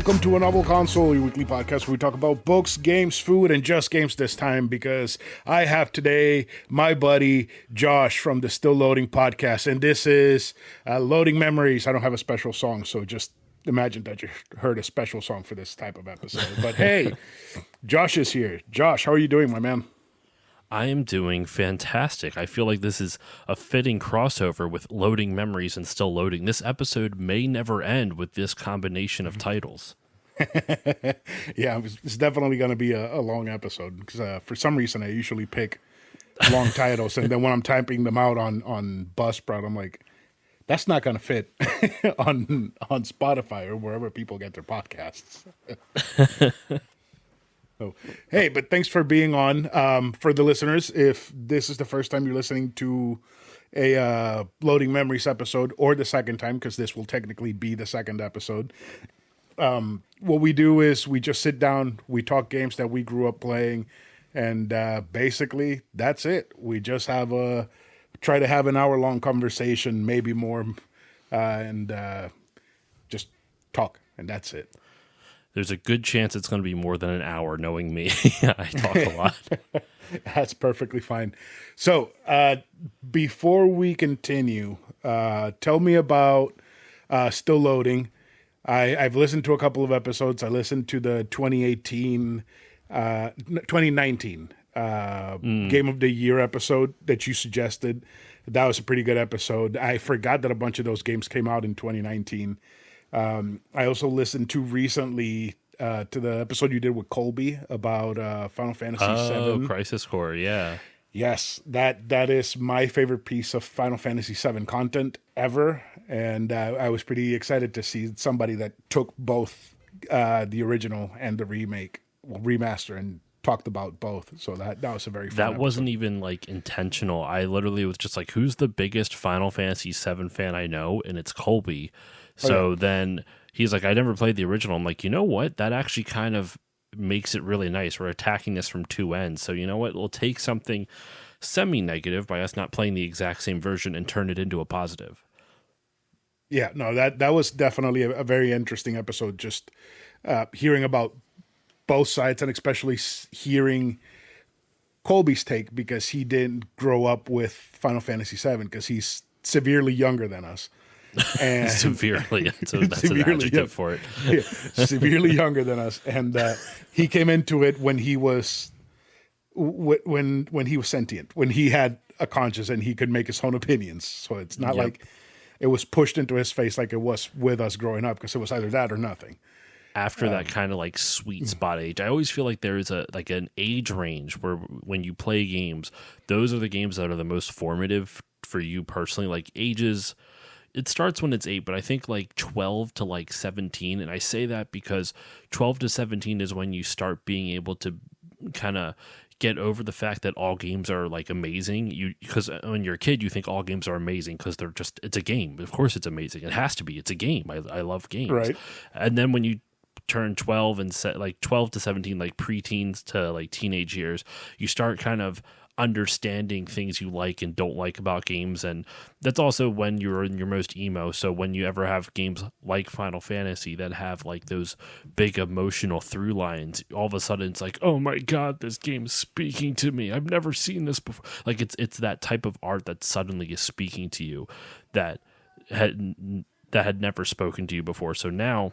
Welcome to A Novel Console, your weekly podcast where we talk about books, games, food, and just games this time because I have today my buddy Josh from the Still Loading podcast, and this is Loading Memories. I don't have a special song, so just imagine that you heard a special song for this type of episode. But hey, Josh is here. Josh, how are you doing, my man? I am doing fantastic. I feel like this is a fitting crossover with Loading Memories and Still Loading. This episode may never end with this combination of titles. Yeah, it's definitely going to be a long episode because for some reason I usually pick long titles, and then when I'm typing them out on Buzzsprout, I'm like, that's not going to fit on Spotify or wherever people get their podcasts. So, hey, but thanks for being on. For the listeners, if this is the first time you're listening to a Loading Memories episode, or the second time, because this will technically be the second episode, what we do is we just sit down, we talk games that we grew up playing, and basically that's it. We just try to have an hour-long conversation, maybe more, and just talk, and that's it. There's a good chance it's going to be more than an hour, knowing me. I talk a lot. That's perfectly fine. So, before we continue, tell me about Still Loading. I've listened to a couple of episodes. I listened to the 2019 Game of the Year episode that you suggested. That was a pretty good episode. I forgot that a bunch of those games came out in 2019. I also listened to recently to the episode you did with Colby about Final Fantasy VII. Oh, Crisis Core, yeah. Yes, that is my favorite piece of Final Fantasy VII content ever, and I was pretty excited to see somebody that took both the original and the remaster, and talked about both. So that was a very fun episode. Wasn't even like intentional. I literally was just like, who's the biggest Final Fantasy VII fan I know? And it's Colby. So then he's like, I never played the original. I'm like, you know what? That actually kind of makes it really nice. We're attacking this from two ends. So you know what? We'll take something semi-negative by us not playing the exact same version and turn it into a positive. Yeah, no, that was definitely a very interesting episode. Just hearing about both sides, and especially hearing Colby's take, because he didn't grow up with Final Fantasy VII because he's severely younger than us. And severely, so that's an adjective for it. Yeah, severely younger than us, and he came into it when he was when he was sentient, when he had a conscience and he could make his own opinions. So it's not like it was pushed into his face like it was with us growing up, because it was either that or nothing. After that kind of like sweet spot age, I always feel like there is an age range where when you play games, those are the games that are the most formative for you personally. Like ages. It starts when it's 8, but I think like 12 to like 17. And I say that because 12 to 17 is when you start being able to kind of get over the fact that all games are like amazing. Because when you're a kid, you think all games are amazing because it's a game. Of course it's amazing. It has to be. It's a game. I love games. Right. And then when you turn 12 and set like 12 to 17, like preteens to like teenage years, you start kind of understanding things you like and don't like about games, and that's also when you're in your most emo. So when you ever have games like Final Fantasy that have like those big emotional through lines, all of a sudden it's like, oh my god, this game's speaking to me. I've never seen this before. Like it's that type of art that suddenly is speaking to you that had never spoken to you before. So now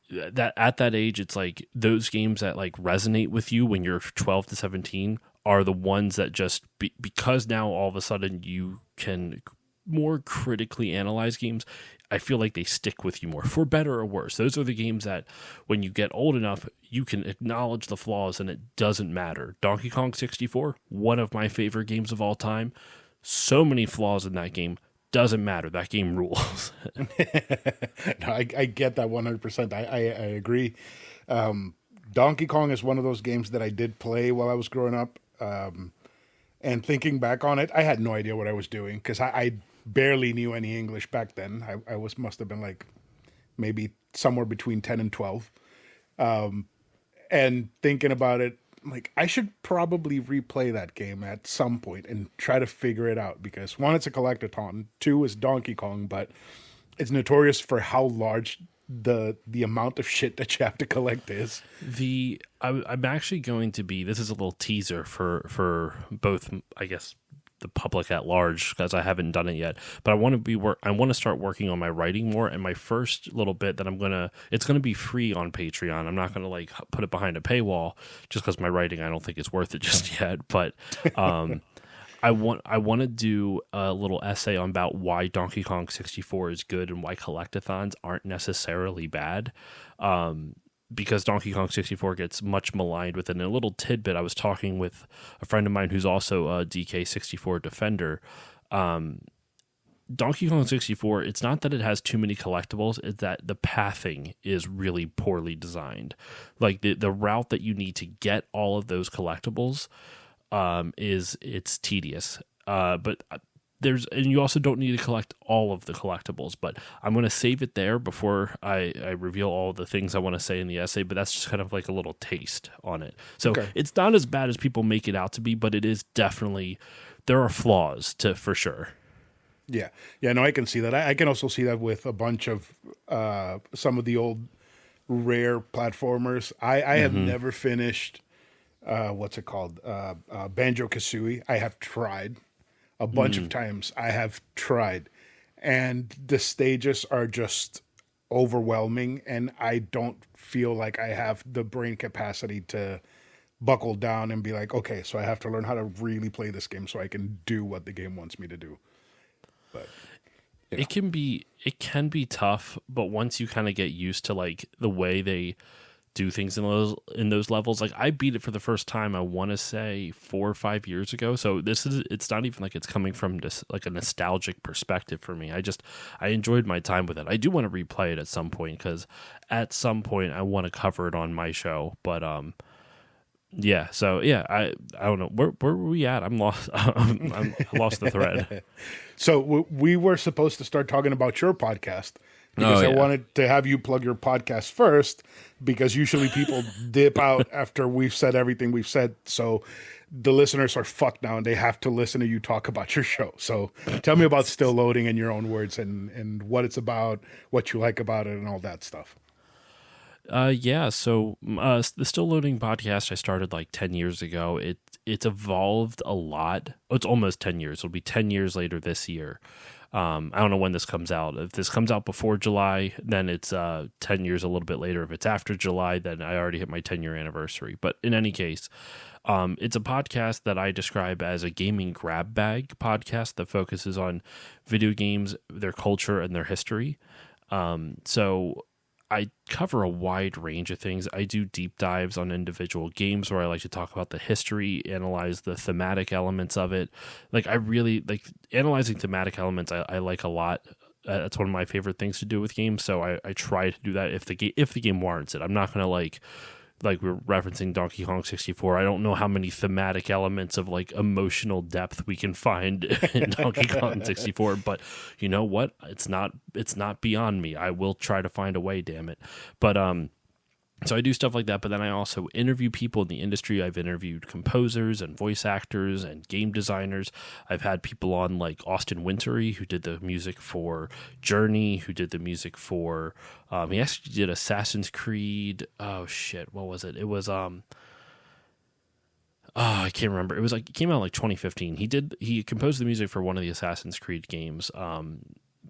that at that age, it's like those games that like resonate with you when you're 12 to 17 are the ones that just because now all of a sudden you can more critically analyze games. I feel like they stick with you more, for better or worse. Those are the games that when you get old enough, you can acknowledge the flaws and it doesn't matter. Donkey Kong 64, one of my favorite games of all time. So many flaws in that game. Doesn't matter. That game rules. No, I get that 100%. I agree. Donkey Kong is one of those games that I did play while I was growing up. And thinking back on it, I had no idea what I was doing because I barely knew any English back then. I must have been like maybe somewhere between 10 and 12. And thinking about it, like I should probably replay that game at some point and try to figure it out, because one, it's a collectathon, two, is Donkey Kong, but it's notorious for how large the amount of shit that you have to collect is. I'm actually going to be. This is a little teaser for both, I guess, the public at large, because I haven't done it yet. But I want to I want to start working on my writing more. And my first little bit that it's gonna be free on Patreon. I'm not gonna like put it behind a paywall just because my writing I don't think is worth it just yet. But I want to do a little essay on about why Donkey Kong 64 is good and why collectathons aren't necessarily bad. Because Donkey Kong 64 gets much maligned with it. And a little tidbit, I was talking with a friend of mine who's also a DK64 defender. Donkey Kong 64, it's not that it has too many collectibles, it's that the pathing is really poorly designed. Like the route that you need to get all of those collectibles it's tedious. But and you also don't need to collect all of the collectibles, but I'm going to save it there before I reveal all the things I want to say in the essay, but that's just kind of like a little taste on it. So It's not as bad as people make it out to be, but it is definitely, there are flaws for sure. Yeah. Yeah, no, I can see that. I can also see that with a bunch of some of the old rare platformers. I have never finished, what's it called? Banjo-Kazooie. I have tried a bunch of times. I have tried. And the stages are just overwhelming, and I don't feel like I have the brain capacity to buckle down and be like, okay, so I have to learn how to really play this game so I can do what the game wants me to do. But it can be tough, but once you kind of get used to like the way they do things in those levels, like I beat it for the first time, I want to say 4 or 5 years ago. So it's not even like it's coming from this like a nostalgic perspective for me. I enjoyed my time with it. I do want to replay it at some point, because at some point I want to cover it on my show. But yeah, so yeah, I don't know where were we at. I'm lost. I lost the thread. So we were supposed to start talking about your podcast, because I wanted to have you plug your podcast first, because usually people dip out after we've said everything we've said. So the listeners are fucked now and they have to listen to you talk about your show. So tell me about Still Loading in your own words, and what it's about, what you like about it, and all that stuff. So the Still Loading podcast I started like 10 years ago. It's evolved a lot. Oh, it's almost 10 years. It'll be 10 years later this year. I don't know when this comes out. If this comes out before July, then it's 10 years a little bit later. If it's after July, then I already hit my 10-year anniversary. But in any case, it's a podcast that I describe as a gaming grab bag podcast that focuses on video games, their culture, and their history. So I cover a wide range of things. I do deep dives on individual games where I like to talk about the history, analyze the thematic elements of it. Like I really like analyzing thematic elements. I like a lot. That's one of my favorite things to do with games. So I try to do that if the game warrants it. I'm not gonna like we're referencing Donkey Kong 64. I don't know how many thematic elements of like emotional depth we can find in Donkey Kong 64, but you know what? It's not beyond me. I will try to find a way, damn it. But so I do stuff like that, but then I also interview people in the industry. I've interviewed composers and voice actors and game designers. I've had people on like Austin Wintory, who did the music for Journey, who did the music for he actually did Assassin's Creed. Oh shit, what was it? It was I can't remember. It was like it came out like 2015. He composed the music for one of the Assassin's Creed games.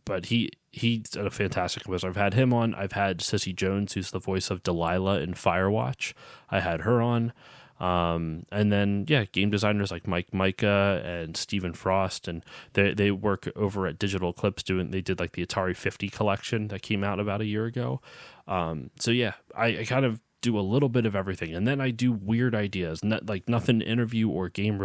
But he's a fantastic composer. I've had him on. I've had Cissy Jones, who's the voice of Delilah in Firewatch. I had her on. And then, game designers like Mike Micah and Stephen Frost, and they work over at Digital Eclipse they did like the Atari 50 collection that came out about a year ago. I kind of do a little bit of everything. And then I do weird ideas, like nothing interview or game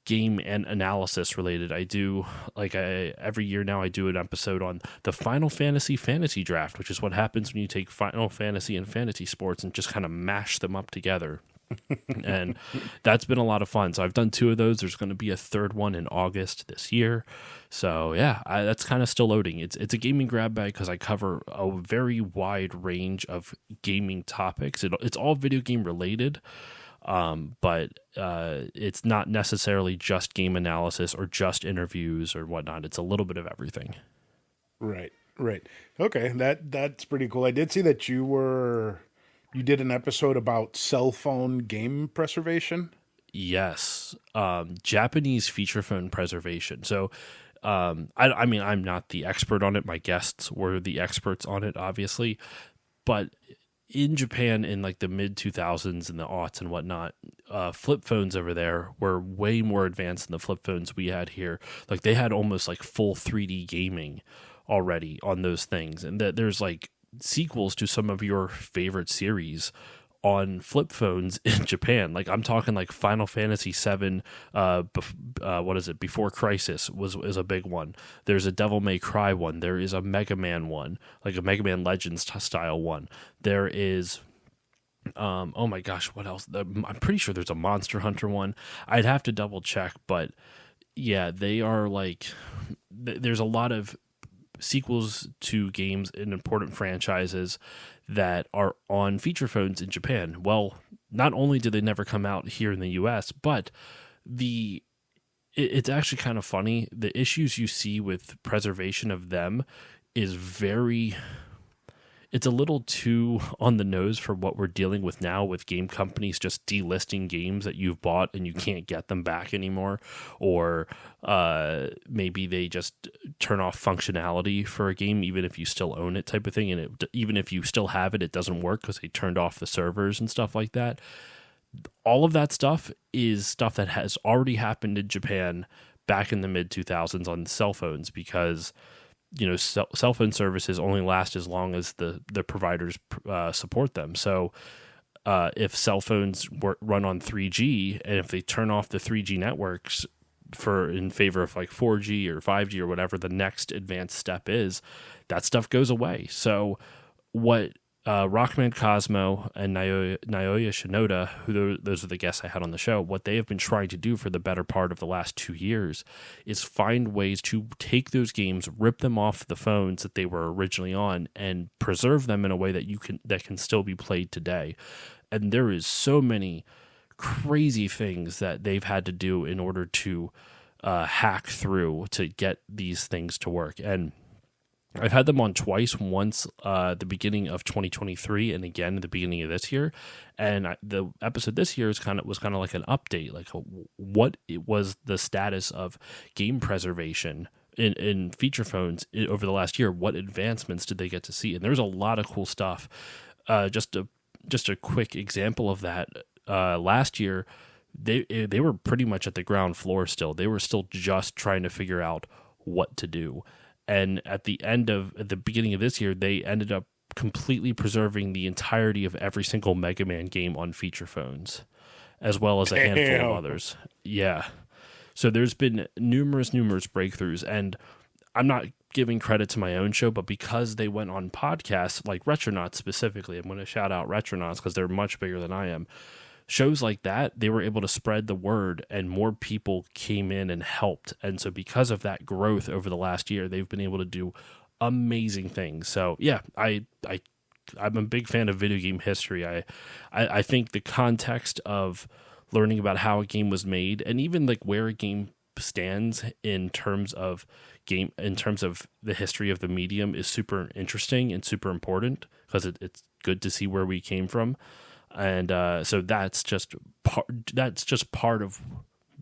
game and analysis related. I do every year now I do an episode on the Final Fantasy Draft, which is what happens when you take Final Fantasy and fantasy sports and just kind of mash them up together. And that's been a lot of fun. So I've done 2 of those. There's going to be a 3rd one in August this year. So that's kind of Still Loading. It's a gaming grab bag because I cover a very wide range of gaming topics. It's all video game related. But it's not necessarily just game analysis or just interviews or whatnot. It's a little bit of everything. Right. Right. Okay. That's pretty cool. I did see that you did an episode about cell phone game preservation. Yes, Japanese feature phone preservation. So, I mean, I'm not the expert on it. My guests were the experts on it, obviously. But in Japan, in like the mid 2000s and the aughts and whatnot, flip phones over there were way more advanced than the flip phones we had here. Like they had almost like full 3D gaming already on those things, and that there's like sequels to some of your favorite series on flip phones in Japan. Like I'm talking like Final Fantasy VII, what is it? Before Crisis is a big one. There's a Devil May Cry one. There is a Mega Man one, like a Mega Man Legends style one. There is. Oh my gosh, what else? I'm pretty sure there's a Monster Hunter one. I'd have to double check, but yeah, they are like. There's a lot of sequels to games and important franchises that are on feature phones in Japan. Well, not only did they never come out here in the US, but it's actually kind of funny. The issues you see with preservation of them is it's a little too on the nose for what we're dealing with now, with game companies just delisting games that you've bought and you can't get them back anymore, or maybe they just turn off functionality for a game even if you still own it, type of thing, and even if you still have it, it doesn't work because they turned off the servers and stuff like that. All of that stuff is stuff that has already happened in Japan back in the mid 2000s on cell phones, because cell phone services only last as long as the providers support them. So if cell phones run on 3G, and if they turn off the 3G networks in favor of like 4G or 5G or whatever the next advanced step is, that stuff goes away. So what Rockman Cosmo and Naoya Shinoda, those are the guests I had on the show, what they have been trying to do for the better part of the last 2 years is find ways to take those games, rip them off the phones that they were originally on, and preserve them in a way that can still be played today. And there is so many crazy things that they've had to do in order to hack through to get these things to work. And I've had them on twice, once at the beginning of 2023 and again at the beginning of this year. And the episode this year was kind of like an update, like what it was the status of game preservation in feature phones over the last year. What advancements did they get to see? And there's a lot of cool stuff. Just a quick example of that. Last year, they were pretty much at the ground floor still. They were still just trying to figure out what to do. And at the beginning of this year, they ended up completely preserving the entirety of every single Mega Man game on feature phones, as well as a handful of others. Yeah. So there's been numerous breakthroughs, and I'm not giving credit to my own show, but because they went on podcasts like Retronauts specifically, I'm going to shout out Retronauts because they're much bigger than I am. Shows like that, they were able to spread the word, and more people came in and helped. And so because of that growth over the last year, they've been able to do amazing things. So yeah, I'm a big fan of video game history. I think the context of learning about how a game was made, and even like where a game stands in terms of the history of the medium, is super interesting and super important, because it's good to see where we came from. And so that's just part of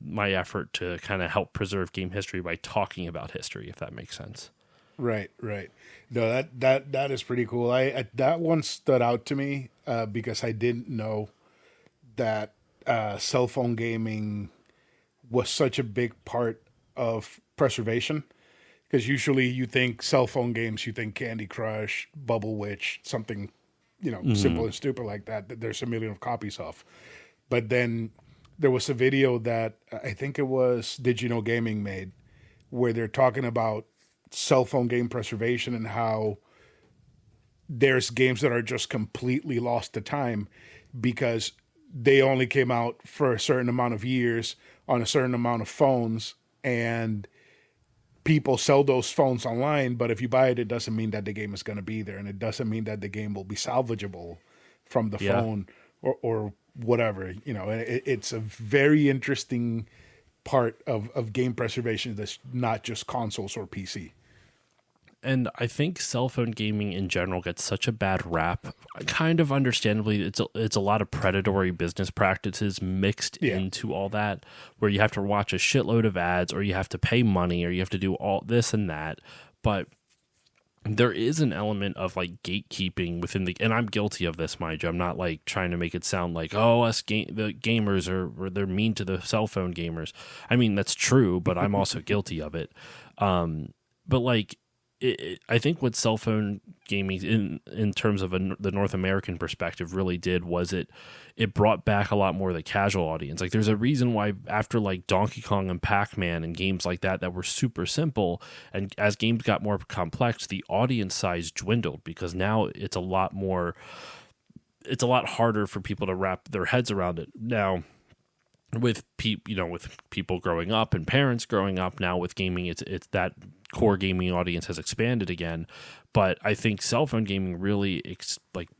my effort to kind of help preserve game history by talking about history, if that makes sense. Right. No, that is pretty cool. That one stood out to me because I didn't know that cell phone gaming was such a big part of preservation. Because usually you think cell phone games, you think Candy Crush, Bubble Witch, something simple and stupid like that there's a million of copies of. But then there was a video that I think it was Did You Know Gaming made, where they're talking about cell phone game preservation and how there's games that are just completely lost to time because they only came out for a certain amount of years on a certain amount of phones, and people sell those phones online, but if you buy it, it doesn't mean that the game is going to be there, and it doesn't mean that the game will be salvageable from the phone or whatever. It's a very interesting part of game preservation that's not just consoles or PC. And I think cell phone gaming in general gets such a bad rap. Kind of understandably, it's a lot of predatory business practices mixed into all that, where you have to watch a shitload of ads, or you have to pay money, or you have to do all this and that. But there is an element of like gatekeeping within and I'm guilty of this, mind you. I'm not like trying to make it sound like, oh, the gamers or they're mean to the cell phone gamers. I mean, that's true, but I'm also guilty of it. But like, I think what cell phone gaming in terms of the North American perspective really did was it brought back a lot more of the casual audience. Like there's a reason why after like Donkey Kong and Pac-Man and games like that were super simple, and as games got more complex, the audience size dwindled, because now it's a lot harder for people to wrap their heads around it. Now with people growing up and parents growing up now with gaming, it's that core gaming audience has expanded again. But I think cell phone gaming really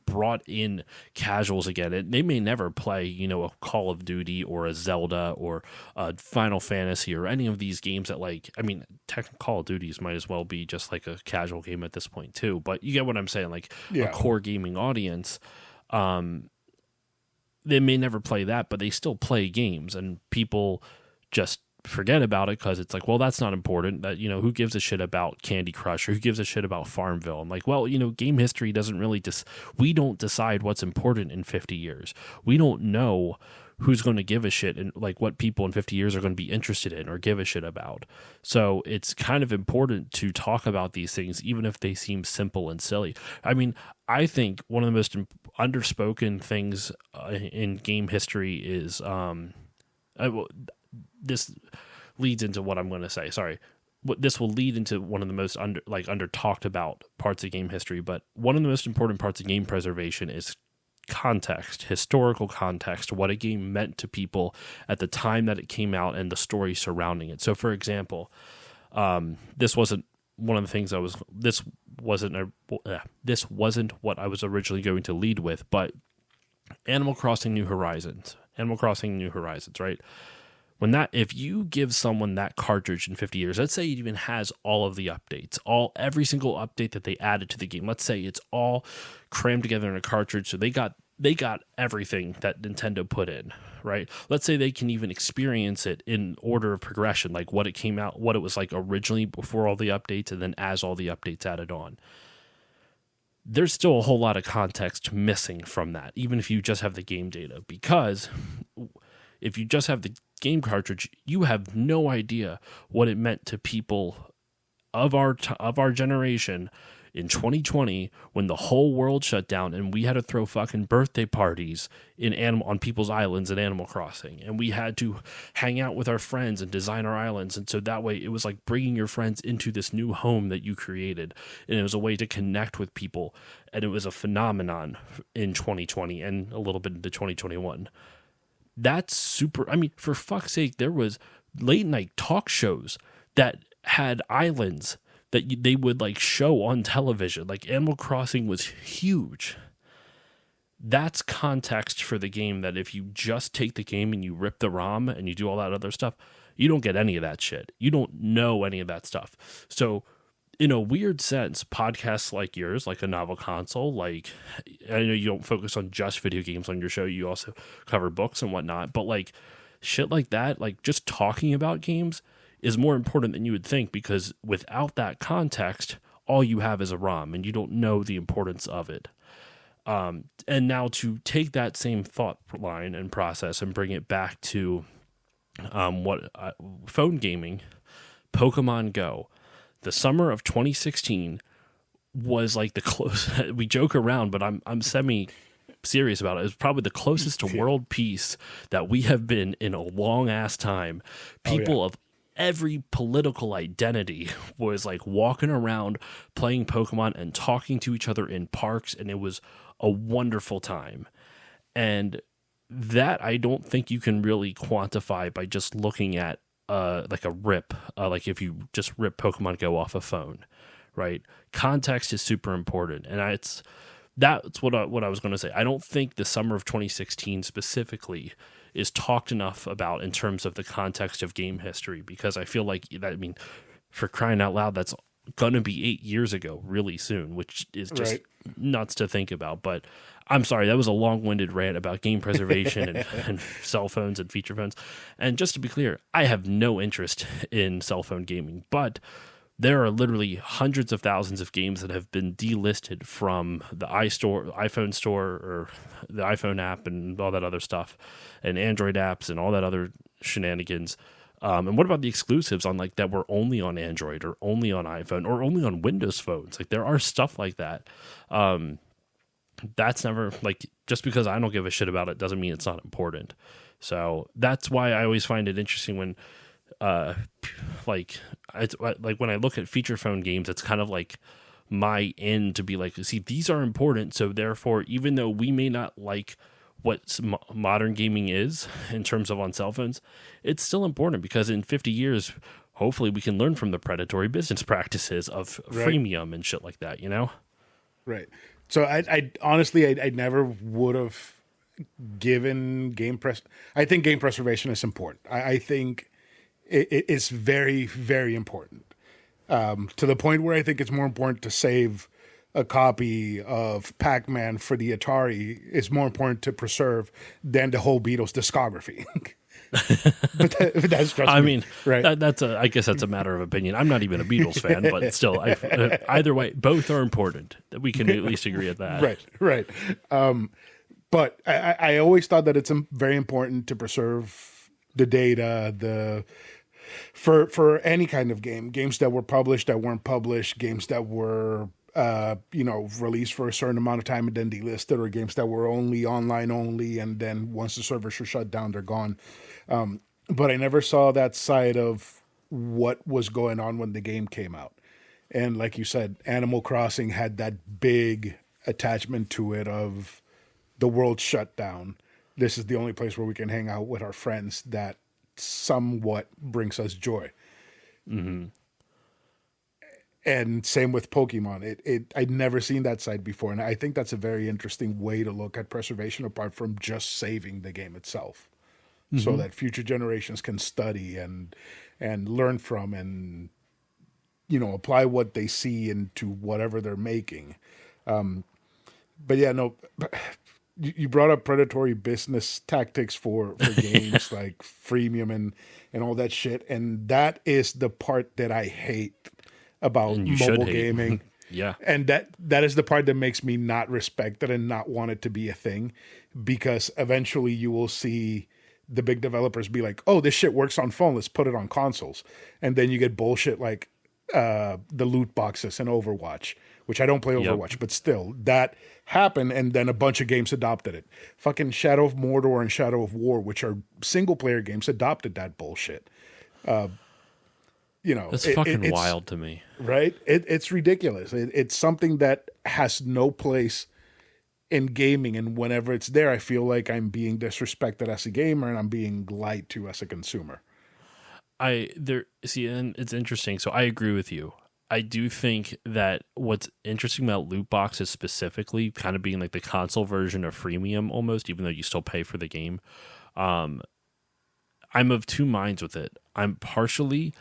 brought in casuals again. And they may never play, a Call of Duty or a Zelda or a Final Fantasy or any of these games that Call of Duties might as well be just like a casual game at this point too. But you get what I'm saying? A core gaming audience, they may never play that, but they still play games, and people just forget about it because it's like, well, that's not important. That who gives a shit about Candy Crush, or who gives a shit about Farmville? I'm like, well, game history doesn't really we don't decide what's important in 50 years. We don't know who's going to give a shit and like what people in 50 years are going to be interested in or give a shit about. So it's kind of important to talk about these things, even if they seem simple and silly. I mean, I think one of the most underspoken things in game history is this leads into what I'm going to say. Sorry. This will lead into one of the most under talked about parts of game history, but one of the most important parts of game preservation is context, historical context, what a game meant to people at the time that it came out and the story surrounding it. So for example, this wasn't one of the things this wasn't what I was originally going to lead with, but Animal Crossing New Horizons, right? If you give someone that cartridge in 50 years, let's say it even has all of the updates, every single update that they added to the game. Let's say it's all crammed together in a cartridge, so they got everything that Nintendo put in, right? Let's say they can even experience it in order of progression, like what it was like originally before all the updates, and then as all the updates added on. There's still a whole lot of context missing from that, even if you just have the game data, because if you just have the game cartridge, you have no idea what it meant to people of our generation in 2020 when the whole world shut down and we had to throw fucking birthday parties on people's islands in Animal Crossing, and we had to hang out with our friends and design our islands, and so that way it was like bringing your friends into this new home that you created, and it was a way to connect with people, and it was a phenomenon in 2020 and a little bit into 2021. That's super. I mean, for fuck's sake, there was late night talk shows that had islands that they would like show on television. Like Animal Crossing was huge. That's context for the game that if you just take the game and you rip the ROM and you do all that other stuff, you don't get any of that shit. You don't know any of that stuff. So in a weird sense, podcasts like yours, like a novel console, like I know you don't focus on just video games on your show, you also cover books and whatnot, but like shit like that, like just talking about games is more important than you would think, because without that context, all you have is a ROM and you don't know the importance of it. And now to take that same thought line and process and bring it back to phone gaming, Pokemon Go. The summer of 2016 was like the close. We joke around, but I'm semi serious about it. It was probably the closest to world peace that we have been in a long ass time. People of every political identity was like walking around playing Pokemon and talking to each other in parks, and it was a wonderful time. And that I don't think you can really quantify by just looking at like a rip, like if you just rip Pokemon Go off a phone, right? Context is super important, and that's what I was going to say. I don't think the summer of 2016 specifically is talked enough about in terms of the context of game history, because I feel like that. I mean, for crying out loud, that's gonna be 8 years ago really soon, which is just Right. nuts to think about. But I'm sorry, that was a long-winded rant about game preservation and cell phones and feature phones. And just to be clear, I have no interest in cell phone gaming, but there are literally hundreds of thousands of games that have been delisted from the iPhone store, or the iPhone app, and all that other stuff, and Android apps, and all that other shenanigans. And what about the exclusives on like that were only on Android or only on iPhone or only on Windows phones? Like there are stuff like that. That's never like, just because I don't give a shit about it doesn't mean it's not important. So that's why I always find it interesting when like it's like when I look at feature phone games, it's kind of like my end to be like, see, these are important, so therefore even though we may not like what modern gaming is in terms of on cell phones, it's still important because in 50 years hopefully we can learn from the predatory business practices of freemium and shit like that, you know? Right. So I honestly, I never would have given I think game preservation is important. I think it's very, very important, to the point where I think it's more important to save a copy of Pac-Man for the Atari is more important to preserve than the whole Beatles discography. But that's just I me, mean, right? I guess that's a matter of opinion. I'm not even a Beatles fan, but still, either way, both are important. We can at least agree at that. Right, right. But I always thought that it's very important to preserve the data, for any kind of games that were published, that weren't published, games that were released for a certain amount of time and then delisted, or games that were only online only, and then once the servers are shut down, they're gone. But I never saw that side of what was going on when the game came out. And like you said, Animal Crossing had that big attachment to it of the world shut down. This is the only place where we can hang out with our friends that somewhat brings us joy. Mm-hmm. And same with Pokemon. I'd never seen that side before. And I think that's a very interesting way to look at preservation apart from just saving the game itself. Mm-hmm. So that future generations can study and learn from and, apply what they see into whatever they're making. But yeah, no, you brought up predatory business tactics for games like freemium and all that shit. And that is the part that I hate about mobile gaming. Yeah. And that is the part that makes me not respect it and not want it to be a thing, because eventually you will see the big developers be like, oh, this shit works on phone, let's put it on consoles. And then you get bullshit like the loot boxes in Overwatch, which I don't play Overwatch, but still, that happened, and then a bunch of games adopted it. Fucking Shadow of Mordor and Shadow of War, which are single-player games, adopted that bullshit. It's fucking wild to me. Right? It's ridiculous. It's something that has no place in gaming, and whenever it's there, I feel like I'm being disrespected as a gamer and I'm being lied to as a consumer. And it's interesting. So I agree with you. I do think that what's interesting about loot boxes specifically, kind of being like the console version of freemium almost, even though you still pay for the game, I'm of two minds with it. I'm partially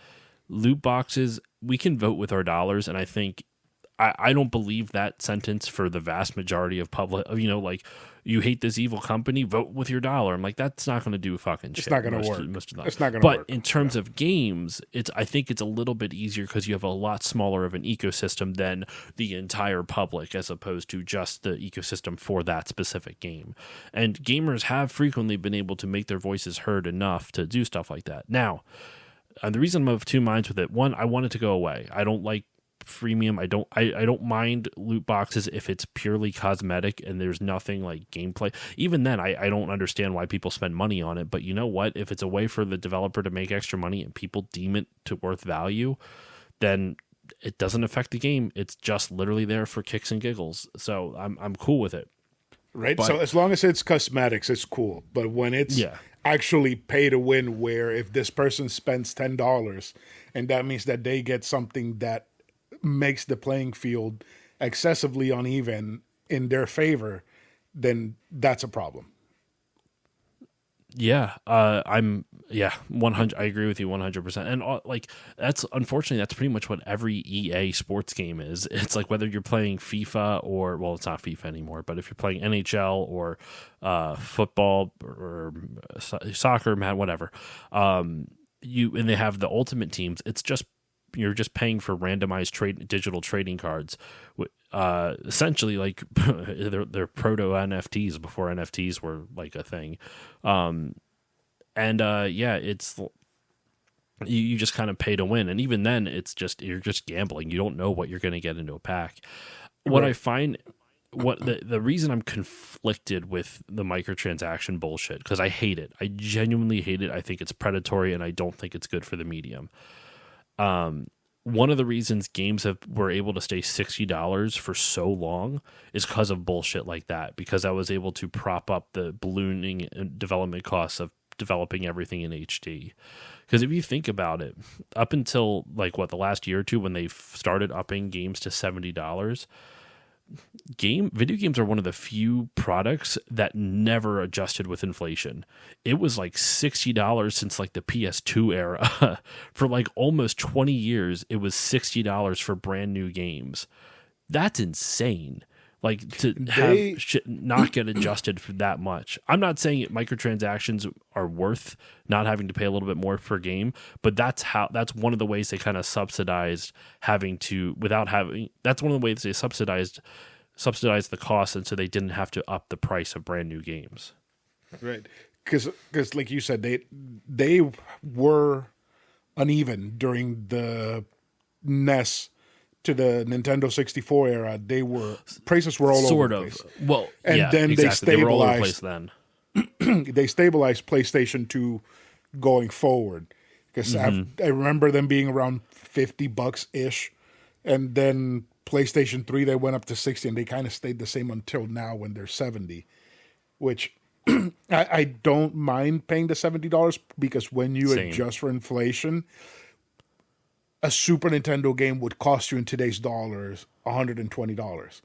loot boxes, we can vote with our dollars, and I think I don't believe that sentence for the vast majority of public. Like, you hate this evil company, vote with your dollar. I'm like, that's not going to do fucking shit. It's not going to work. It's not going to work. But in terms of games, I think it's a little bit easier because you have a lot smaller of an ecosystem than the entire public, as opposed to just the ecosystem for that specific game. And gamers have frequently been able to make their voices heard enough to do stuff like that. Now, and the reason I'm of two minds with it, one, I want it to go away. I don't like freemium. I don't mind loot boxes if it's purely cosmetic and there's nothing like gameplay. Even then, I don't understand why people spend money on it. But you know what? If it's a way for the developer to make extra money and people deem it to worth value, then it doesn't affect the game. It's just literally there for kicks and giggles. So I'm cool with it. Right. But, so as long as it's cosmetics, it's cool. But when it's actually pay to win, where if this person spends $10 and that means that they get something that makes the playing field excessively uneven in their favor, then that's a problem. I'm 100. I agree with you 100%. And like that's unfortunately that's pretty much what every EA sports game is. It's like whether you're playing FIFA or well, it's not FIFA anymore, but if you're playing NHL or football or soccer, man, whatever, and they have the ultimate teams. It's just you're just paying for randomized digital trading cards. Essentially, like they're proto NFTs before NFTs were like a thing. It's you just kind of pay to win, and even then, it's just you're just gambling. You don't know what you're going to get into a pack. What I find, what the reason I'm conflicted with the microtransaction bullshit because I hate it. I genuinely hate it. I think it's predatory, and I don't think it's good for the medium. One of the reasons games were able to stay $60 for so long is because of bullshit like that. Because I was able to prop up the ballooning development costs of developing everything in HD. Because if you think about it, up until like the last year or two when they started upping games to $70, video games are one of the few products that never adjusted with inflation. It was like $60 since like the PS2 era. For like almost 20 years, it was $60 for brand new games. That's insane. Like to have shit not get adjusted for that much. I'm not saying microtransactions are worth not having to pay a little bit more per game, but that's one of the ways they kind of subsidized that's one of the ways they subsidized the cost, and so they didn't have to up the price of brand new games. Right, because like you said, they were uneven during the NES to the Nintendo 64 era. Prices were all over the place. Well, and yeah, then exactly. they were all over the stabilized. place then. They stabilized PlayStation 2 going forward because I remember them being around $50 ish, and then PlayStation 3 they went up to 60, and they kind of stayed the same until now when they're 70, which I don't mind paying the $70 because when you adjust for inflation, a Super Nintendo game would cost you in today's dollars $120,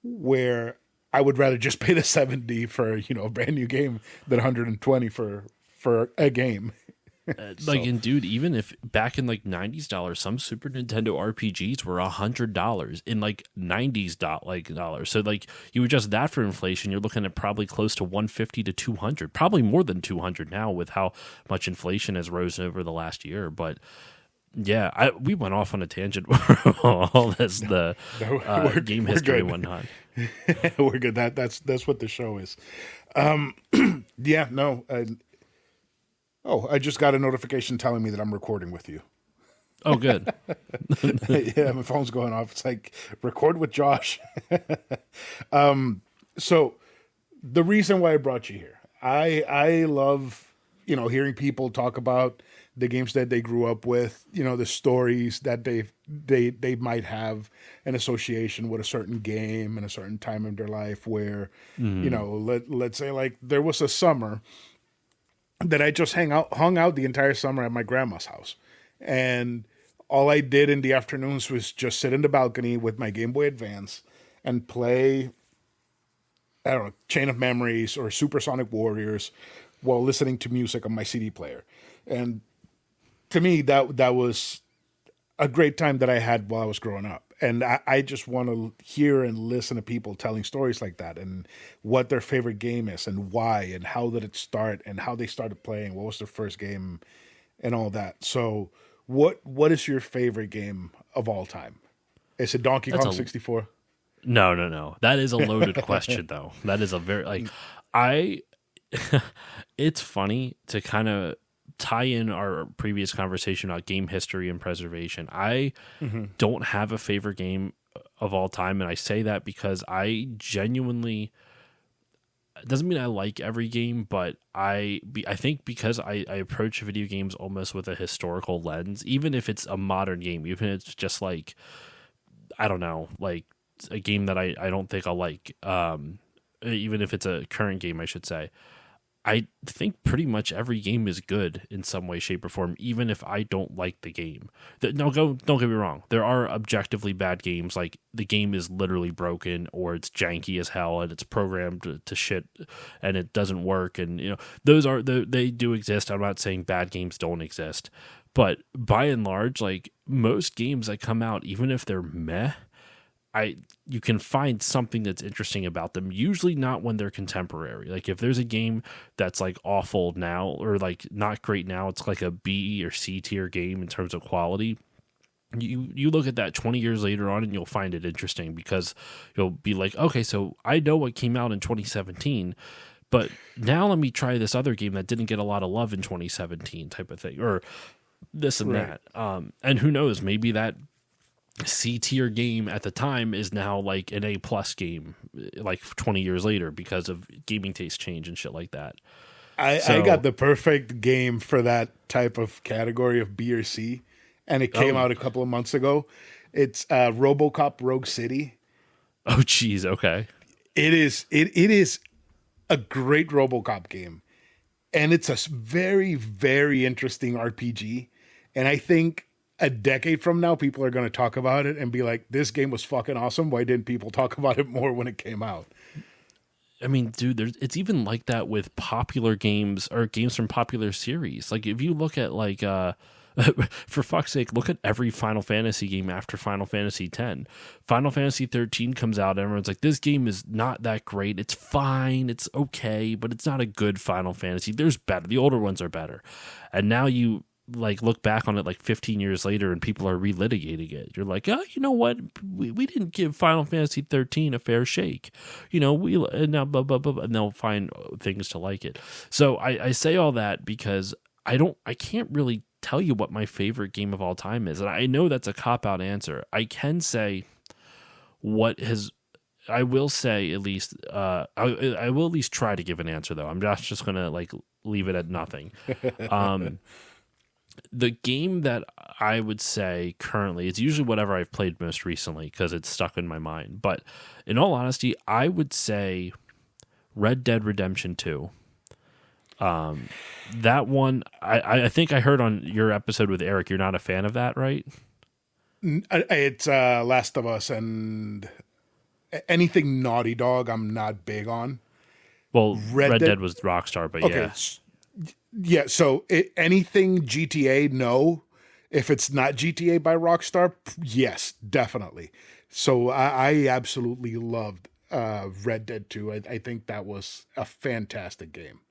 where I would rather just pay the 70 for a brand new game than 120 for a game. Dude, even if back in like 90s dollars, some Super Nintendo RPGs were $100 in like 90s dollars. So like you adjust that for inflation, you're looking at probably close to 150 to 200, probably more than 200 now with how much inflation has risen over the last year. But yeah, we went off on a tangent. All this game history and whatnot. We're good. That's what the show is. I just got a notification telling me that I'm recording with you. Oh, good. Yeah, my phone's going off. It's like, record with Josh. So the reason why I brought you here, I love, hearing people talk about the games that they grew up with, the stories that they might have an association with a certain game and a certain time in their life where, let's say like there was a summer that I just hung out the entire summer at my grandma's house. And all I did in the afternoons was just sit in the balcony with my Game Boy Advance and play, I don't know, Chain of Memories or Supersonic Warriors while listening to music on my CD player. And to me, that was a great time that I had while I was growing up. And I just want to hear and listen to people telling stories like that and what their favorite game is and why and how did it start and how they started playing, what was their first game and all that. So what is your favorite game of all time? Is it Donkey Kong 64? No. That is a loaded question, though. That is a very, it's funny to kind of tie in our previous conversation about game history and preservation. I don't have a favorite game of all time, and I say that because I genuinely, it doesn't mean I like every game, but I think because I approach video games almost with a historical lens, even if it's a modern game, even if it's just like, I don't know, like a game that I don't think I'll like, even if it's a current game, I should say. I think pretty much every game is good in some way, shape, or form, even if I don't like the game. No, don't get me wrong. There are objectively bad games, like the game is literally broken or it's janky as hell and it's programmed to shit and it doesn't work. And they do exist. I'm not saying bad games don't exist, but by and large, like most games that come out, even if they're meh, you can find something that's interesting about them, usually not when they're contemporary. Like if there's a game that's like awful now or like not great now, it's like a B or C tier game in terms of quality. You look at that 20 years later on and you'll find it interesting because you'll be like, okay, so I know what came out in 2017, but now let me try this other game that didn't get a lot of love in 2017 type of thing, or this and Right. that. And who knows, maybe that C tier game at the time is now like an A plus game, like 20 years later because of gaming taste change and shit like that. I got So, the perfect game for that type of category of B or C, and it came oh, out a couple of months ago. It's RoboCop Rogue City. oh, geez, okay. It is a great RoboCop game, and it's a very very interesting RPG. And I think a decade from now, people are going to talk about it and be like, "This game was fucking awesome. Why didn't people talk about it more when it came out?" I mean, dude, it's even like that with popular games or games from popular series. Like if you look at like for fuck's sake, look at every Final Fantasy game after Final Fantasy X. Final Fantasy 13 comes out, and everyone's like, this game is not that great. It's fine, it's okay, but it's not a good Final Fantasy. There's better. The older ones are better. And now you like look back on it like 15 years later and people are relitigating it. You're like, oh, you know what? We didn't give Final Fantasy 13 a fair shake. And now blah, blah, blah, blah, and they'll find things to like it. So I say all that because I can't really tell you what my favorite game of all time is. And I know that's a cop-out answer. I can say I will say at least, I will at least try to give an answer though. I'm just going to like leave it at nothing. The game that I would say currently, it's usually whatever I've played most recently because it's stuck in my mind. But in all honesty, I would say Red Dead Redemption 2. That one, I think I heard on your episode with Eric, you're not a fan of that, right? It's Last of Us and anything Naughty Dog. I'm not big on. Well, Red Red Dead- Dead was Rockstar, but Okay, yeah. yeah. So anything GTA, no. If it's not GTA by Rockstar, yes, definitely. So I absolutely loved Red Dead 2. I think that was a fantastic game.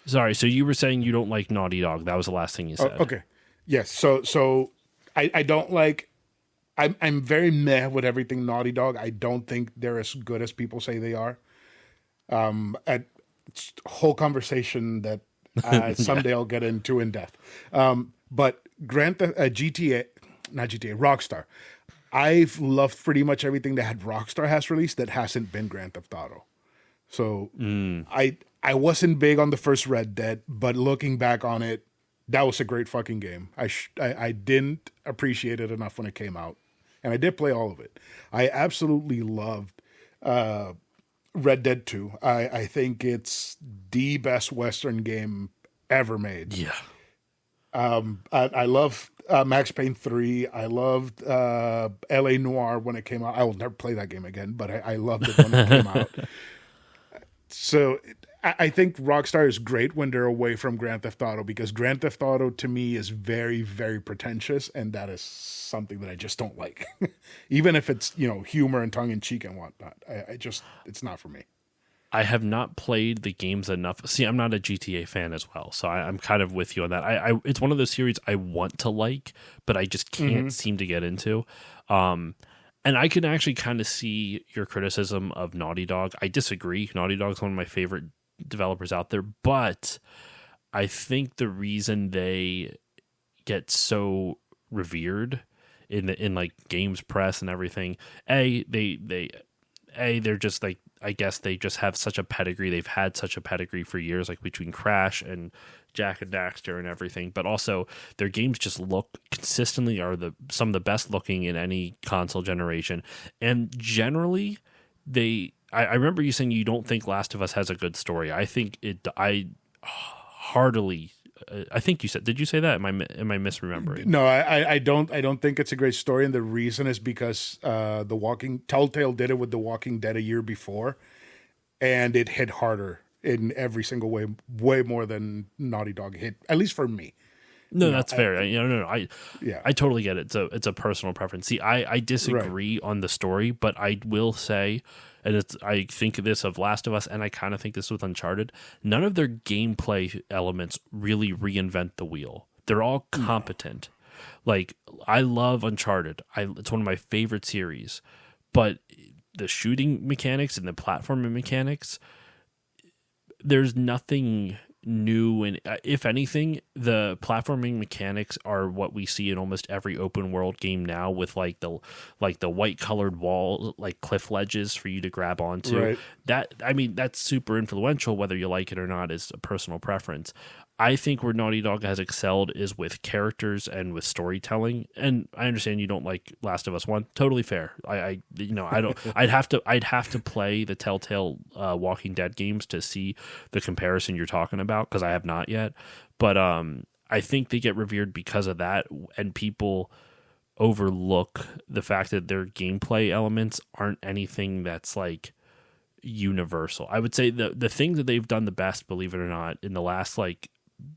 Sorry, so you were saying you don't like Naughty Dog. That was the last thing you said. Okay. Yes. So I don't like. I'm very meh with everything Naughty Dog. I don't think they're as good as people say they are. It's a whole conversation that someday I'll get into in depth. But GTA, not GTA, Rockstar. I've loved pretty much everything that Rockstar has released that hasn't been Grand Theft Auto. So I wasn't big on the first Red Dead, but looking back on it, that was a great fucking game. I didn't appreciate it enough when it came out, and I did play all of it. I absolutely loved Red Dead 2. I think it's the best Western game ever made. Yeah. I love Max Payne 3. I loved LA Noire when it came out. I will never play that game again, but I loved it when it came out. So I think Rockstar is great when they're away from Grand Theft Auto because Grand Theft Auto to me is very, very pretentious, and that is something that I just don't like. Even if it's humor and tongue in cheek and whatnot, it's not for me. I have not played the games enough. See, I'm not a GTA fan as well, so I'm kind of with you on that. It's one of those series I want to like, but I just can't seem to get into. And I can actually kind of see your criticism of Naughty Dog. I disagree. Naughty Dog is one of my favorite developers out there, but I think the reason they get so revered in like games press and everything, they're just like, I guess they just have such a pedigree. They've had such a pedigree for years, like between Crash and Jack and Daxter and everything. But also their games just look consistently are some of the best looking in any console generation. And generally I remember you saying you don't think Last of Us has a good story. I think heartily. I think you said. Did you say that? Am I misremembering? No, I don't think it's a great story, and the reason is because Telltale did it with The Walking Dead a year before, and it hit harder in every single way more than Naughty Dog hit, at least for me. No, that's fair. No. Yeah. I totally get it. It's a personal preference. See, I disagree on the story, but I will say, and I think this of Last of Us, and I kind of think this with Uncharted. None of their gameplay elements really reinvent the wheel. They're all competent. Like, I love Uncharted. It's one of my favorite series, but the shooting mechanics and the platforming mechanics, there's nothing new, and if anything, the platforming mechanics are what we see in almost every open world game now, with like the white colored wall, like cliff ledges for you to grab onto. Right. That's super influential. Whether you like it or not is a personal preference. I think where Naughty Dog has excelled is with characters and with storytelling. And I understand you don't like Last of Us 1. Totally fair. I don't. I'd have to play the Telltale Walking Dead games to see the comparison you're talking about, because I have not yet. But I think they get revered because of that, and people overlook the fact that their gameplay elements aren't anything that's like universal. I would say the thing that they've done the best, believe it or not, in the last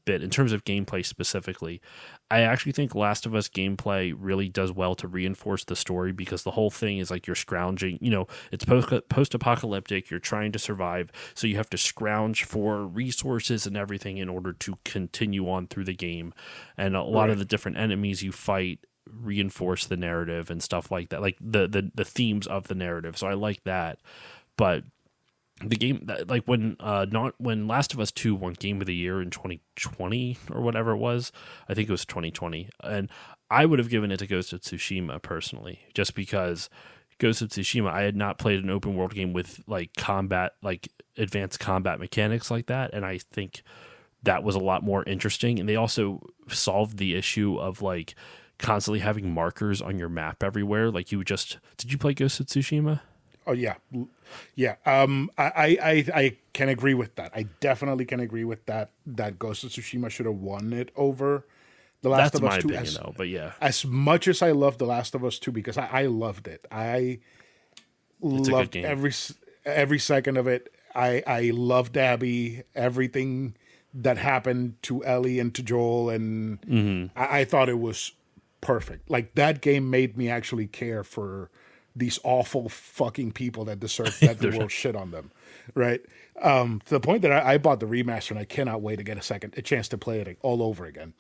bit in terms of gameplay specifically, I actually think Last of Us gameplay really does well to reinforce the story, because the whole thing is like you're scrounging, it's post-apocalyptic, you're trying to survive, so you have to scrounge for resources and everything in order to continue on through the game, and a lot of the different enemies you fight reinforce the narrative and stuff like that, like the themes of the narrative. So I like that. But the game, like when Last of Us 2 won Game of the Year in 2020 or whatever it was, I think it was 2020, and I would have given it to Ghost of Tsushima personally, just because Ghost of Tsushima, I had not played an open world game with advanced combat mechanics like that, and I think that was a lot more interesting. And they also solved the issue of constantly having markers on your map everywhere. Like did you play Ghost of Tsushima? Oh yeah. I can agree with that. I definitely can agree with that. That Ghost of Tsushima should have won it over The Last of Us 2. That's my opinion, though. But yeah, as much as I love The Last of Us 2, because I loved it. I loved every second of it. I loved Abby. Everything that happened to Ellie and to Joel, and I thought it was perfect. Like, that game made me actually care for these awful fucking people that deserve that the world shit on them, right? To the point that I bought the remaster, and I cannot wait to get a chance to play it all over again.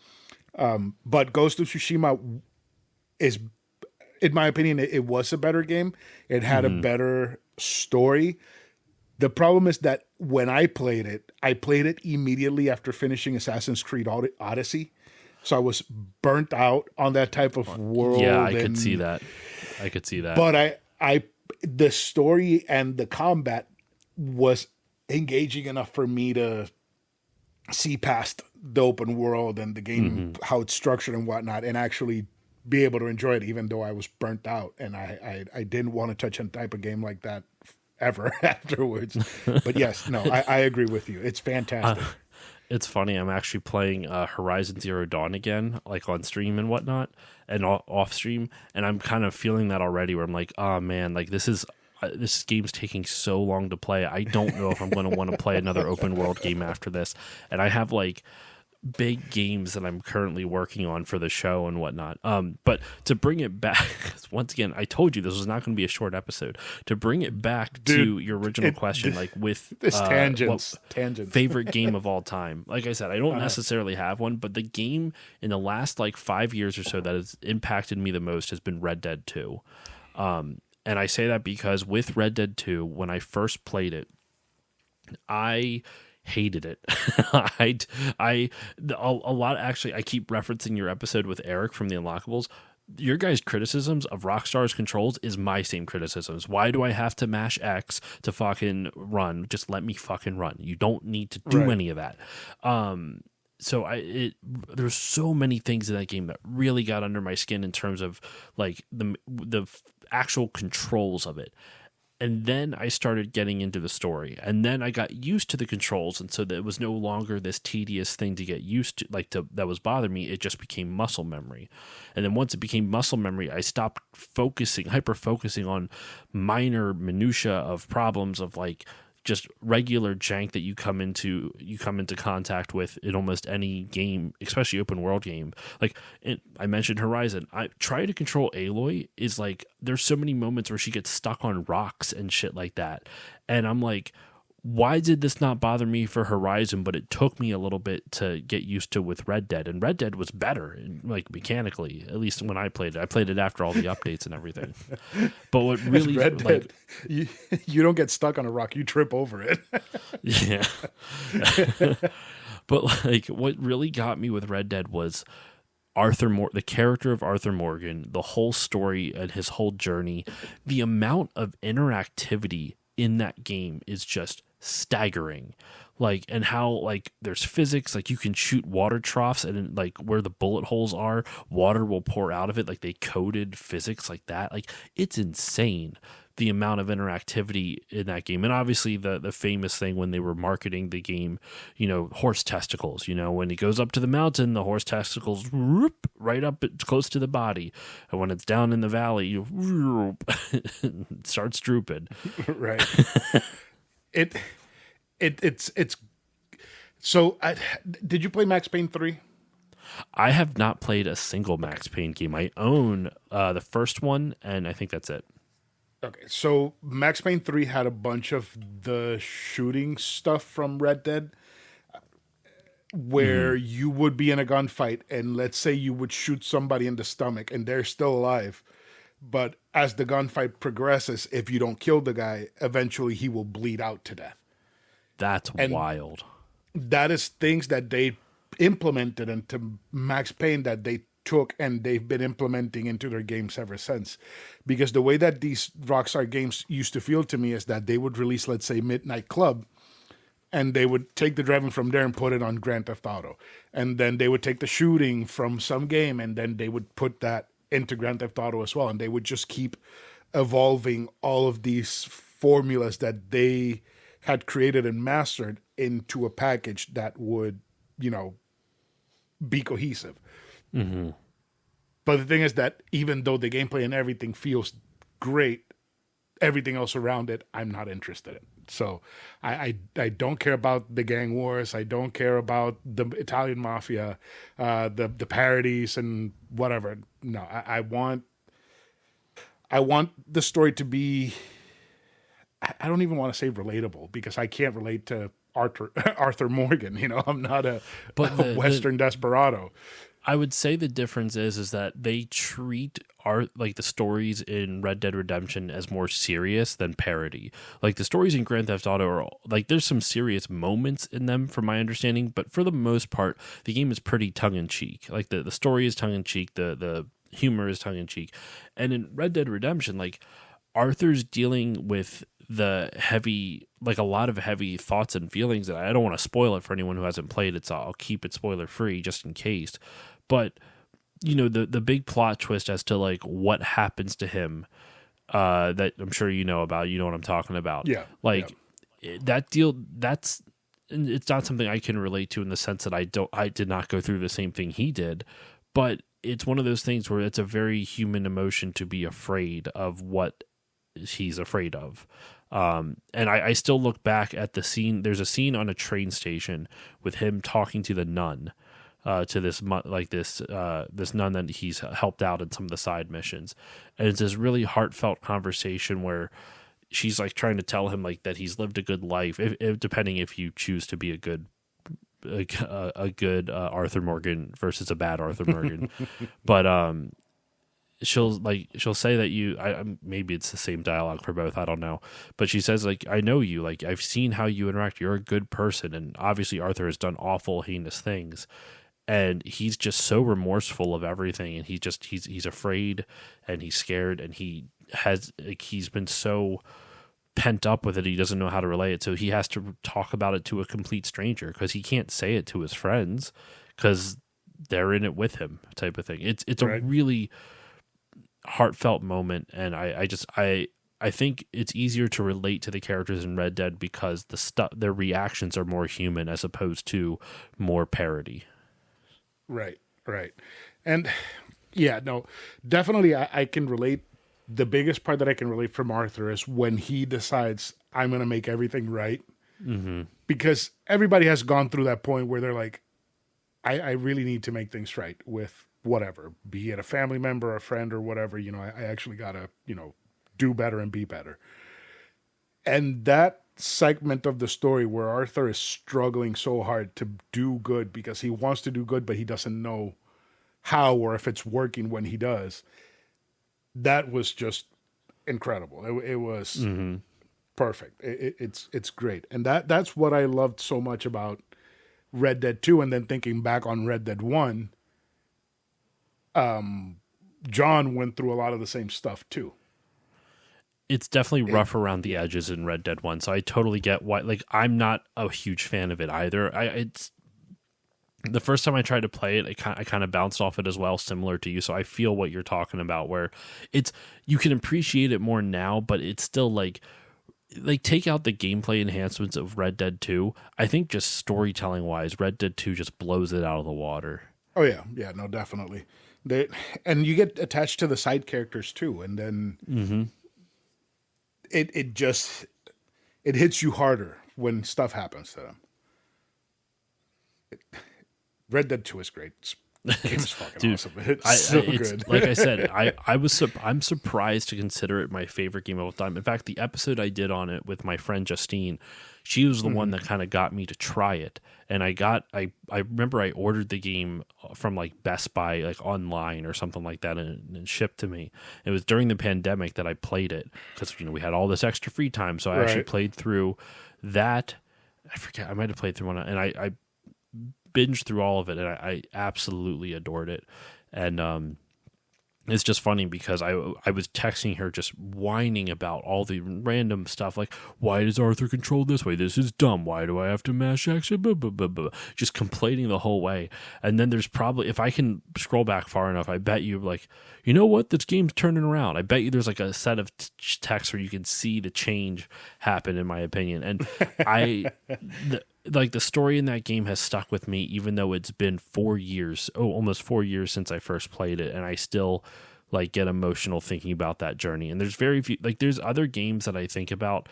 But Ghost of Tsushima is, in my opinion, it was a better game. It had a better story. The problem is that when I played it immediately after finishing Assassin's Creed Odyssey. So I was burnt out on that type of world. Yeah, I could see that. But the story and the combat was engaging enough for me to see past the open world and the game, how it's structured and whatnot, and actually be able to enjoy it, even though I was burnt out and I didn't want to touch a type of game like that ever afterwards. But yes, no, I agree with you. It's fantastic. It's funny. I'm actually playing Horizon Zero Dawn again, like on stream and whatnot, and off stream, and I'm kind of feeling that already. Where I'm like, oh man, like this game's taking so long to play. I don't know if I'm going to want to play another open world game after this. And I have big games that I'm currently working on for the show and whatnot. But to bring it back, once again, I told you this was not going to be a short episode. To bring it back to your original question, with this tangents, favorite game of all time. Like I said, I don't necessarily have one, but the game in the last 5 years or so that has impacted me the most has been Red Dead 2. And I say that because with Red Dead 2, when I first played it, I hated it. A lot, actually. I keep referencing your episode with Eric from the Unlockables. Your guys' criticisms of Rockstar's controls is my same criticisms. Why do I have to mash X to fucking run? Just let me fucking run. You don't need to do any of that. So there's so many things in that game that really got under my skin in terms of the actual controls of it. And then I started getting into the story, and then I got used to the controls, and so that it was no longer this tedious thing to get used to, that was bothering me. It just became muscle memory, and then once it became muscle memory, I stopped hyper focusing on minor minutia of problems of like just regular jank that you come into contact with in almost any game, especially open world game. Like I mentioned Horizon. I try to control Aloy is like there's so many moments where she gets stuck on rocks and shit like that, and I'm like, why did this not bother me for Horizon, but it took me a little bit to get used to with Red Dead, and Red Dead was better, like mechanically, at least when I played it. I played it after all the updates and everything. But what really Red Dead, you don't get stuck on a rock, you trip over it. Yeah. But like what really got me with Red Dead was the character of Arthur Morgan, the whole story and his whole journey. The amount of interactivity in that game is just staggering. Like, and how like there's physics, like you can shoot water troughs and like where the bullet holes are, water will pour out of it. Like they coded physics like that. Like it's insane the amount of interactivity in that game. And obviously the famous thing when they were marketing the game, horse testicles, when he goes up to the mountain, the horse testicles whoop, right up close to the body. And when it's down in the valley, it starts drooping. Right. It's so did you play Max Payne 3? I have not played a single Max Payne game. I own the first one, and I think that's it. Okay, so Max Payne 3 had a bunch of the shooting stuff from Red Dead where you would be in a gunfight and let's say you would shoot somebody in the stomach and they're still alive. But as the gunfight progresses, if you don't kill the guy, eventually he will bleed out to death. That's wild. That is things that they implemented into Max Payne that they took and they've been implementing into their games ever since. Because the way that these Rockstar games used to feel to me is that they would release, let's say, Midnight Club, and they would take the driving from there and put it on Grand Theft Auto. And then they would take the shooting from some game and then they would put that into Grand Theft Auto as well. And they would just keep evolving all of these formulas that they had created and mastered into a package that would, be cohesive. Mm-hmm. But the thing is that even though the gameplay and everything feels great, everything else around it, I'm not interested in. So I don't care about the gang wars. I don't care about the Italian mafia, the parodies and whatever. No, I want the story to be. I don't even want to say relatable because I can't relate to Arthur Morgan. I'm not a Western desperado. I would say the difference is that they treat the stories in Red Dead Redemption as more serious than parody. Like the stories in Grand Theft Auto are like there's some serious moments in them from my understanding, but for the most part, the game is pretty tongue in cheek. Like the story is tongue in cheek, the humor is tongue in cheek, and in Red Dead Redemption, like Arthur's dealing with the heavy, like a lot of heavy thoughts and feelings that I don't want to spoil it for anyone who hasn't played it, so I'll keep it spoiler free just in case. But the big plot twist as to like what happens to him, that I'm sure you know about. You know what I'm talking about. Yeah. That deal. It's not something I can relate to in the sense that I did not go through the same thing he did, but it's one of those things where it's a very human emotion to be afraid of what he's afraid of. And I still look back at the scene. There's a scene on a train station with him talking to the nun, to this nun that he's helped out in some of the side missions, and it's this really heartfelt conversation where she's like trying to tell him like that he's lived a good life, if depending if you choose to be a good Arthur Morgan versus a bad Arthur Morgan, but she'll say that maybe it's the same dialogue for both, I don't know, but she says like, I know you, like I've seen how you interact, you're a good person, and obviously Arthur has done awful heinous things, and he's just so remorseful of everything, and he's afraid and he's scared, and he's been so pent up with it, he doesn't know how to relay it, so he has to talk about it to a complete stranger because he can't say it to his friends because they're in it with him, type of thing. It's right. A really heartfelt moment, and I I think it's easier to relate to the characters in Red Dead because their reactions are more human as opposed to more parody. Right, right. And yeah, no, definitely I can relate. The biggest part that I can relate from Arthur is when he decides, I'm going to make everything right. Mm-hmm. Because everybody has gone through that point where they're like, I really need to make things right with whatever, be it a family member, a friend, or whatever. I actually got to, do better and be better. And that segment of the story where Arthur is struggling so hard to do good because he wants to do good, but he doesn't know how or if it's working when he does, that was just incredible. It was Mm-hmm. perfect. It's great. And that's what I loved so much about Red Dead 2, and then thinking back on Red Dead 1, John went through a lot of the same stuff too. It's definitely rough around the edges in Red Dead 1, so I totally get why. Like, I'm not a huge fan of it either. It's the first time I tried to play it, I kind of bounced off it as well, similar to you. So I feel what you're talking about, where you can appreciate it more now, but it's still like take out the gameplay enhancements of Red Dead 2. I think just storytelling wise, Red Dead 2 just blows it out of the water. Oh yeah, yeah, no, definitely. And you get attached to the side characters too, and then Mm-hmm. it hits you harder when stuff happens to them. Red Dead 2 is great. The game is fucking Dude, awesome. It's good. Like I said, I'm surprised to consider it my favorite game of all time. In fact, the episode I did on it with my friend Justine, she was the one that kind of got me to try it. And I remember I ordered the game from like Best Buy, like online or something like that, and it shipped to me. It was during the pandemic that I played it because we had all this extra free time, so I actually played through that. I forget, I might have played through one, and I binged through all of it, and I absolutely adored it. And it's just funny because I was texting her just whining about all the random stuff, like, why does Arthur control this way? This is dumb. Why do I have to mash X? Blah, blah, blah, blah. Just complaining the whole way. And then there's probably, if I can scroll back far enough, I bet you, like, you know what? This game's turning around. I bet you there's like a set of text where you can see the change happen, in my opinion. And the story in that game has stuck with me, even though it's been 4 years, almost 4 years since I first played it, and I still like get emotional thinking about that journey. And there's very few, like there's other games that I think about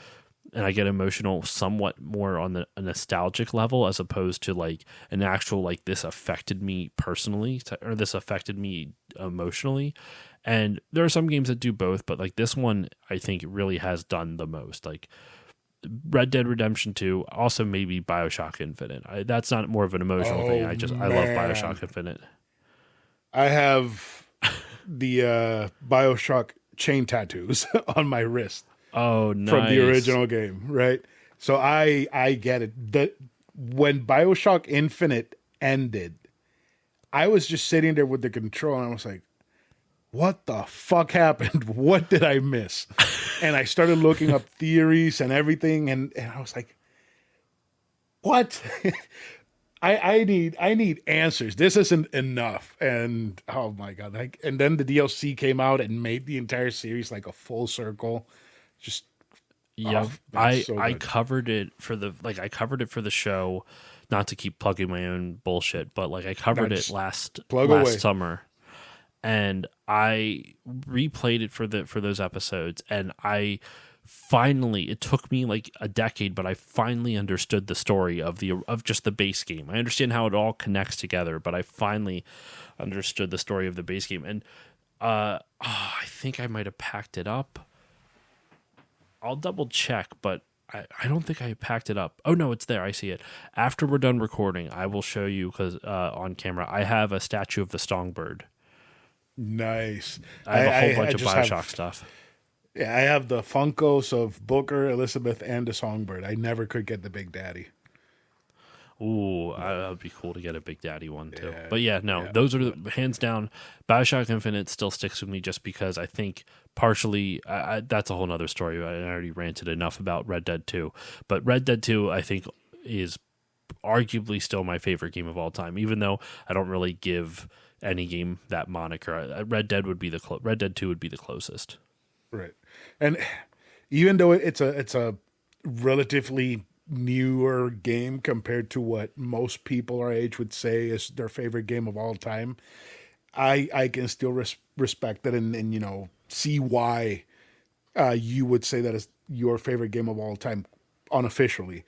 and I get emotional somewhat more on a nostalgic level as opposed to like an actual like this affected me personally or this affected me emotionally. And there are some games that do both, but like this one I think really has done the most. Like Red Dead Redemption 2, also maybe BioShock Infinite. That's not more of an emotional thing. I love BioShock Infinite. I have the BioShock chain tattoos on my wrist. Oh, nice. From the original game, right? So I get it. When BioShock Infinite ended, I was just sitting there with the control and I was like, what the fuck happened? What did I miss? And I started looking up theories and everything, and I was like, what? I need answers. This isn't enough. And oh my god! And then the DLC came out and made the entire series like a full circle. Just yeah, I covered it for the show. Not to keep plugging my own bullshit, but like I covered it last summer. And I replayed it for those episodes, and it took me like a decade, but I finally understood the story of just the base game. I understand how it all connects together, but I finally understood the story of the base game. And I think I might have packed it up. I'll double check, but I don't think I packed it up. Oh no, it's there. I see it. After we're done recording, I will show you because on camera I have a statue of the Songbird. Nice. I have a whole bunch of BioShock stuff. Yeah, I have the Funkos of Booker, Elizabeth, and the Songbird. I never could get the Big Daddy. Ooh, that would be cool to get a Big Daddy one too. Yeah, but yeah, no, those are hands down. BioShock Infinite still sticks with me just because I think partially that's a whole nother story. I already ranted enough about Red Dead 2. But Red Dead 2, I think, is arguably still my favorite game of all time, even though I don't really give any game that moniker. Red Dead 2 would be the closest. Right. And even though it's a relatively newer game compared to what most people our age would say is their favorite game of all time. I can still respect it and see why you would say that is your favorite game of all time unofficially,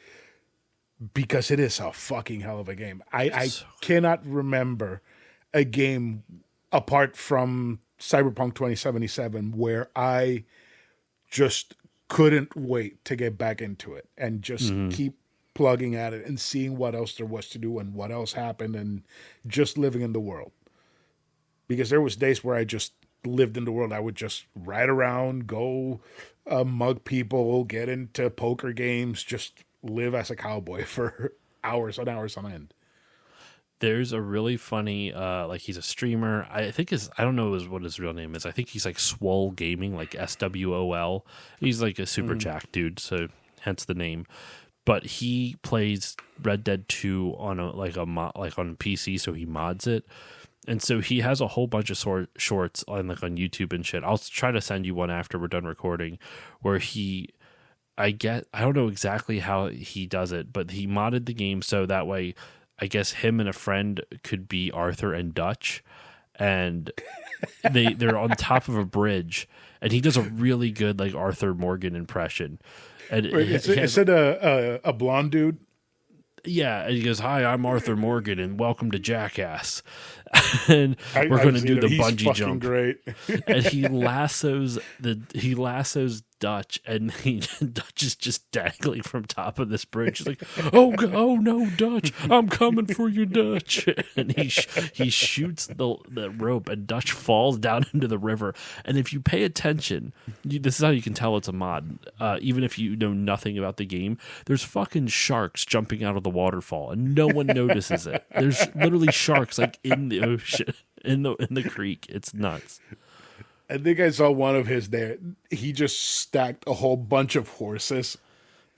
because it is a fucking hell of a game. I cannot remember a game apart from Cyberpunk 2077 where I just couldn't wait to get back into it and just keep plugging at it and seeing what else there was to do and what else happened and just living in the world. Because there was days where I just lived in the world. I would just ride around, go mug people, get into poker games, just live as a cowboy for hours and hours on end. There's a really funny, like he's a streamer. I think I don't know what his real name is. I think he's like Swole Gaming, like SWOL. He's like a super jack dude, so hence the name. But he plays Red Dead 2 on on PC, so he mods it. And so he has a whole bunch of shorts on YouTube and shit. I'll try to send you one after we're done recording, where I don't know exactly how he does it, but he modded the game so that way, I guess him and a friend could be Arthur and Dutch, and they're on top of a bridge, and he does a really good like Arthur Morgan impression. And Wait, is it a blonde dude? Yeah, and he goes, "Hi, I'm Arthur Morgan, and welcome to Jackass." And we're going to do the bungee jump. Great. And he lassos Dutch, and Dutch is just dangling from top of this bridge. He's like, "Oh no, Dutch! I'm coming for you, Dutch!" And he shoots the rope, and Dutch falls down into the river. And if you pay attention, this is how you can tell it's a mod. Even if you know nothing about the game, there's fucking sharks jumping out of the waterfall, and no one notices it. There's literally sharks like in the ocean, in the creek. It's nuts. I think I saw one of his there. He just stacked a whole bunch of horses.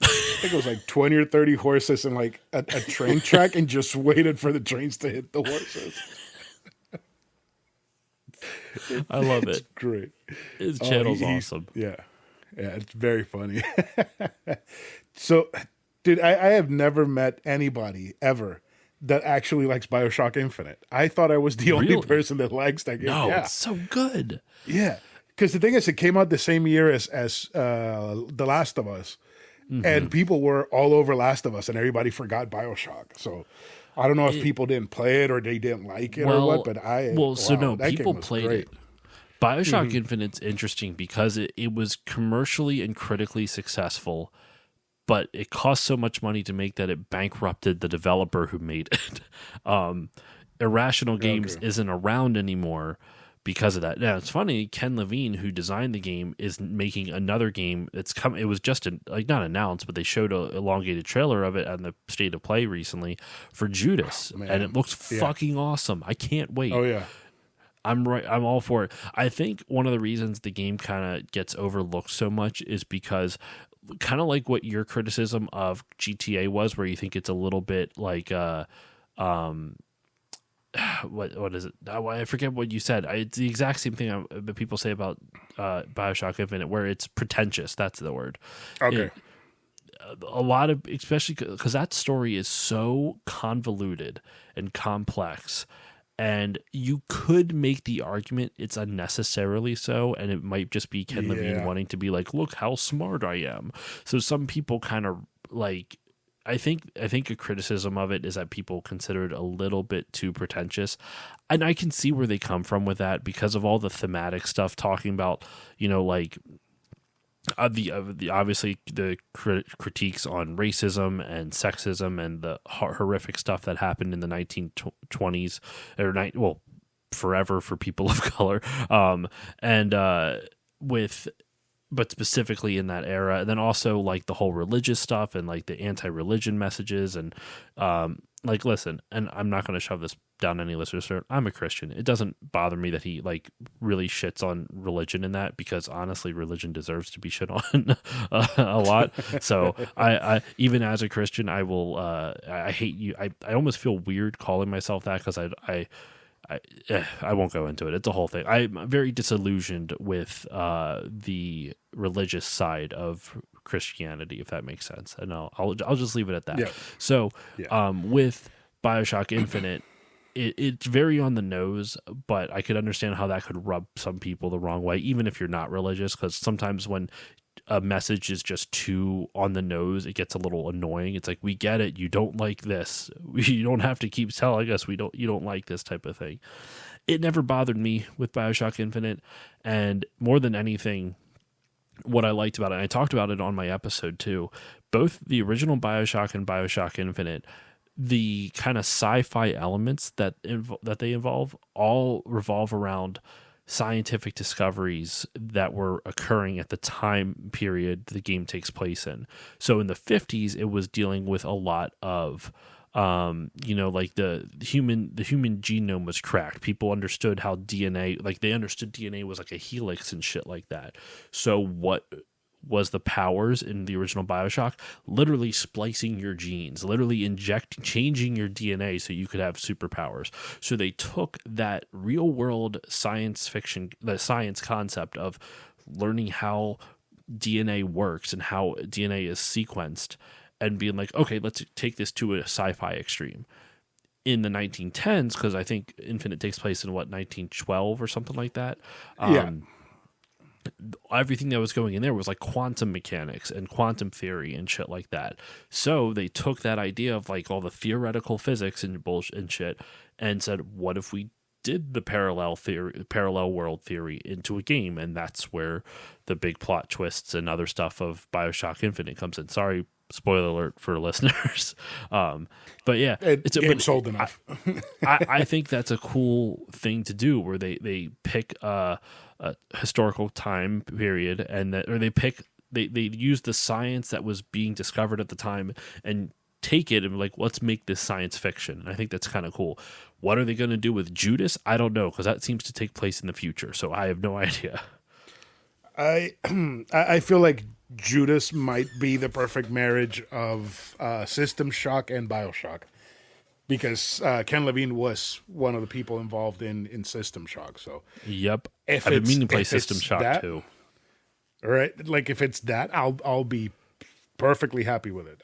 I think it was like 20 or 30 horses in like a train track and just waited for the trains to hit the horses. I love it. It's great. His channel's awesome. Yeah, it's very funny. So, dude, I have never met anybody ever that actually likes BioShock Infinite. I thought I was the only person that likes that game. No, yeah. It's so good. Yeah, because the thing is, it came out the same year as The Last of Us, and people were all over Last of Us, and everybody forgot BioShock. So I don't know if people didn't play it or they didn't like it or what, but people played it. BioShock Infinite's interesting because it was commercially and critically successful, but it cost so much money to make that it bankrupted the developer who made it. Irrational Games isn't around anymore because of that. Now, it's funny, Ken Levine, who designed the game, is making another game. It was just not announced, but they showed an elongated trailer of it on the State of Play recently for Judas, and it looks fucking awesome. I can't wait. Oh, yeah. I'm all for it. I think one of the reasons the game kind of gets overlooked so much is because kind of like what your criticism of GTA was, where you think it's a little bit like what is it? I forget what you said. It's the exact same thing that people say about BioShock Infinite, where it's pretentious. That's the word. Okay. A lot of, especially because that story is so convoluted and complex, and you could make the argument it's unnecessarily so, and it might just be Ken Levine wanting to be like, look how smart I am. So some people kind of like, I think a criticism of it is that people consider it a little bit too pretentious, and I can see where they come from with that because of all the thematic stuff talking about, like the obviously the critiques on racism and sexism and the horrific stuff that happened in the 1920s or forever for people of color, but specifically in that era, and then also like the whole religious stuff and like the anti-religion messages and listen, and I'm not going to shove this down any listener's throat. I'm a Christian. It doesn't bother me that he like really shits on religion in that, because honestly, religion deserves to be shit on a lot. So I even as a Christian, I will I hate you. I almost feel weird calling myself that, because I won't go into it. It's a whole thing. I'm very disillusioned with the religious side of Christianity, if that makes sense. And I'll just leave it at that. Yeah. So, Yeah. with BioShock Infinite, it's very on the nose, but I could understand how that could rub some people the wrong way, even if you're not religious, because sometimes when a message is just too on the nose, it gets a little annoying. It's like, we get it, you don't like this. You don't have to keep telling us you don't like this type of thing. It never bothered me with BioShock Infinite, and more than anything, what I liked about it, and I talked about it on my episode too, both the original BioShock and BioShock Infinite, the kind of sci-fi elements that they involve all revolve around scientific discoveries that were occurring at the time period the game takes place in. So in the 50s, it was dealing with a lot of like the human genome was cracked. People understood how DNA, like they understood DNA was like a helix and shit like that. So what was the powers in the original BioShock? Literally splicing your genes, literally changing your DNA so you could have superpowers. So they took that real world science fiction, the science concept of learning how DNA works and how DNA is sequenced, and being like, okay, let's take this to a sci-fi extreme. In the 1910s, because I think Infinite takes place in 1912 or something like that. Everything that was going in there was like quantum mechanics and quantum theory and shit like that. So they took that idea of like all the theoretical physics and bullshit and shit and said, what if we did the parallel world theory into a game? And that's where the big plot twists and other stuff of BioShock Infinite comes in. Sorry, spoiler alert for listeners. But yeah, it's sold enough. I think that's a cool thing to do, where they pick a historical time period, and they use the science that was being discovered at the time and take it and be like, let's make this science fiction. And I think that's kind of cool. What are they going to do with Judas? I don't know, because that seems to take place in the future, so I have no idea. I feel like Judas might be the perfect marriage of System Shock and BioShock, because Ken Levine was one of the people involved in System Shock. So yep, I've been meaning to play System Shock too. All right, like if it's that, I'll be perfectly happy with it.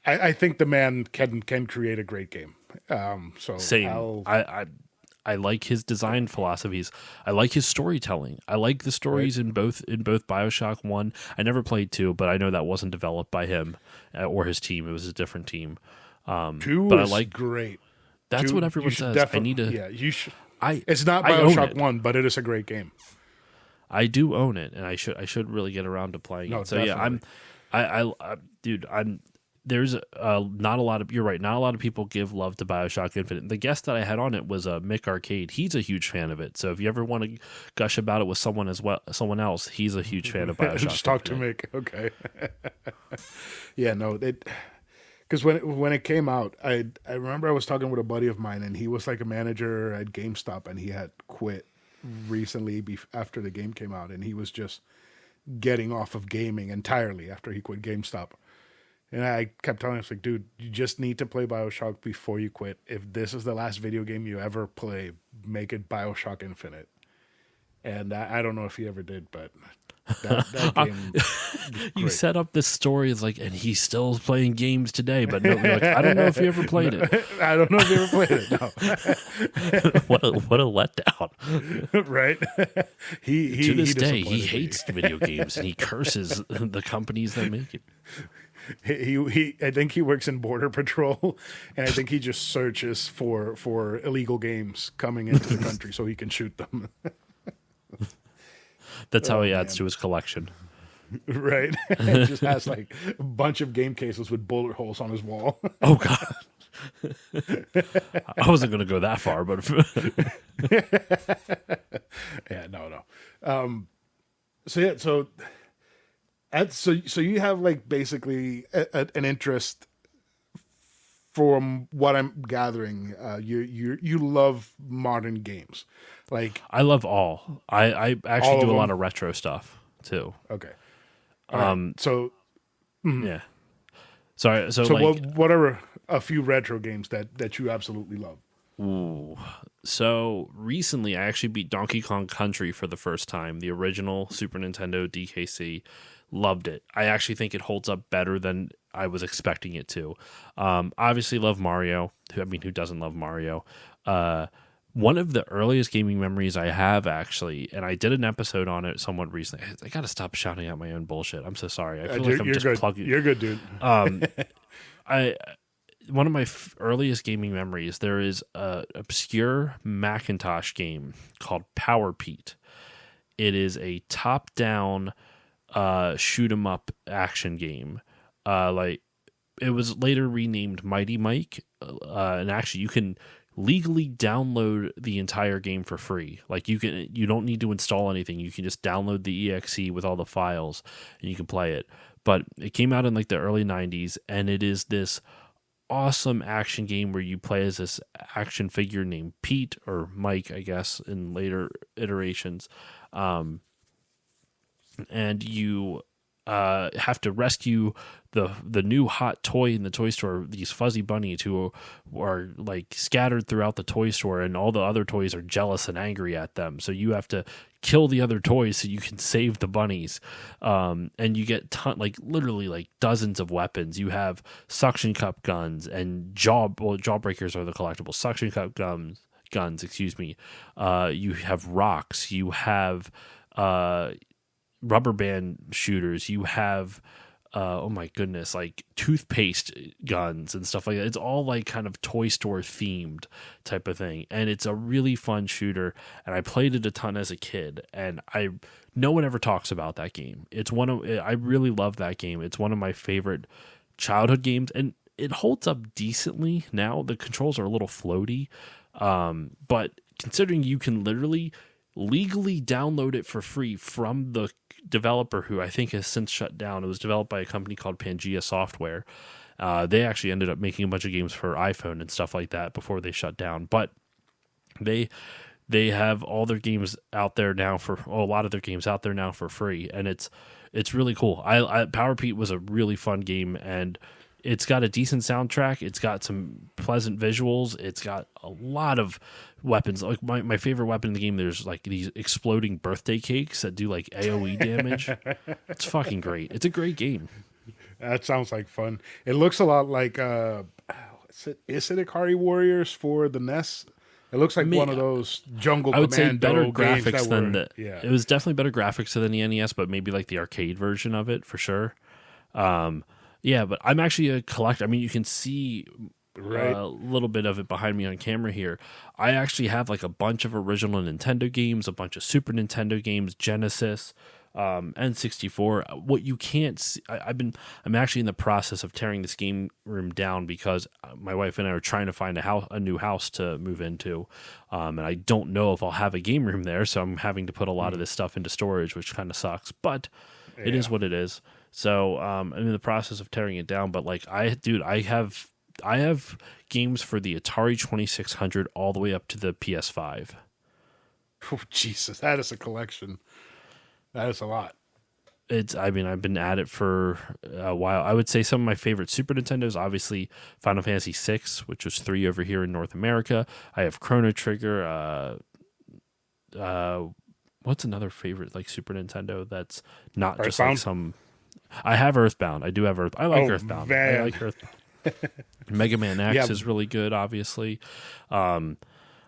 I think the man can create a great game. So same. I like his design philosophies. I like his storytelling. I like the stories in both BioShock 1. I never played 2, but I know that wasn't developed by him or his team. It was a different team. 2 but is I like great. That's 2, what everyone says. I need to. Yeah, you should. I It's not I own BioShock it. 1, but it is a great game. I do own it, and I should really get around to playing it. So definitely. yeah, dude, there's not a lot of, you're right, not a lot of people give love to BioShock Infinite. The guest that I had on it was Mick Arcade. He's a huge fan of it. So if you ever want to gush about it with someone else, he's a huge fan of BioShock. Just talk Infinite. to Mick. Okay. Yeah, no, because when it came out, I remember I was talking with a buddy of mine, and he was like a manager at GameStop, and he had quit recently after the game came out, and he was just getting off of gaming entirely after he quit GameStop. And I kept telling him, like, dude, you just need to play BioShock before you quit. If this is the last video game you ever play, make it BioShock Infinite. And I don't know if he ever did, but that game you set up this story as like, and he's still playing games today, but no, you're like, I don't know if he ever played it. I don't know if he ever played it, no. what a letdown. Right? To this day, he disappointed me. hates video games, and he curses the companies that make it. He I think he works in Border Patrol, and I think he just searches for illegal games coming into the country so he can shoot them. That's how he adds to his collection. Right? He just has like a bunch of game cases with bullet holes on his wall. Oh God. I wasn't going to go that far, but Yeah, no. So you have like basically an interest. From what I'm gathering, you love modern games, like I love all. I actually all do of a lot them? of retro stuff too. Okay. All right. So Yeah. Sorry. So so like, what are a few retro games that you absolutely love? Ooh. So recently, I actually beat Donkey Kong Country for the first time, the original Super Nintendo DKC. Loved it. I actually think it holds up better than I was expecting it to. Obviously, love Mario. Who doesn't love Mario? One of the earliest gaming memories I have, actually, and I did an episode on it somewhat recently. I got to stop shouting out my own bullshit. I'm so sorry. I feel like I'm You're just good. plugging. You're good, dude. I One of my earliest gaming memories, there is a obscure Macintosh game called Power Pete. It is a top-down shoot 'em up action game. Like it was later renamed Mighty Mike, and actually you can legally download the entire game for free. Like you don't need to install anything. You can just download the exe with all the files and you can play it. But it came out in like the early 90s, and it is this awesome action game where you play as this action figure named Pete or Mike, I guess, in later iterations. And you have to rescue the new hot toy in the toy store, these fuzzy bunnies who are like scattered throughout the toy store, and all the other toys are jealous and angry at them. So you have to kill the other toys so you can save the bunnies. And you get literally like dozens of weapons. You have suction cup guns and jawbreakers are the collectibles. Suction cup guns, excuse me. You have rocks. You have rubber band shooters. You have oh my goodness, like toothpaste guns and stuff like that. It's all like kind of toy store themed type of thing, and it's a really fun shooter. And I played it a ton as a kid, and no one ever talks about that game. I really love that game. It's one of my favorite childhood games, and it holds up decently now. The controls are a little floaty, but considering you can literally legally download it for free from the developer, who I think has since shut down. It was developed by a company called Pangea Software. They actually ended up making a bunch of games for iPhone and stuff like that before they shut down. But they have all their games out there now a lot of their games out there now for free, and it's really cool. Power Pete was a really fun game, and it's got a decent soundtrack. It's got some pleasant visuals. It's got a lot of weapons. Like my favorite weapon in the game, there's like these exploding birthday cakes that do like AoE damage. It's fucking great. It's a great game. That sounds like fun. It looks a lot like is it Ikari Warriors for the NES? It looks like one of those Jungle I would say Commando better games graphics than the. Yeah. It was definitely better graphics than the NES, but maybe like the arcade version of it for sure. Yeah, but I'm actually a collector. I mean, you can see a little bit of it behind me on camera here. I actually have like a bunch of original Nintendo games, a bunch of Super Nintendo games, Genesis, N64. What you can't see, I'm actually in the process of tearing this game room down because my wife and I are trying to find a new house to move into, and I don't know if I'll have a game room there, so I'm having to put a lot of this stuff into storage, which kind of sucks. But it is what it is. So I'm in the process of tearing it down. But like I have games for the Atari 2600 all the way up to the PS5. Oh, Jesus, that is a collection. That is a lot. I've been at it for a while. I would say some of my favorite Super Nintendos, obviously Final Fantasy VI, which was 3 over here in North America. I have Chrono Trigger. What's another favorite like Super Nintendo that's not just like some... I have Earthbound. I do have Earthbound. I like Earthbound. Man. I like Earthbound. Mega Man X is really good, obviously. I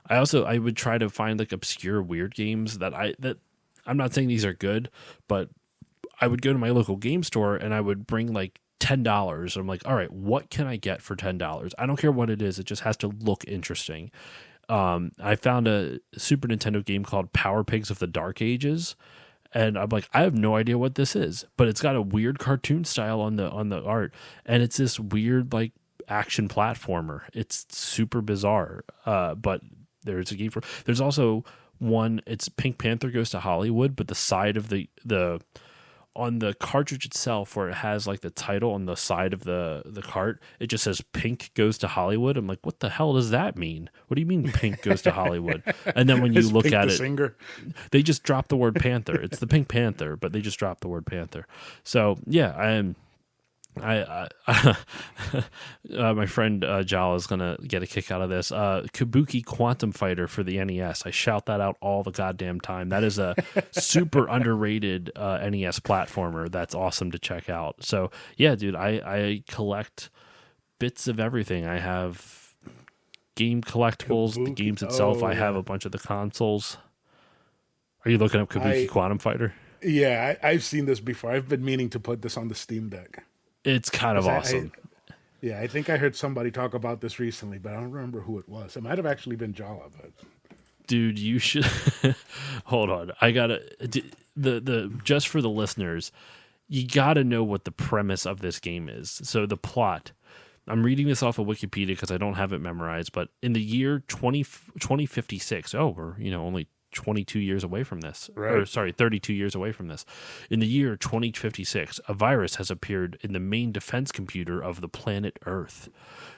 would try to find like obscure weird games that I'm not saying these are good, but I would go to my local game store and I would bring like $10. I'm like, all right, what can I get for $10? I don't care what it is. It just has to look interesting. I found a Super Nintendo game called Power Pigs of the Dark Ages. And I'm like, I have no idea what this is, but it's got a weird cartoon style on the art, and it's this weird like action platformer. It's super bizarre. But there's a game for. There's also one. It's Pink Panther Goes to Hollywood, but the side of the on the cartridge itself, where it has like the title on the side of the cart, it just says Pink Goes to Hollywood. I'm like, what the hell does that mean? What do you mean Pink Goes to Hollywood? And then when you look Pink at the it, singer? they just drop the word Panther. It's the Pink Panther, but they just dropped the word Panther. So yeah, My friend Jala is gonna get a kick out of this. Kabuki Quantum Fighter for the NES. I shout that out all the goddamn time. That is a super underrated NES platformer. That's awesome to check out. So yeah, dude, I collect bits of everything. I have game collectibles, the games itself. I have a bunch of the consoles. Are you looking up Kabuki Quantum Fighter? Yeah, I've seen this before. I've been meaning to put this on the Steam Deck. It's kind of awesome. I think I heard somebody talk about this recently, but I don't remember who it was. It might have actually been Jala, but dude, you should hold on. I gotta the just for the listeners, you gotta know what the premise of this game is. So the plot. I'm reading this off of Wikipedia because I don't have it memorized, but in the year 2056, we're only 22 years away from this. Right. Or sorry, 32 years away from this. In the year 2056, a virus has appeared in the main defense computer of the planet Earth.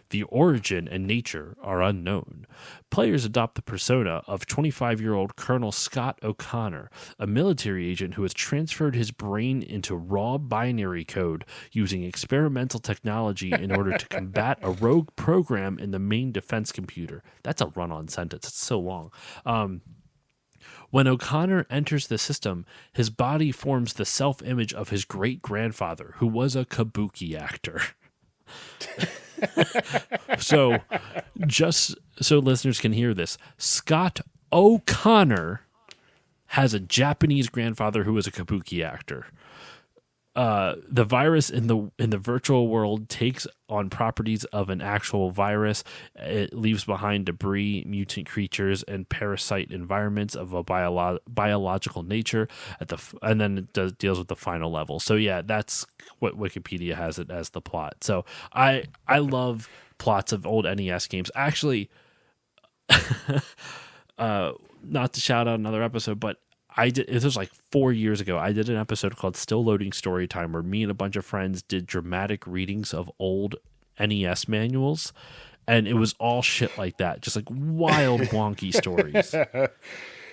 The origin and nature are unknown. Players adopt the persona of 25-year-old Colonel Scott O'Connor, a military agent who has transferred his brain into raw binary code using experimental technology in order to combat a rogue program in the main defense computer. That's a run-on sentence. It's so long. When O'Connor enters the system, his body forms the self-image of his great-grandfather, who was a kabuki actor. So, just so listeners can hear this, Scott O'Connor has a Japanese grandfather who was a kabuki actor. The virus in the virtual world takes on properties of an actual virus. It leaves behind debris, mutant creatures, and parasite environments of a biological nature. And then it deals with the final level. So yeah, that's what Wikipedia has it as the plot. So I love plots of old NES games. Actually, not to shout out another episode, but it was like 4 years ago. I did an episode called Still Loading Storytime where me and a bunch of friends did dramatic readings of old NES manuals. And it was all shit like that. Just like wild, wonky stories.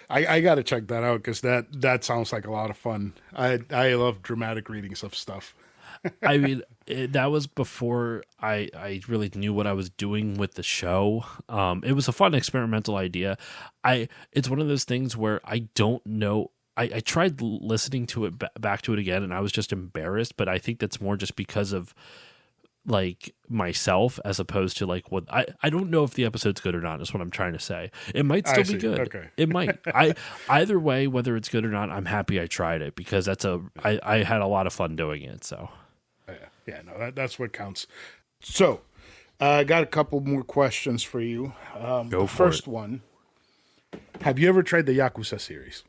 I got to check that out because that sounds like a lot of fun. I love dramatic readings of stuff. I mean, that was before I really knew what I was doing with the show. It was a fun experimental idea. It's one of those things where I don't know. I tried listening to it back to it again, and I was just embarrassed. But I think that's more just because of like myself as opposed to like what I don't know if the episode's good or not is what I'm trying to say. It might still be good. Okay. It might. Either way, whether it's good or not, I'm happy I tried it because I had a lot of fun doing it. So. Yeah, no, that's what counts. So, I got a couple more questions for you. Go for first it. One, have you ever tried the Yakuza series?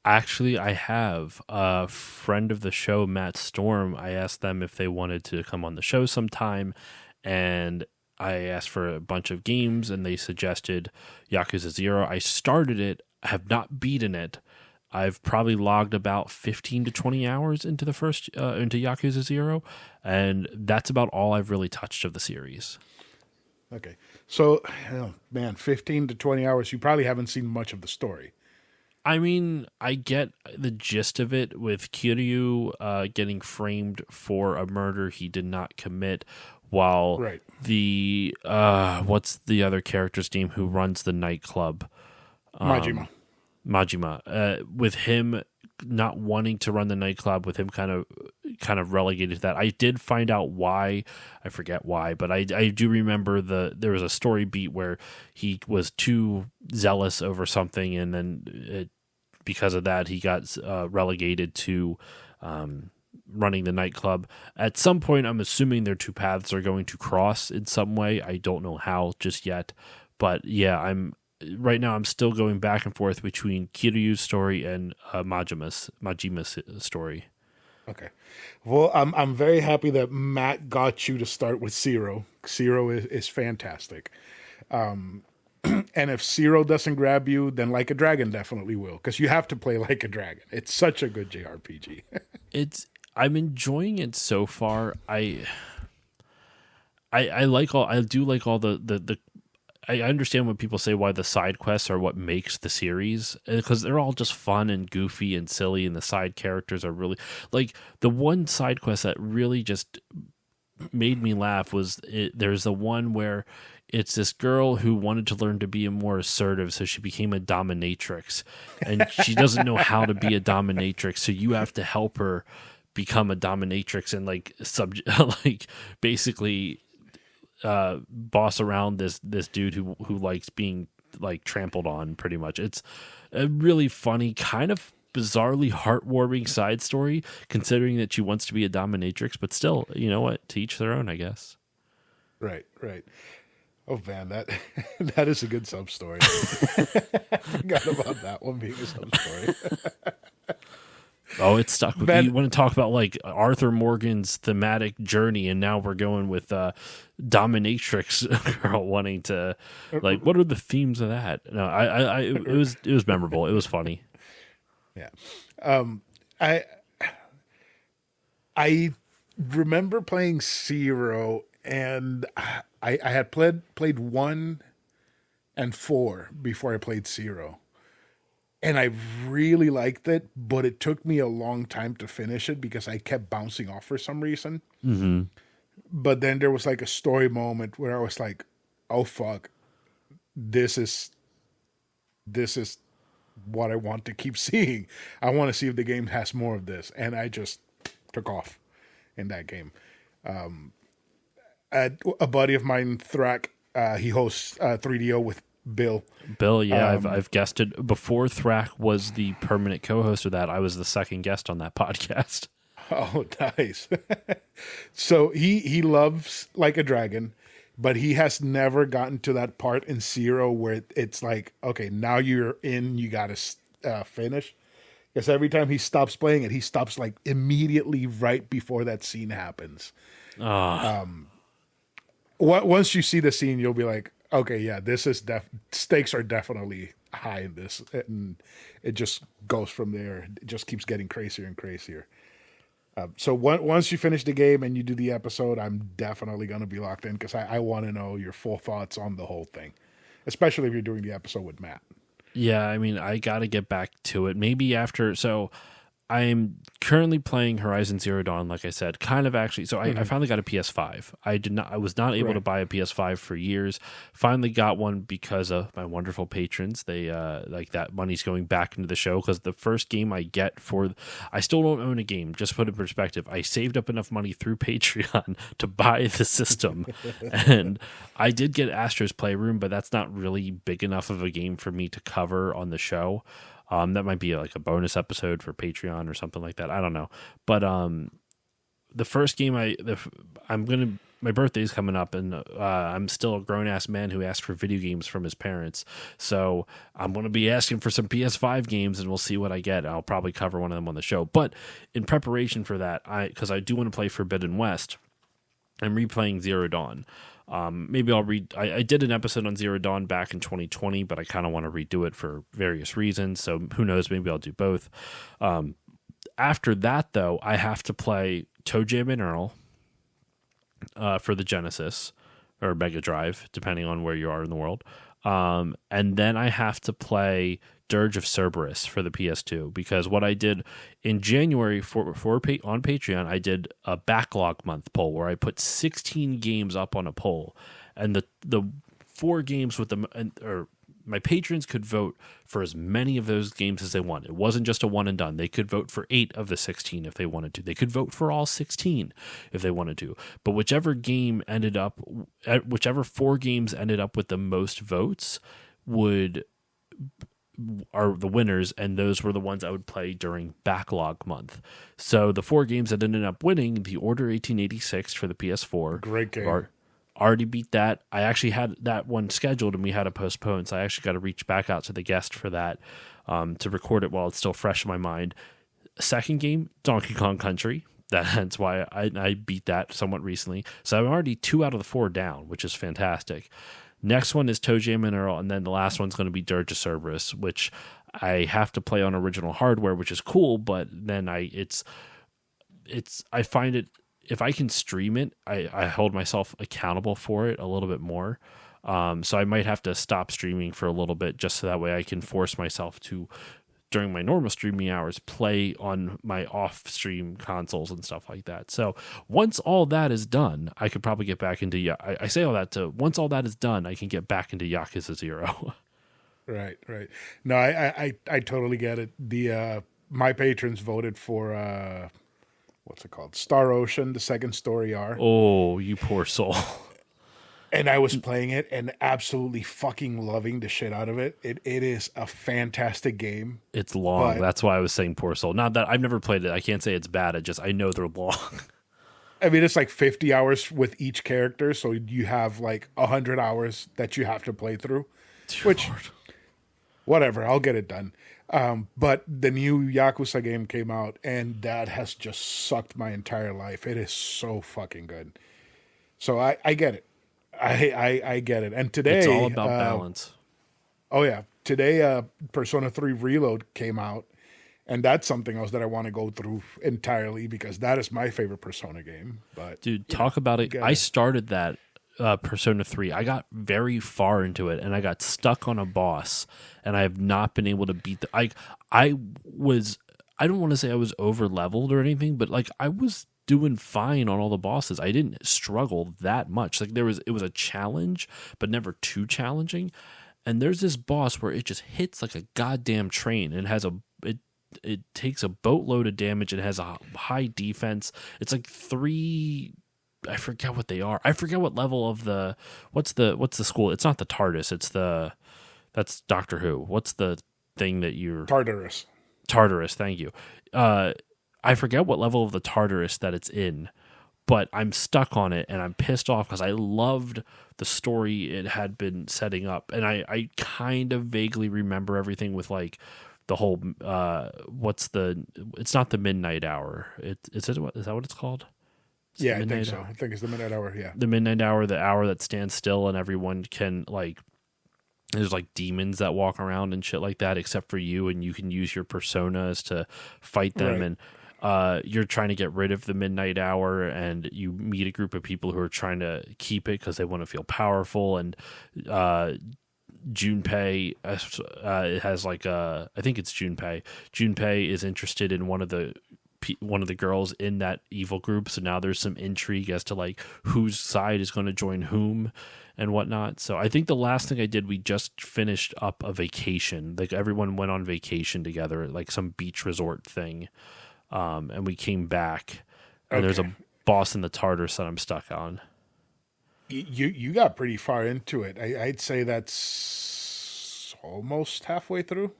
Actually, I have. A friend of the show, Matt Storm, I asked them if they wanted to come on the show sometime, and I asked for a bunch of games, and they suggested Yakuza 0. I started it, I have not beaten it. I've probably logged about 15 to 20 hours into the first into Yakuza 0, and that's about all I've really touched of the series. Okay. So, 15 to 20 hours, you probably haven't seen much of the story. I mean, I get the gist of it with Kiryu getting framed for a murder he did not commit, while the what's the other character's name who runs the nightclub? Majima, with him not wanting to run the nightclub, with him kind of relegated to that. I did find out why. I forget why, but I do remember there was a story beat where he was too zealous over something, and then because of that, he got relegated to running the nightclub. At some point, I'm assuming their two paths are going to cross in some way. I don't know how just yet, but yeah, right now I'm still going back and forth between Kiryu's story and Majima's story. Okay. Well, I'm very happy that Matt got you to start with Zero. Zero is fantastic. And if Zero doesn't grab you, then Like a Dragon definitely will, because you have to play Like a Dragon. It's such a good JRPG. I'm enjoying it so far. I do like all the I understand when people say why the side quests are what makes the series, because they're all just fun and goofy and silly, and the side characters are really like the one side quest that really just made me laugh was there's the one where it's this girl who wanted to learn to be more assertive, so she became a dominatrix, and she doesn't know how to be a dominatrix, so you have to help her become a dominatrix and like like basically boss around this dude who likes being like trampled on pretty much. It's a really funny, kind of bizarrely heartwarming side story, considering that she wants to be a dominatrix, but still, you know what? To each their own, I guess. Right. Oh man, that is a good sub story. I forgot about that one being a sub story. Oh, it's stuck with me. You want to talk about like Arthur Morgan's thematic journey, and now we're going with dominatrix girl wanting to like. What are the themes of that? No, it was memorable. It was funny. Yeah. I remember playing Zero, and I had played 1 and 4 before I played Zero. And I really liked it, but it took me a long time to finish it because I kept bouncing off for some reason. Mm-hmm. But then there was like a story moment where I was like, oh fuck, this is what I want to keep seeing. I want to see if the game has more of this. And I just took off in that game. A buddy of mine, Thrak, he hosts 3DO with Bill. Yeah, I've guested before. Thrak was the permanent co-host of that. I was the second guest on that podcast. Oh, nice. So he loves Like a Dragon, but he has never gotten to that part in Zero where it's like, okay, now you're in, you got to finish. Because every time he stops playing it, he stops like immediately right before that scene happens. Once you see the scene, you'll be like, okay, yeah, this is stakes are definitely high in this, and it just goes from there. It just keeps getting crazier and crazier. So once you finish the game and you do the episode, I'm definitely going to be locked in because I want to know your full thoughts on the whole thing, especially if you're doing the episode with Matt. Yeah, I mean, I got to get back to it. Maybe after. So I'm currently playing Horizon Zero Dawn, like I said, kind of actually. So I finally got a PS5. I was not able to buy a PS5 for years. Finally got one because of my wonderful patrons. They like that money's going back into the show because the first game I get I still don't own a game. Just put in perspective, I saved up enough money through Patreon to buy the system, and I did get Astro's Playroom, but that's not really big enough of a game for me to cover on the show. That might be like a bonus episode for Patreon or something like that. I don't know. But the first game my birthday's coming up, and I'm still a grown ass man who asked for video games from his parents. So I'm going to be asking for some PS5 games, and we'll see what I get. I'll probably cover one of them on the show. But in preparation for that, because I do want to play Forbidden West, I'm replaying Zero Dawn. Maybe I'll I did an episode on Zero Dawn back in 2020, but I kind of want to redo it for various reasons. So who knows? Maybe I'll do both. After that, though, I have to play Toe Jam and Earl for the Genesis or Mega Drive, depending on where you are in the world. And then I have to play Dirge of Cerberus for the PS2, because what I did in January on Patreon, I did a backlog month poll where I put 16 games up on a poll, and the 4 games with my patrons could vote for as many of those games as they want. It wasn't just a one and done. They could vote for 8 of the 16 if they wanted to. They could vote for all 16 if they wanted to. But whichever 4 games ended up with the most votes are the winners, and those were the ones I would play during backlog month. So the 4 games that ended up winning, the Order 1886 for the PS4. Great game. Already beat that. I actually had that one scheduled and we had to postpone, so I actually got to reach back out to the guest for that to record it while it's still fresh in my mind. Second game, Donkey Kong Country. That's why I beat that somewhat recently. So I'm already 2 out of the 4 down, which is fantastic. Next one is Toe Jam and Earl, and then the last one's going to be Dirge of Cerberus, which I have to play on original hardware, which is cool, but then I find it, if I can stream it, I hold myself accountable for it a little bit more. So I might have to stop streaming for a little bit just so that way I can force myself to, during my normal streaming hours, play on my off-stream consoles and stuff like that. So once all that is done, I could probably get back into. I say all that to once all that is done, I can get back into Yakuza 0. Right, right. No, I totally get it. The my patrons voted for what's it called? Star Ocean, the second story R. Oh, you poor soul. And I was playing it and absolutely fucking loving the shit out of it. It is a fantastic game. It's long. That's why I was saying poor soul. Not that I've never played it. I can't say it's bad. I know they're long. I mean, it's like 50 hours with each character, so you have like 100 hours that you have to play through. Which, whatever, I'll get it done. But the new Yakuza game came out, and that has just sucked my entire life. It is so fucking good. So I get it. I get it. And today... It's all about balance. Oh, yeah. Today, Persona 3 Reload came out, and that's something else that I want to go through entirely because that is my favorite Persona game. But dude, talk about it. I started that Persona 3. I got very far into it, and I got stuck on a boss, and I have not been able to beat the... I don't want to say I was over-leveled or anything, but like I was doing fine on all the bosses. I didn't struggle that much. Like it was a challenge, but never too challenging. And there's this boss where it just hits like a goddamn train and has it takes a boatload of damage and has a high defense. It's like 3, I forget what they are. I forget what level of the what's the school? It's not the TARDIS, that's Doctor Who. What's the thing that you're Tartarus, thank you. I forget what level of the Tartarus that it's in, but I'm stuck on it and I'm pissed off because I loved the story it had been setting up. And I kind of vaguely remember everything with like the whole, it's not the midnight hour. Is that what it's called? Yeah, I think so. I think it's the midnight hour, yeah. The midnight hour, the hour that stands still and everyone can like, there's like demons that walk around and shit like that except for you, and you can use your personas to fight them. Right. And you're trying to get rid of the midnight hour, and you meet a group of people who are trying to keep it because they want to feel powerful. And Junpei has like I think it's Junpei. Junpei is interested in one of the girls in that evil group, so now there's some intrigue as to like whose side is going to join whom and whatnot. So I think the last thing I did, we just finished up a vacation. Like everyone went on vacation together, like some beach resort thing. And we came back, and There's a boss in the Tartarus that I'm stuck on. You got pretty far into it. I'd say that's almost halfway through.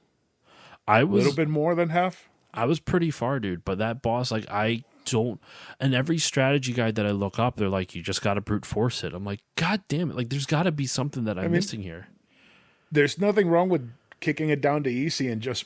A little bit more than half. I was pretty far, dude. But that boss, like, I don't... And every strategy guide that I look up, they're like, you just got to brute force it. I'm like, God damn it. Like, there's got to be something that I'm missing here. There's nothing wrong with kicking it down to easy and just...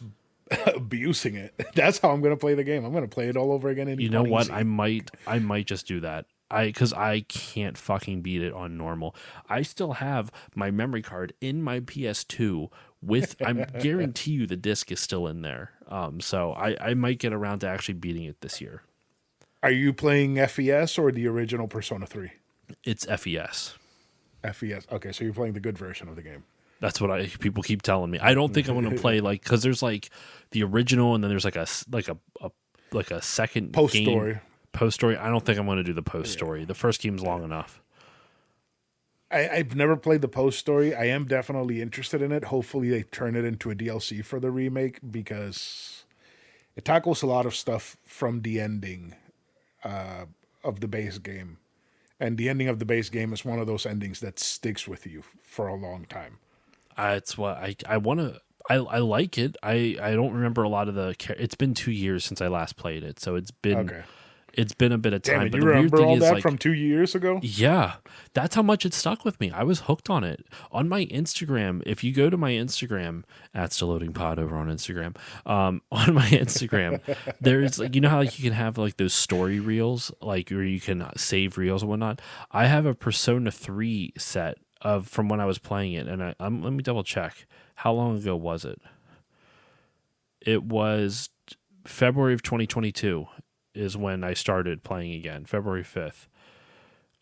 abusing it. That's how I'm going to play the game. I'm going to play it all over again. You know what? Easy. I might just do that. Because I can't fucking beat it on normal. I still have my memory card in my PS2 with. I guarantee you the disc is still in there. So I might get around to actually beating it this year. Are you playing FES or the original Persona 3? It's FES. FES. Okay, so you're playing the good version of the game. That's what people keep telling me. I don't think I'm going to play like because there's like the original and then there's like a second post story. Post story. I don't think I'm going to do the post story. The first game's long enough. I've never played the post story. I am definitely interested in it. Hopefully they turn it into a DLC for the remake because it tackles a lot of stuff from the ending of the base game. And the ending of the base game is one of those endings that sticks with you for a long time. It's what I want to. I like it. I don't remember a lot of the. It's been 2 years since I last played it, so it's been a bit of time. Damn it, but you the remember weird thing all is, that like, from 2 years ago? Yeah, that's how much it stuck with me. I was hooked on it. On my Instagram, if you go to my Instagram at StillLoadingPod over on Instagram, on my Instagram, there's like how like you can have like those story reels, like where you can save reels and whatnot. I have a Persona 3 set of from when I was playing it, and let me double check. How long ago was it? It was February of 2022 is when I started playing again. February 5th.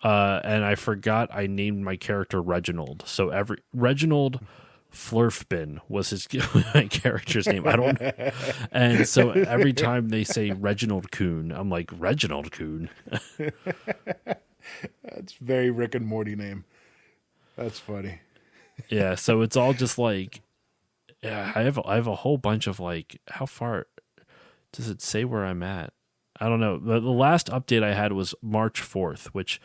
And I forgot I named my character Reginald. So Reginald Flurfbin was his my character's name. I don't, and so every time they say Reginald Coon, I'm like Reginald Coon. That's very Rick and Morty name. That's funny. Yeah, so it's all just like, yeah, I have a whole bunch of like, how far does it say where I'm at? I don't know. The last update I had was March 4th, which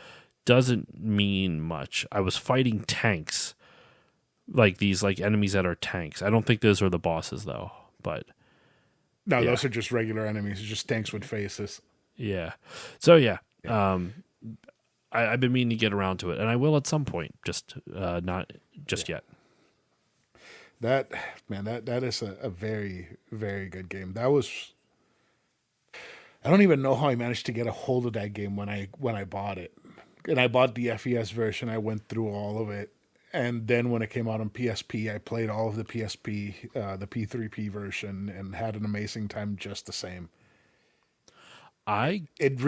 doesn't mean much. I was fighting tanks, like these like enemies that are tanks. I don't think those are the bosses though, but No, those are just regular enemies, just tanks with faces. yeah. So yeah, I've been meaning to get around to it, and I will at some point. Just not just yet. That is a very, very good game. That was. I don't even know how I managed to get a hold of that game when I bought it. And I bought the FES version. I went through all of it, and then when it came out on PSP, I played all of the PSP, the P3P version, and had an amazing time just the same. It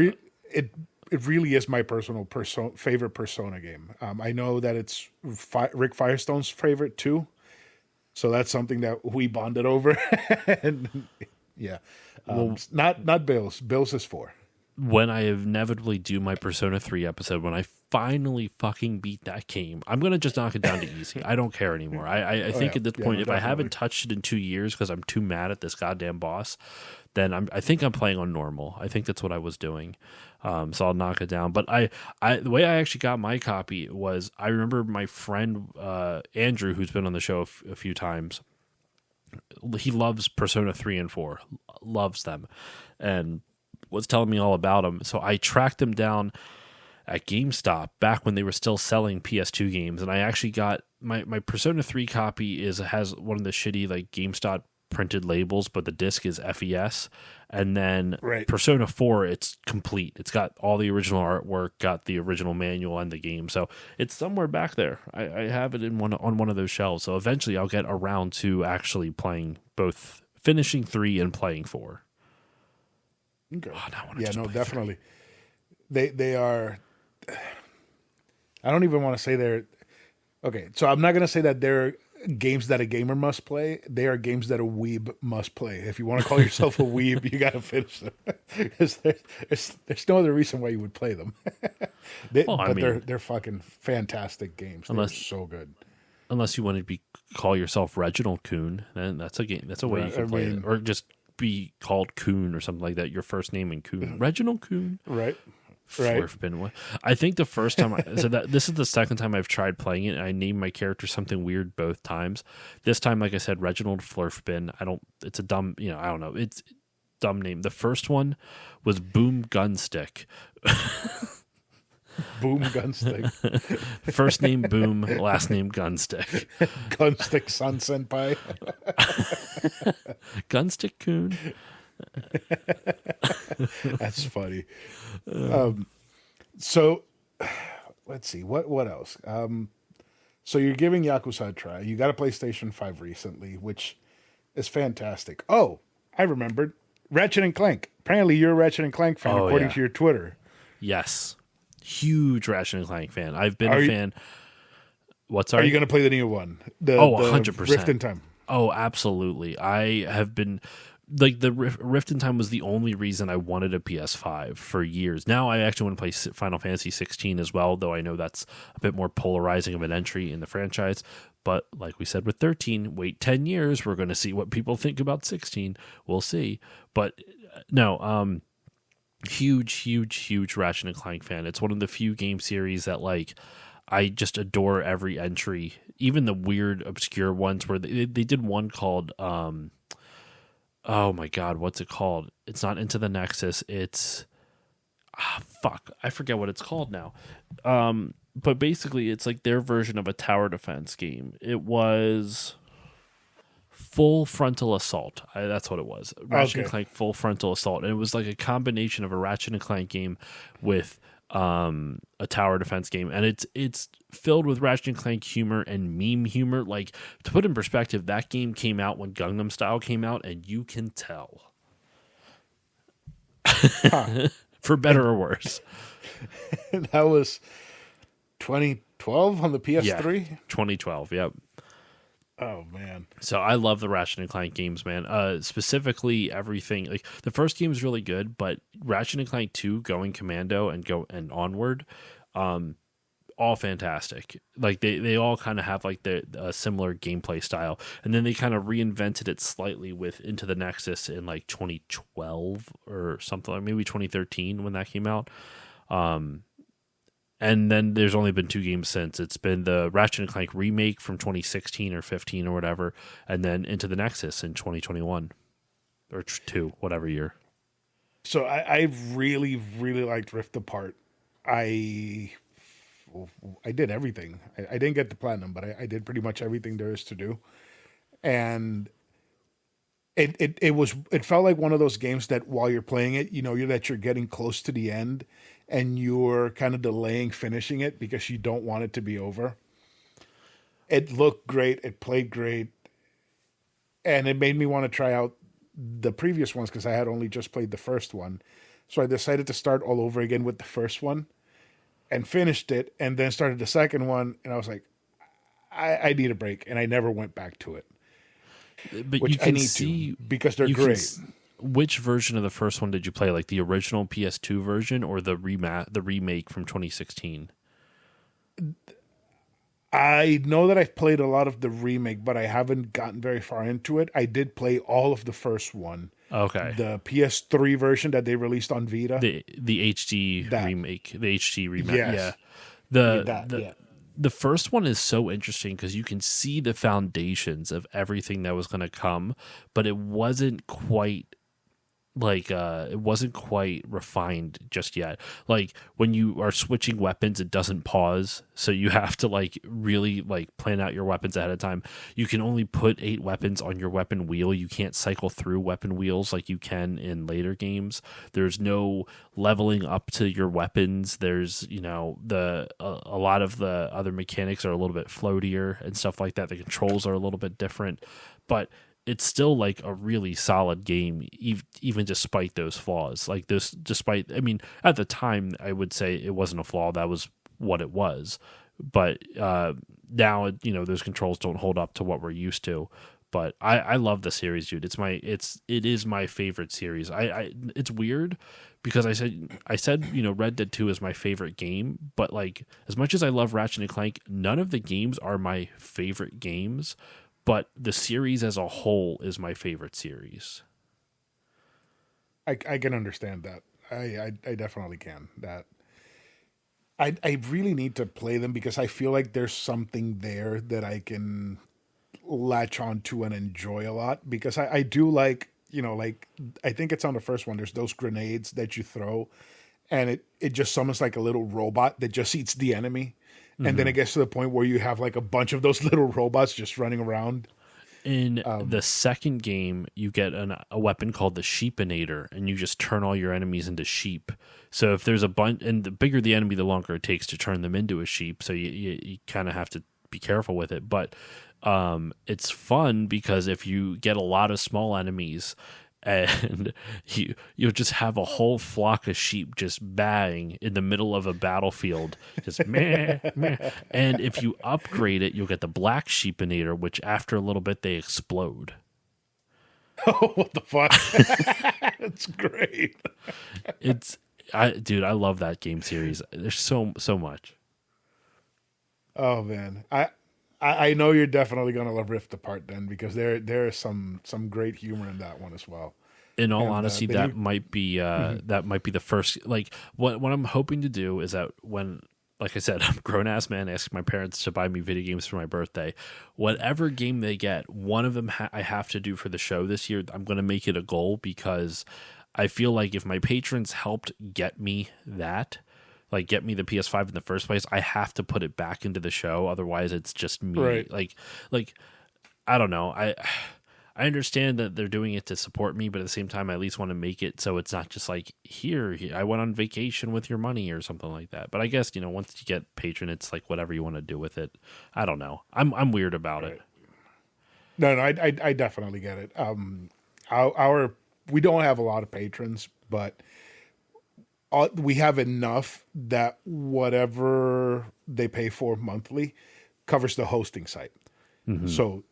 really is my personal favorite Persona game. I know that it's Rick Firestone's favorite too, so that's something that we bonded over. And yeah, not Bill's. Bill's is 4. When I inevitably do my Persona 3 episode, when I finally fucking beat that game, I'm going to just knock it down to easy. I don't care anymore. I think at this point, if I haven't touched it in 2 years because I'm too mad at this goddamn boss, then I think I'm playing on normal. I think that's what I was doing. So I'll knock it down. But the way I actually got my copy was, I remember my friend Andrew, who's been on the show a few times, he loves Persona 3 and 4, loves them, and was telling me all about them. So I tracked them down at GameStop back when they were still selling PS2 games, and I actually got my Persona 3 copy has one of the shitty like GameStop printed labels, but the disc is FES. And then Persona 4, it's complete. It's got all the original artwork, got the original manual and the game. So it's somewhere back there. I have it on one of those shelves. So eventually I'll get around to actually playing both, finishing 3 and playing 4. Okay. Oh, definitely. They are. I don't even want to say they're okay. So I'm not going to say that they're games that a gamer must play. They are games that a weeb must play. If you want to call yourself a weeb, you got to finish them. Because there's no other reason why you would play them. They're fucking fantastic games. They're so good. Unless you want to call yourself Reginald Coon, then that's a game. That's a way you can play it, or just be called Coon or something like that. Your first name and Coon, Reginald Coon, right? I think the first time, this is the second time I've tried playing it, and I named my character something weird both times. This time, like I said, Reginald Flurfbin. It's a dumb, I don't know. It's a dumb name. The first one was Boom Gunstick. Boom Gunstick. First name Boom, last name Gunstick. Gunstick Sun Senpai. Gunstick Coon. That's funny. So let's see what else. So you're giving Yakuza a try. You got a PlayStation 5 recently, which is fantastic. Oh, I remembered. Ratchet and Clank. Apparently you're a Ratchet and Clank fan, according to your Twitter. Yes. Huge Ratchet and Clank fan. I've been a fan. Are you going to play the new one? 100%. Rift in Time. Oh, absolutely. I have been like, the Rift in Time was the only reason I wanted a PS5 for years. Now I actually want to play Final Fantasy 16 as well, though I know that's a bit more polarizing of an entry in the franchise. But like we said with 13, wait 10 years, we're going to see what people think about 16. We'll see. But no, huge Ratchet and Clank fan. It's one of the few game series that like I just adore every entry, even the weird obscure ones where they did one called oh my god, what's it called? It's not Into the Nexus. It's I forget what it's called now. But basically it's like their version of a tower defense game. It was Full Frontal Assault. That's what it was. Ratchet and Clank Full Frontal Assault. And it was like a combination of a Ratchet and Clank game with a tower defense game. And it's filled with Ratchet and Clank humor and meme humor. Like, to put in perspective, that game came out when Gangnam Style came out, and you can tell. for better or worse. That was 2012 on the Yeah, PS3. 2012. Yep. Oh man. So I love the Ratchet and Clank games, man. Specifically, everything like the first game is really good, but Ratchet and Clank 2, Going Commando, and Onward, all fantastic. Like they all kind of have like the similar gameplay style, and then they kind of reinvented it slightly with Into the Nexus in like 2012 or something, like maybe 2013 when that came out. And then there's only been 2 games since. It's been the Ratchet and Clank remake from 2016 or 15 or whatever, and then Into the Nexus in 2021 or 2, whatever year. So I really, really liked Rift Apart. I did everything. I didn't get the platinum, but I did pretty much everything there is to do. And it felt like one of those games that while you're playing it, that you're getting close to the end and you're kind of delaying finishing it because you don't want it to be over. It looked great, it played great, and it made me want to try out the previous ones because I had only just played the first one. So I decided to start all over again with the first one and finished it, and then started the second one, and I was like, I need a break, and I never went back to it. But Which you can I need see to because they're great. Which version of the first one did you play? Like the original PS2 version or the remake from 2016? I know that I've played a lot of the remake, but I haven't gotten very far into it. I did play all of the first one. Okay. The PS3 version that they released on Vita. The HD remake, the HD remake. Yes. Yeah. The first one is so interesting because you can see the foundations of everything that was going to come, but it wasn't quite refined just yet. Like when you are switching weapons, it doesn't pause, so you have to like really like plan out your weapons ahead of time. You can only put 8 weapons on your weapon wheel. You can't cycle through weapon wheels like you can in later games. There's no leveling up to your weapons. There's a lot of the other mechanics are a little bit floatier and stuff like that. The controls are a little bit different, but it's still like a really solid game, even despite those flaws. Like this, I mean, at the time, I would say it wasn't a flaw. That was what it was. But now, those controls don't hold up to what we're used to. But I love the series, dude. It is my favorite series. It's weird because I said Red Dead 2 is my favorite game, but like as much as I love Ratchet and Clank, none of the games are my favorite games. But the series as a whole is my favorite series. I can understand that. I definitely can. That I really need to play them because I feel like there's something there that I can latch on to and enjoy a lot. Because I do like, like I think it's on the first one. There's those grenades that you throw, and it just summons like a little robot that just eats the enemy. And then it gets to the point where you have like a bunch of those little robots just running around. In the second game, you get a weapon called the Sheepinator, and you just turn all your enemies into sheep. So if there's a bunch, and the bigger the enemy, the longer it takes to turn them into a sheep. So you kind of have to be careful with it. But it's fun because if you get a lot of small enemies, and you'll just have a whole flock of sheep just baying in the middle of a battlefield, just meh, meh. And if you upgrade it, you'll get the Black Sheepinator, which after a little bit they explode. Oh, what the fuck! That's great. Dude, I love that game series. There's so much. Oh man, I know you're definitely gonna love Rift Apart then because there is some great humor in that one as well. In all honesty, that might be the first. Like what I'm hoping to do is that when, like I said, I'm a grown ass man asking my parents to buy me video games for my birthday. Whatever game they get, one of them I have to do for the show this year. I'm going to make it a goal because I feel like if my patrons helped get me that. Like get me the PS5 in the first place, I have to put it back into the show. Otherwise, it's just me. Right. Like I don't know. I understand that they're doing it to support me, but at the same time, I at least want to make it so it's not just like here I went on vacation with your money or something like that. But I guess once you get patron, it's like whatever you want to do with it. I don't know. I'm weird about it. No, I definitely get it. Our we don't have a lot of patrons, but we have enough that whatever they pay for monthly covers the hosting site. So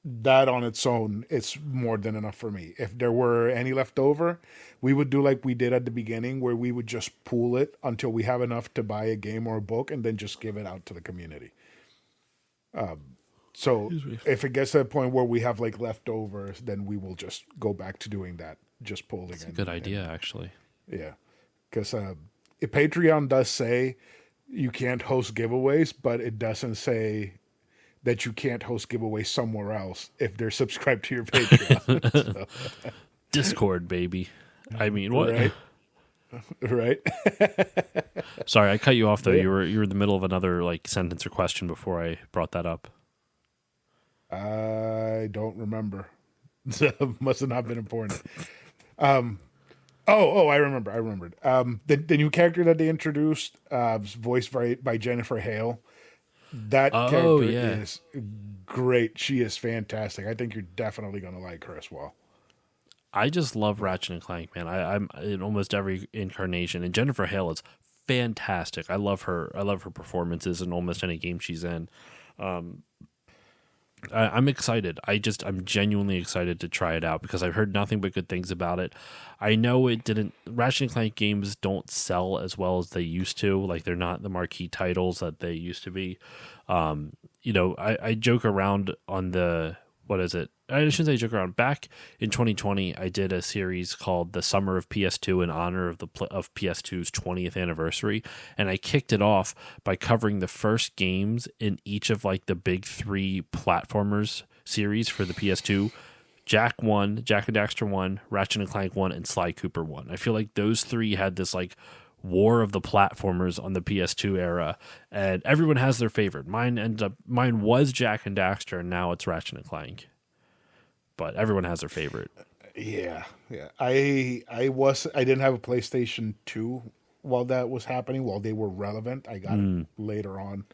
that on its own, it's more than enough for me. If there were any left over, we would do like we did at the beginning, where we would just pool it until we have enough to buy a game or a book, and then just give it out to the community. So if it gets to the point where we have like leftovers, then we will just go back to doing that, just pooling. It's a good idea, actually. Yeah, because Patreon does say you can't host giveaways, but it doesn't say that you can't host giveaways somewhere else if they're subscribed to your Patreon. So. Discord, baby. I mean, what? Right. Right. Sorry, I cut you off though. You were in the middle of another like sentence or question before I brought that up. I don't remember. Must have not been important. I remembered. The new character that they introduced, voiced by Jennifer Hale. That character is great. She is fantastic. I think you're definitely going to like her as well. I just love Ratchet and Clank, man. I'm in almost every incarnation, and Jennifer Hale is fantastic. I love her. I love her performances in almost any game she's in. I'm excited. I'm genuinely excited to try it out because I've heard nothing but good things about it. I know Ratchet and Clank games don't sell as well as they used to. Like, they're not the marquee titles that they used to be. I joke around on what is it? I shouldn't say joke around. Back in 2020, I did a series called The Summer of PS2 in honor of of PS2's 20th anniversary, and I kicked it off by covering the first games in each of like the big three platformers series for the PS2. Jak 1, Jak and Daxter 1, Ratchet and Clank 1, and Sly Cooper 1. I feel like those three had this like war of the platformers on the PS2 era, and everyone has their favorite. Mine was Jak and Daxter, and now it's Ratchet and Clank. But everyone has their favorite. Yeah. I didn't have a PlayStation 2 while that was happening, while they were relevant. I got it later on.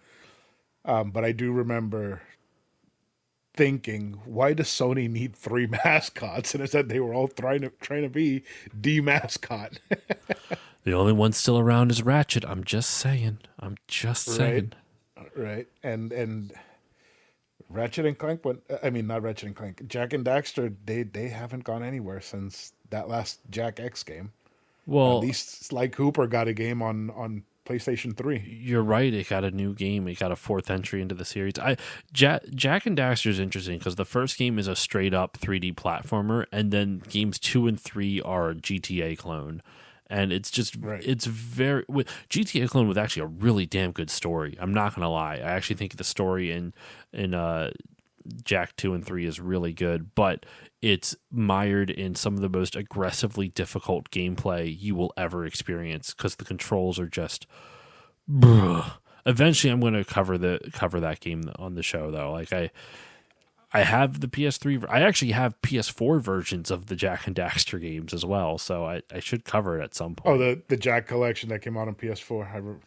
But I do remember thinking, why does Sony need three mascots? And it's that they were all trying to be the mascot. The only one still around is Ratchet. I'm just saying. Right. And Ratchet and Clank, not Ratchet and Clank. Jak and Daxter, they haven't gone anywhere since that last Jak X game. Well, at least Sly Cooper got a game on PlayStation 3. You're right. It got a new game. It got a fourth entry into the series. Jak and Daxter is interesting because the first game is a straight up 3D platformer, and then games 2 and 3 are a GTA clone. And it's just, It's very, with GTA clone with actually a really damn good story. I'm not going to lie. I actually think the story in Jak 2 and 3 is really good, but it's mired in some of the most aggressively difficult gameplay you will ever experience because the controls are just, Eventually I'm going to cover that game on the show though. Like I have the PS3. I actually have PS4 versions of the Jak and Daxter games as well, so I should cover it at some point. Oh, the Jak collection that came out on PS4.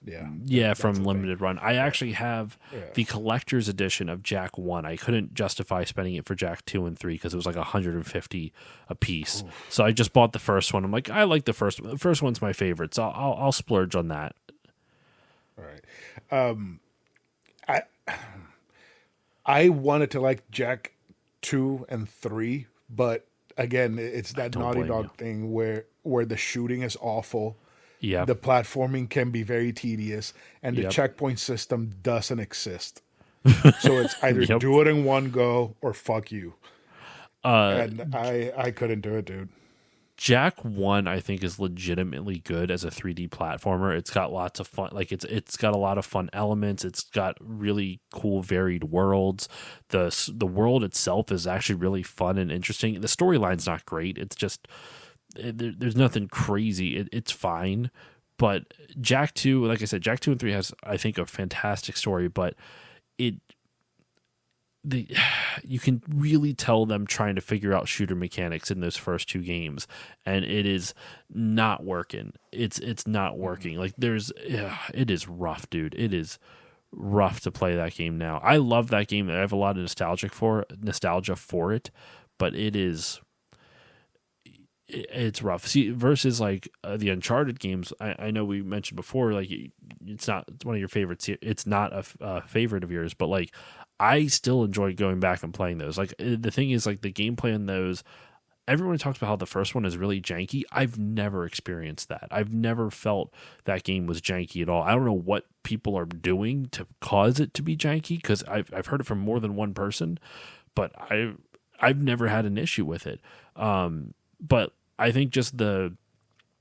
Yeah, from Limited Run. I actually have the collector's edition of Jak 1. I couldn't justify spending it for Jak 2 and 3 because it was like $150 a piece. Oof. So I just bought the first one. I'm like, I like the first one. The first one's my favorite, so I'll splurge on that. All right. I wanted to like Jak 2 and 3, but again, it's that Naughty Dog thing where the shooting is awful. Yeah. The platforming can be very tedious, and the checkpoint system doesn't exist. So it's either do it in one go or fuck you. And I couldn't do it, dude. Jak 1, I think, is legitimately good as a 3D platformer. It's got lots of fun. Like it's got a lot of fun elements. It's got really cool, varied worlds. The world itself is actually really fun and interesting. The storyline's not great. It's just there's nothing crazy. It's fine. But Jak 2, like I said, Jak 2 and 3 has, I think, a fantastic story, but you can really tell them trying to figure out shooter mechanics in those first two games, and it is not working. It's not working. Like it is rough, dude. It is rough to play that game now. I love that game. I have a lot of nostalgia for it, but it is it's rough. See, versus like the Uncharted games, I know we mentioned before, like it's not it's one of your favorites. It's not a favorite of yours, but like I still enjoy going back and playing those. Like the thing is, like the gameplay in those, everyone talks about how the first one is really janky. I've never experienced that. I've never felt that game was janky at all. I don't know what people are doing to cause it to be janky, because I've heard it from more than one person, but I've never had an issue with it. But I think just the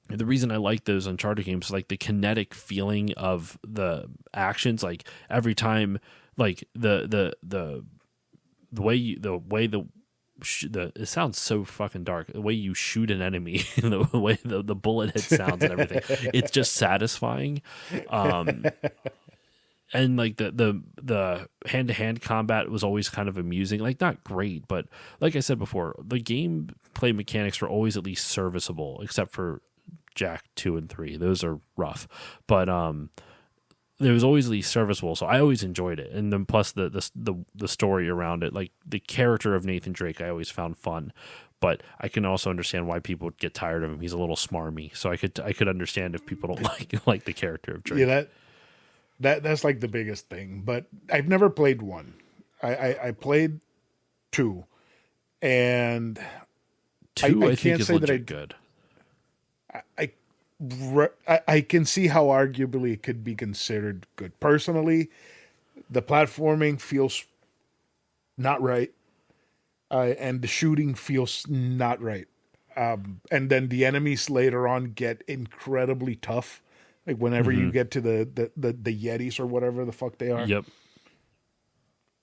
reason I like those Uncharted games is like the kinetic feeling of the actions. Like every time, like the way it sounds so fucking dark. The way you shoot an enemy, the way the bullet hit sounds and everything, it's just satisfying. And like the hand to hand combat was always kind of amusing. Like not great, but like I said before, the gameplay mechanics were always at least serviceable, except for Jack 2 and 3. Those are rough, but it was always at least serviceable, so I always enjoyed it. And then plus the story around it, like the character of Nathan Drake, I always found fun. But I can also understand why people would get tired of him. He's a little smarmy, so I could understand if people don't like the character of Drake. Yeah, that's like the biggest thing. But I've never played one. I played 2, and 2 I can't think is say that legit good. I can see how arguably it could be considered good. Personally, the platforming feels not right, and the shooting feels not right. And then the enemies later on get incredibly tough. Like whenever you get to the Yetis or whatever the fuck they are. Yep.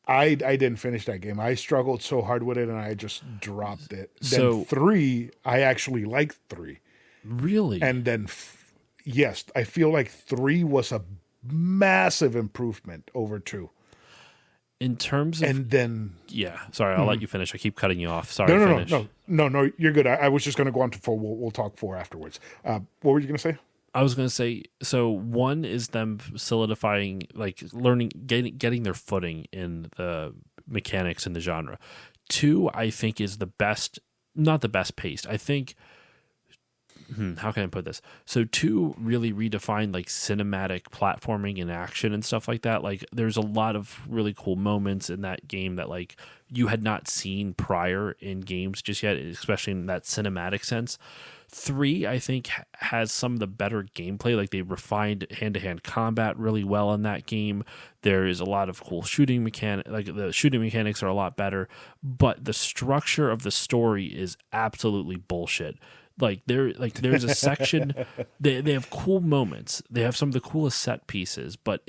I didn't finish that game. I struggled so hard with it, and I just dropped it. So, then 3, I actually liked 3. Really? And then, yes, I feel like 3 was a massive improvement over 2. In terms of... And then... Yeah, sorry, I'll let you finish. I keep cutting you off. Sorry, No, you're good. I was just going to go on to 4. We'll talk 4 afterwards. What were you going to say? I was going to say, so 1 is them solidifying, like learning, getting their footing in the mechanics in the genre. 2, I think, is the best, not the best paced. I think, how can I put this? So 2 really redefined like cinematic platforming and action and stuff like that. Like there's a lot of really cool moments in that game that like you had not seen prior in games just yet, especially in that cinematic sense. 3, I think, has some of the better gameplay. Like they refined hand-to-hand combat really well in that game. There is a lot of cool shooting mechanic. Like the shooting mechanics are a lot better, but the structure of the story is absolutely bullshit. There's a section. They have cool moments. They have some of the coolest set pieces, but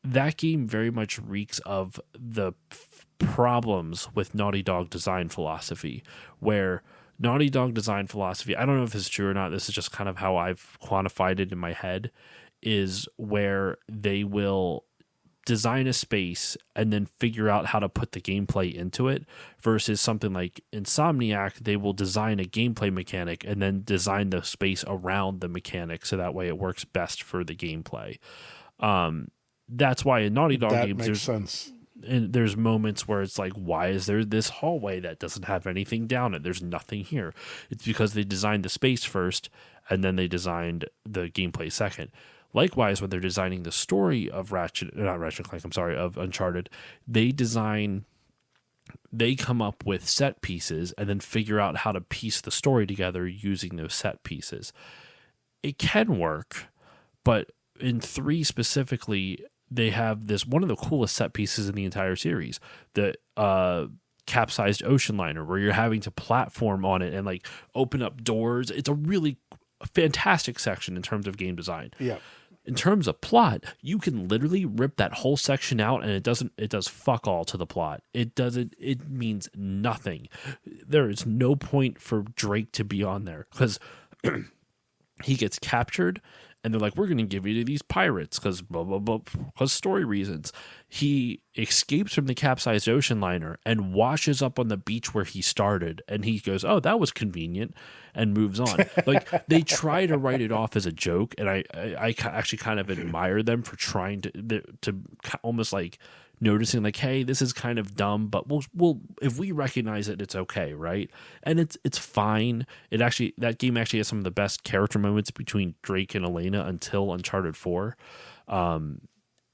that game very much reeks of the problems with Naughty Dog design philosophy, where Naughty Dog design philosophy, I don't know if it's true or not, this is just kind of how I've quantified it in my head, is where they will design a space and then figure out how to put the gameplay into it, versus something like Insomniac, they will design a gameplay mechanic and then design the space around the mechanic so that way it works best for the gameplay. That's why in Naughty Dog games makes sense. And there's moments where it's like, why is there this hallway that doesn't have anything down it? There's nothing here. It's because they designed the space first, and then they designed the gameplay second. Likewise, when they're designing the story of of Uncharted, they come up with set pieces and then figure out how to piece the story together using those set pieces. It can work, but in 3 specifically, they have this one of the coolest set pieces in the entire series, the capsized ocean liner, where you're having to platform on it and like open up doors. It's a really fantastic section in terms of game design. Yeah. In terms of plot, you can literally rip that whole section out and it does fuck all to the plot. It means nothing. There is no point for Drake to be on there, because he gets captured and they're like, we're going to give you to these pirates because blah, blah, blah, because story reasons. He escapes from the capsized ocean liner and washes up on the beach where he started. And he goes, oh, that was convenient, and moves on. Like, they try to write it off as a joke. And I actually kind of admire them for trying to almost like noticing like, hey, this is kind of dumb, but we'll if we recognize it, it's okay, right? And it's fine. That game actually has some of the best character moments between Drake and Elena until Uncharted 4.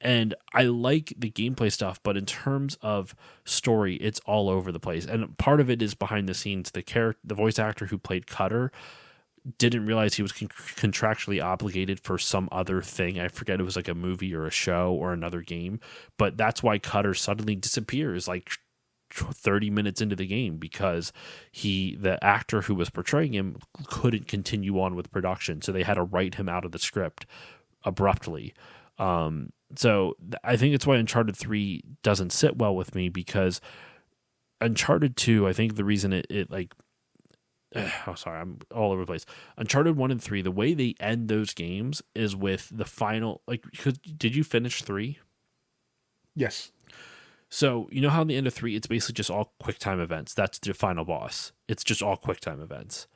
And I like the gameplay stuff, but in terms of story, it's all over the place. And part of it is behind the scenes. The voice actor who played Cutter didn't realize he was contractually obligated for some other thing. I forget, it was like a movie or a show or another game, but that's why Cutter suddenly disappears like 30 minutes into the game, because the actor who was portraying him couldn't continue on with production, so they had to write him out of the script abruptly. So I think it's why Uncharted 3 doesn't sit well with me, because Uncharted 2, I think the reason it like oh, sorry, I'm all over the place. Uncharted 1 and 3, the way they end those games is with the final, like, did you finish 3? Yes. So, you know how in the end of 3, it's basically just all QuickTime events. That's the final boss. It's just all QuickTime events.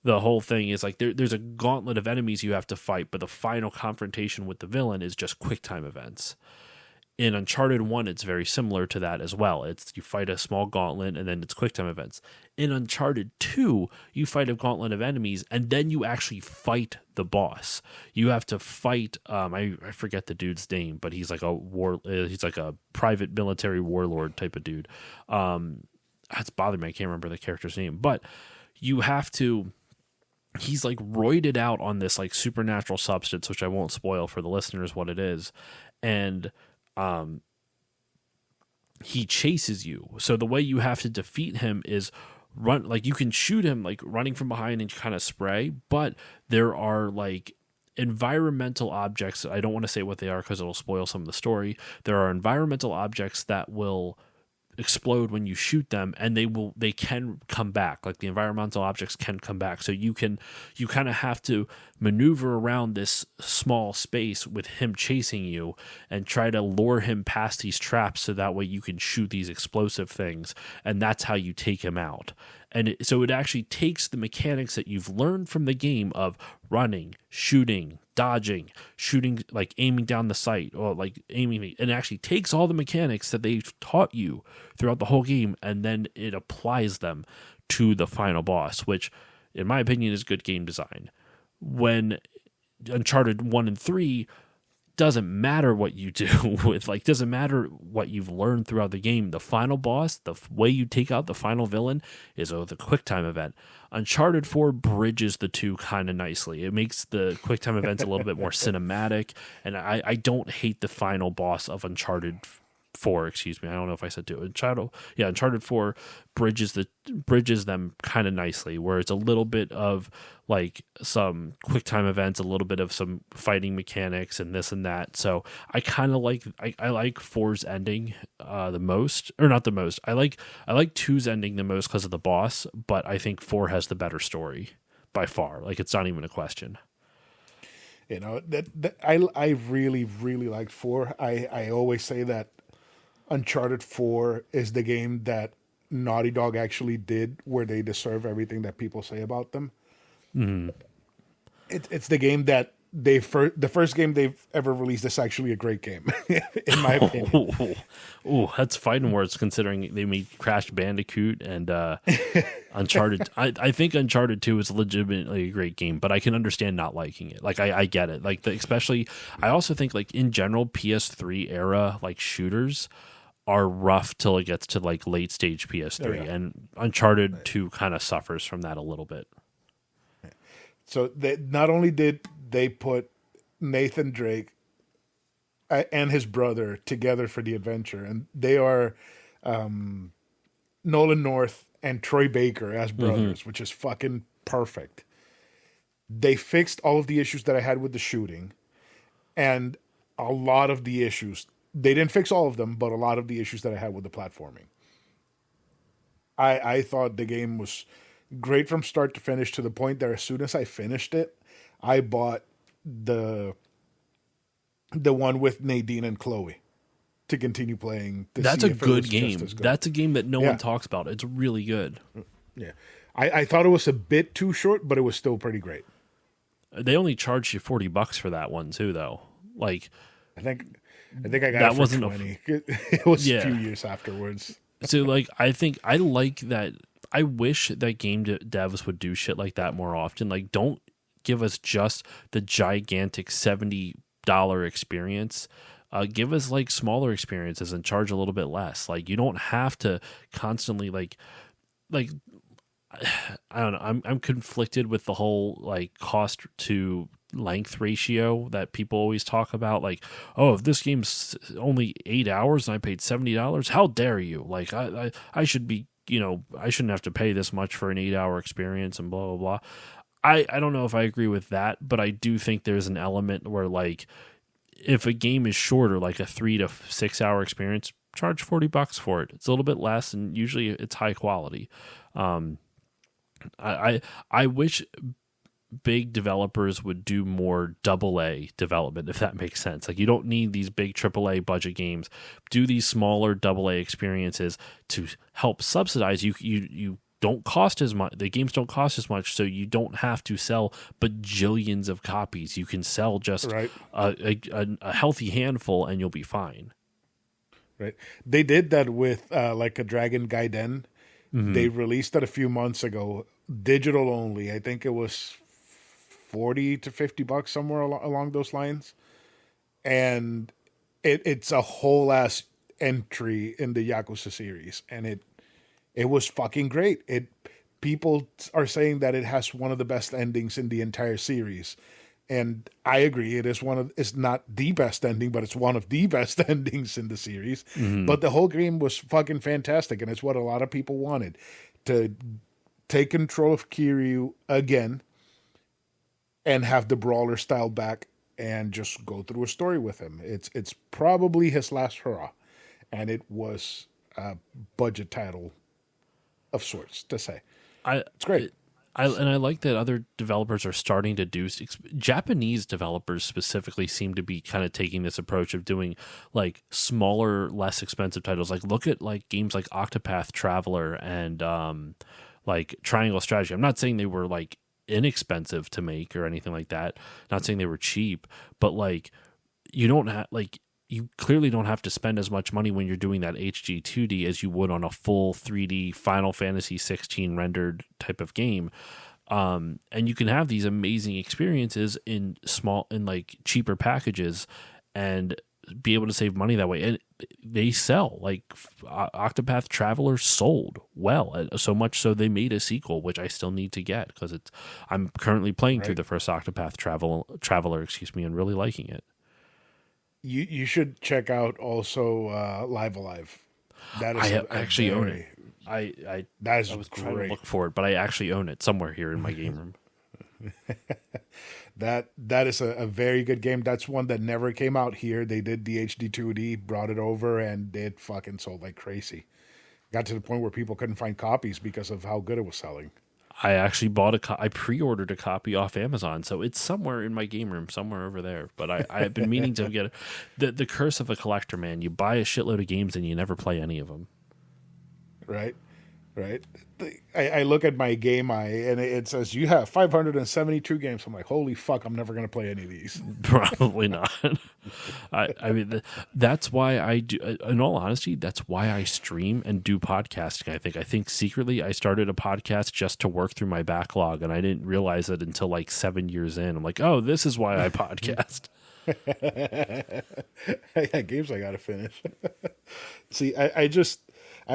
The whole thing is like there's a gauntlet of enemies you have to fight, but the final confrontation with the villain is just QuickTime events. In Uncharted 1, it's very similar to that as well. It's you fight a small gauntlet and then it's QuickTime events. In Uncharted 2, you fight a gauntlet of enemies and then you actually fight the boss. You have to fight. I forget the dude's name, but he's like he's like a private military warlord type of dude. That's bothering me. I can't remember the character's name, but you have to. He's like roided out on this like supernatural substance, which I won't spoil for the listeners what it is, and he chases you. So the way you have to defeat him is run, like you can shoot him like running from behind and kind of spray, but there are like environmental objects. I don't want to say what they are because it'll spoil some of the story. There are environmental objects that will explode when you shoot them, and they can come back. Like the environmental objects can come back, so you kind of have to maneuver around this small space with him chasing you and try to lure him past these traps, so that way you can shoot these explosive things, and that's how you take him out. And so it actually takes the mechanics that you've learned from the game of running, shooting, dodging, shooting, like aiming down the sight, or like aiming, and actually takes all the mechanics that they've taught you throughout the whole game, and then it applies them to the final boss, which in my opinion is good game design. When Uncharted 1 and 3, doesn't matter what you do with, like, doesn't matter what you've learned throughout the game. The final boss, the way you take out the final villain is with a QuickTime event. Uncharted 4 bridges the two kind of nicely. It makes the QuickTime events a little bit more cinematic, and I don't hate the final boss of Uncharted 4, excuse me. I don't know if I said 2. Uncharted 4 bridges them kind of nicely, where it's a little bit of like some QuickTime events, a little bit of some fighting mechanics and this and that. So I kind of like I like 4's ending the most, or not the most. I like 2's ending the most because of the boss, but I think 4 has the better story by far. Like, it's not even a question. You know, that I really, really liked 4. I always say that Uncharted 4 is the game that Naughty Dog actually did where they deserve everything that people say about them. Mm. It's the game that the first game they've ever released is actually a great game, in my opinion. Oh, that's fighting words considering they made Crash Bandicoot and Uncharted. I think Uncharted 2 is legitimately a great game, but I can understand not liking it. Like, I get it. Like, especially, I also think, like, in general, PS3 era, like, shooters are rough till it gets to, like, late stage PS3, and Uncharted 2 kind of suffers from that a little bit. So not only did they put Nathan Drake and his brother together for the adventure, and they are Nolan North and Troy Baker as brothers, which is fucking perfect. They fixed all of the issues that I had with the shooting, and a lot of the issues. They didn't fix all of them, but a lot of the issues that I had with the platforming. I thought the game was great from start to finish, to the point that as soon as I finished it, I bought the one with Nadine and Chloe to continue playing. That's a good game. That's a game that no one talks about. It's really good. Yeah. I thought it was a bit too short, but it was still pretty great. They only charged you $40 for that one too, though. Like, I think I think I got it that for wasn't 20. It was a few yeah. years afterwards. So like I think I like that. I wish that devs would do shit like that more often. Like, don't give us just the gigantic $70 experience. Give us like smaller experiences and charge a little bit less. Like, you don't have to constantly like I don't know. I'm conflicted with the whole like cost to length ratio that people always talk about. Like, oh, if this game's only 8 hours and I paid $70, how dare you? Like, I should be, I shouldn't have to pay this much for an 8 hour experience and blah blah blah. I don't know if I agree with that, but I do think there's an element where like if a game is shorter, like a 3 to 6 hour experience, charge $40 for it. It's a little bit less, and usually it's high quality. I wish big developers would do more AA development, if that makes sense. Like, you don't need these big AAA budget games. Do these smaller AA experiences to help subsidize you. You don't cost as much. The games don't cost as much, so you don't have to sell bajillions of copies. You can sell just Right. a healthy handful, and you'll be fine. Right. They did that with like a Dragon Gaiden. They released it a few months ago, digital only. I think it was 40 to $50 somewhere along those lines. And it's a whole ass entry in the Yakuza series, and it was fucking great. People are saying that it has one of the best endings in the entire series. And I agree, it's not the best ending, but it's one of the best endings in the series. But the whole game was fucking fantastic, and it's what a lot of people wanted, to take control of Kiryu again and have the brawler style back and just go through a story with him. It's probably his last hurrah, and it was a budget title of sorts to say. It's great. I like that other developers are starting to do. Japanese developers specifically seem to be kind of taking this approach of doing like smaller, less expensive titles. Like, look at like games like Octopath Traveler and like Triangle Strategy. I'm not saying they were like inexpensive to make or anything like that. Not saying they were cheap, but like you don't have like. You clearly don't have to spend as much money when you're doing that HD 2D as you would on a full 3D Final Fantasy 16 rendered type of game. And you can have these amazing experiences in like cheaper packages and be able to save money that way. And they sell. Like Octopath Traveler sold well, so much so they made a sequel, which I still need to get because I'm currently playing through the first Octopath Traveler, and really liking it. You should check out also Live Alive. That is I actually own it. I was trying to look for it, but I actually own it somewhere here in my game room. That is a very good game. That's one that never came out here. They did the HD 2D, brought it over, and it fucking sold like crazy. Got to the point where people couldn't find copies because of how good it was selling. I actually I pre-ordered a copy off Amazon, so it's somewhere in my game room, somewhere over there. But I've been meaning to get it. The curse of a collector, man. You buy a shitload of games and you never play any of them. Right. I look at my and it says you have 572 games. I'm like, holy fuck, I'm never going to play any of these. Probably not. I mean, that's why I do. In all honesty, that's why I stream and do podcasting. I think secretly I started a podcast just to work through my backlog, and I didn't realize it until like 7 years in. I'm like, oh, this is why I podcast. I got games I got to finish. See, I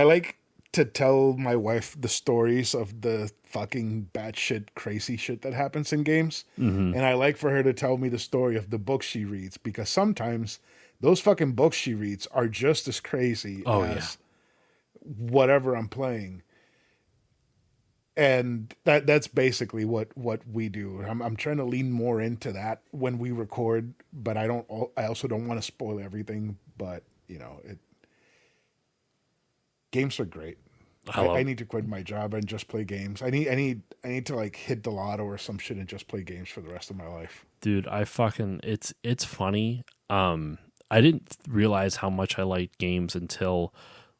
like to tell my wife the stories of the fucking batshit crazy shit that happens in games. And I like for her to tell me the story of the books she reads, because sometimes those fucking books she reads are just as crazy as whatever I'm playing. And that's basically what we do. I'm trying to lean more into that when we record, but I also don't want to spoil everything, but games are great. I need to quit my job and just play games. I need to like hit the lotto or some shit and just play games for the rest of my life. Dude, it's funny. I didn't realize how much I liked games until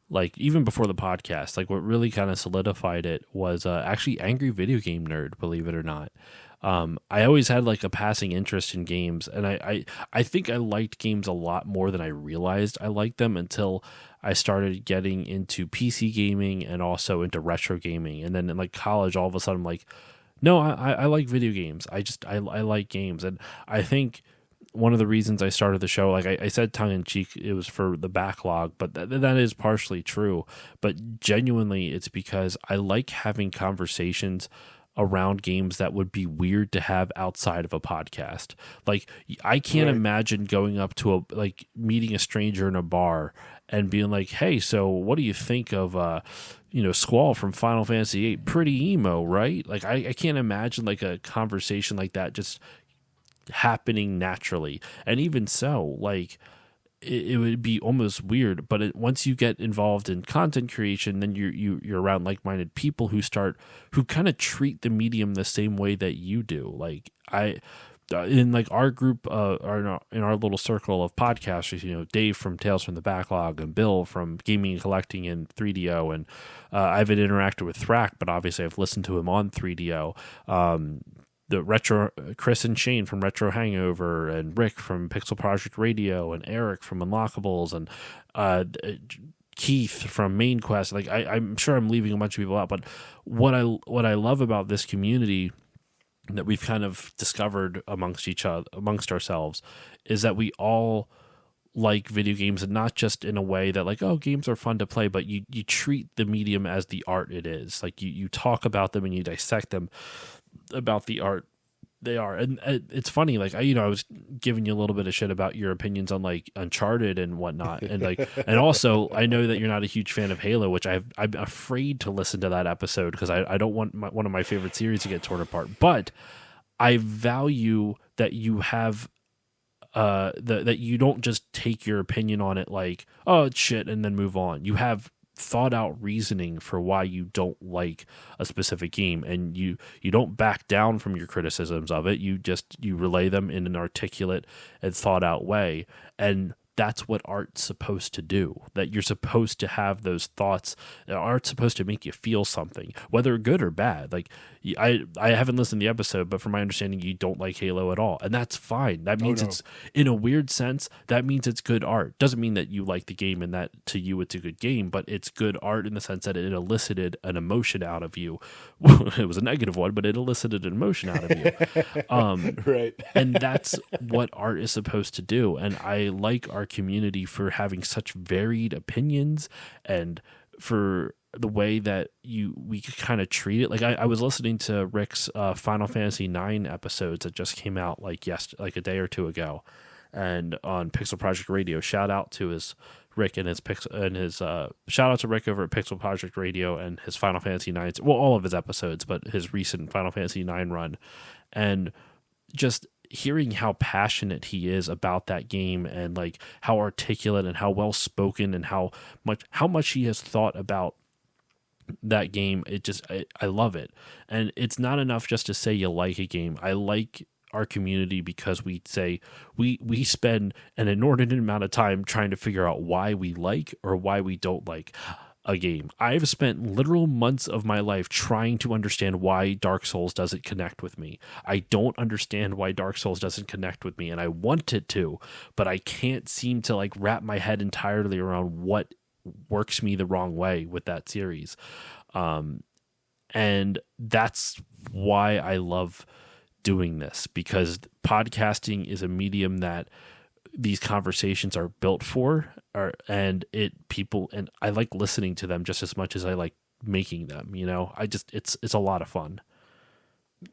like even before the podcast, like what really kind of solidified it was actually Angry Video Game Nerd, believe it or not. I always had like a passing interest in games, and I think I liked games a lot more than I realized I liked them until I started getting into PC gaming and also into retro gaming. And then in like college, all of a sudden I'm like, no, I like video games. I like games. And I think one of the reasons I started the show, like I said tongue in cheek, it was for the backlog, but that is partially true. But genuinely, it's because I like having conversations around games that would be weird to have outside of a podcast. Like I can't imagine going up to like meeting a stranger in a bar and being like, "Hey, so what do you think of Squall from Final Fantasy VIII? Pretty emo, right?" Like I can't imagine like a conversation like that just happening naturally. And even so, like it would be almost weird, but once you get involved in content creation, then you're around like-minded people who kind of treat the medium the same way that you do. Like I in like our group in our little circle of podcasters, Dave from Tales from the Backlog and Bill from Gaming and Collecting and 3DO, and I haven't interacted with Thrack, but obviously I've listened to him on 3DO. The retro Chris and Shane from Retro Hangover, and Rick from Pixel Project Radio, and Eric from Unlockables, and Keith from Main Quest. Like I'm sure I'm leaving a bunch of people out, but what I love about this community that we've kind of discovered amongst ourselves is that we all like video games, and not just in a way that like, oh, games are fun to play, but you treat the medium as the art it is. Like you talk about them and you dissect them about the art they are. And it's funny, like I was giving you a little bit of shit about your opinions on like Uncharted and whatnot, and like and also I know that you're not a huge fan of Halo, which I'm afraid to listen to that episode because I don't want one of my favorite series to get torn apart. But I value that you have that you don't just take your opinion on it like, oh, it's shit, and then move on. You have thought out reasoning for why you don't like a specific game, and you don't back down from your criticisms of it. You relay them in an articulate and thought out way, and that's what art's supposed to do. That you're supposed to have those thoughts. Art's supposed to make you feel something, whether good or bad. Like I haven't listened to the episode, but from my understanding, you don't like Halo at all, and that's fine. That means it's, in a weird sense, that means it's good art. Doesn't mean that you like the game and that to you it's a good game, but it's good art in the sense that it elicited an emotion out of you. It was a negative one, but it elicited an emotion out of you. Right. And that's what art is supposed to do. And I like our community for having such varied opinions, and for the way that we kind of treat it. Like I was listening to Rick's Final Fantasy IX episodes that just came out like a day or two ago, and on Pixel Project Radio. Shout out to Rick and his shout out to Rick over at Pixel Project Radio and his Final Fantasy IX. Well, all of his episodes, but his recent Final Fantasy IX run, and just hearing how passionate he is about that game, and like how articulate and how well spoken and how much he has thought about that game. I love it. And it's not enough just to say you like a game. I like our community because we say we spend an inordinate amount of time trying to figure out why we like or why we don't like a game. I've spent literal months of my life trying to understand why Dark Souls doesn't connect with me. I don't understand why Dark Souls doesn't connect with me, and I want it to, but I can't seem to like wrap my head entirely around what works me the wrong way with that series. And that's why I love doing this, because podcasting is a medium that these conversations are built for, and I like listening to them just as much as I like making them. It's a lot of fun.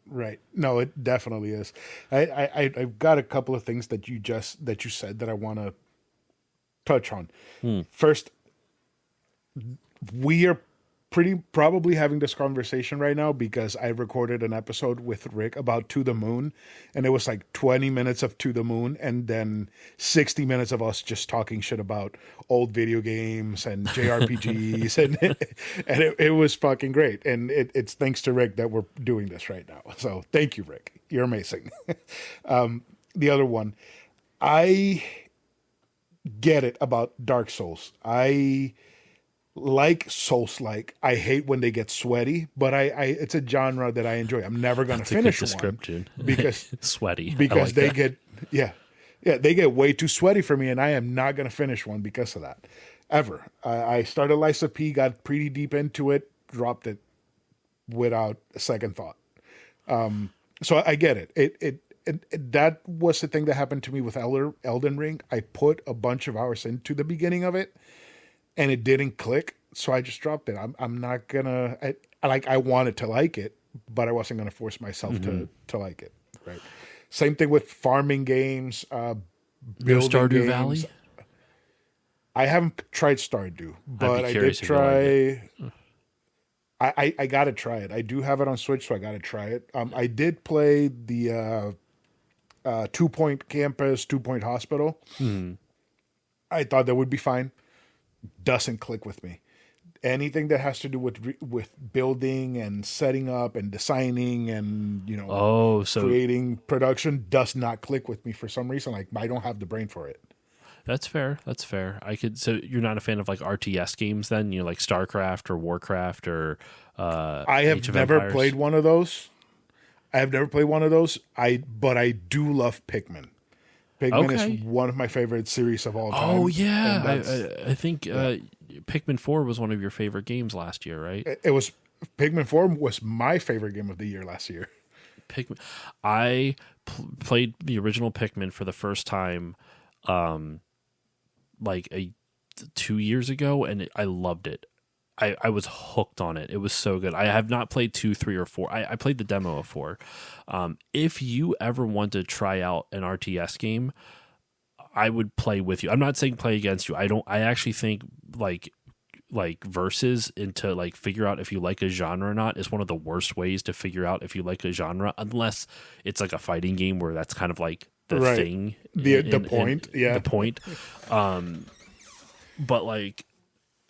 Right. No, it definitely is. I've got a couple of things that you said that I want to touch on. First, we are probably having this conversation right now because I recorded an episode with Rick about To the Moon, and it was like 20 minutes of To the Moon and then 60 minutes of us just talking shit about old video games and JRPGs and it was fucking great. And it's thanks to Rick that we're doing this right now. So thank you, Rick. You're amazing. The other one, I get it about Dark Souls. I like Souls-like, I hate when they get sweaty, but I it's a genre that I enjoy. I'm never going to That's a good finish one description. because Sweaty. I because like they that. get yeah, they get way too sweaty for me, and I am not going to finish one because of that. Ever. I started Lysa P, got pretty deep into it, dropped it without a second thought. So I get it. That was the thing that happened to me with Elden Ring. I put a bunch of hours into the beginning of it, and it didn't click, so I just dropped it. I'm not gonna. I wanted to like it, but I wasn't gonna force myself to like it. Right. Same thing with farming games, No building Stardew games. Valley? I haven't tried Stardew, but I did curious if you like try. I gotta try it. I do have it on Switch, so I gotta try it. I did play the 2 Point Campus, 2 Point Hospital. I thought that would be fine. Doesn't click with me. Anything that has to do with building and setting up and designing and Oh, so creating production does not click with me for some reason. Like I don't have the brain for it. that's fair. That's fair. I could. So you're not a fan of like RTS games, then? You know, like StarCraft or Warcraft or I Age have of never Empires? played one of those. I have never played one of those. But I do love Pikmin. Pikmin Okay. is one of my favorite series of all time. Oh and yeah, that's- I think Pikmin 4 was one of your favorite games last year, right? it was Pikmin 4 was my favorite game of the year last year. Pikmin. I played the original Pikmin for the first time, like 2 years ago, and I loved it. I was hooked on it. It was so good. I have not played 2, 3, or 4. I played the demo of 4. If you ever want to try out an RTS game, I would play with you. I'm not saying play against you. I actually think like versus into like figure out if you like a genre or not is one of the worst ways to figure out if you like a genre, unless it's like a fighting game where that's kind of like the Right. thing, The point, yeah. the point. But like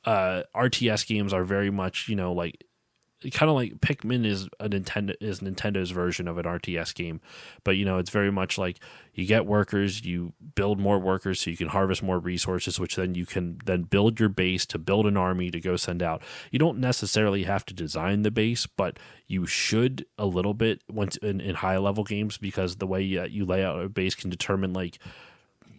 RTS games are very much, like kind of like Pikmin is Nintendo's version of an RTS game, but it's very much like you get workers, you build more workers so you can harvest more resources, which then you can then build your base to build an army to go send out. You don't necessarily have to design the base, but you should a little bit once in high level games, because the way you lay out a base can determine like.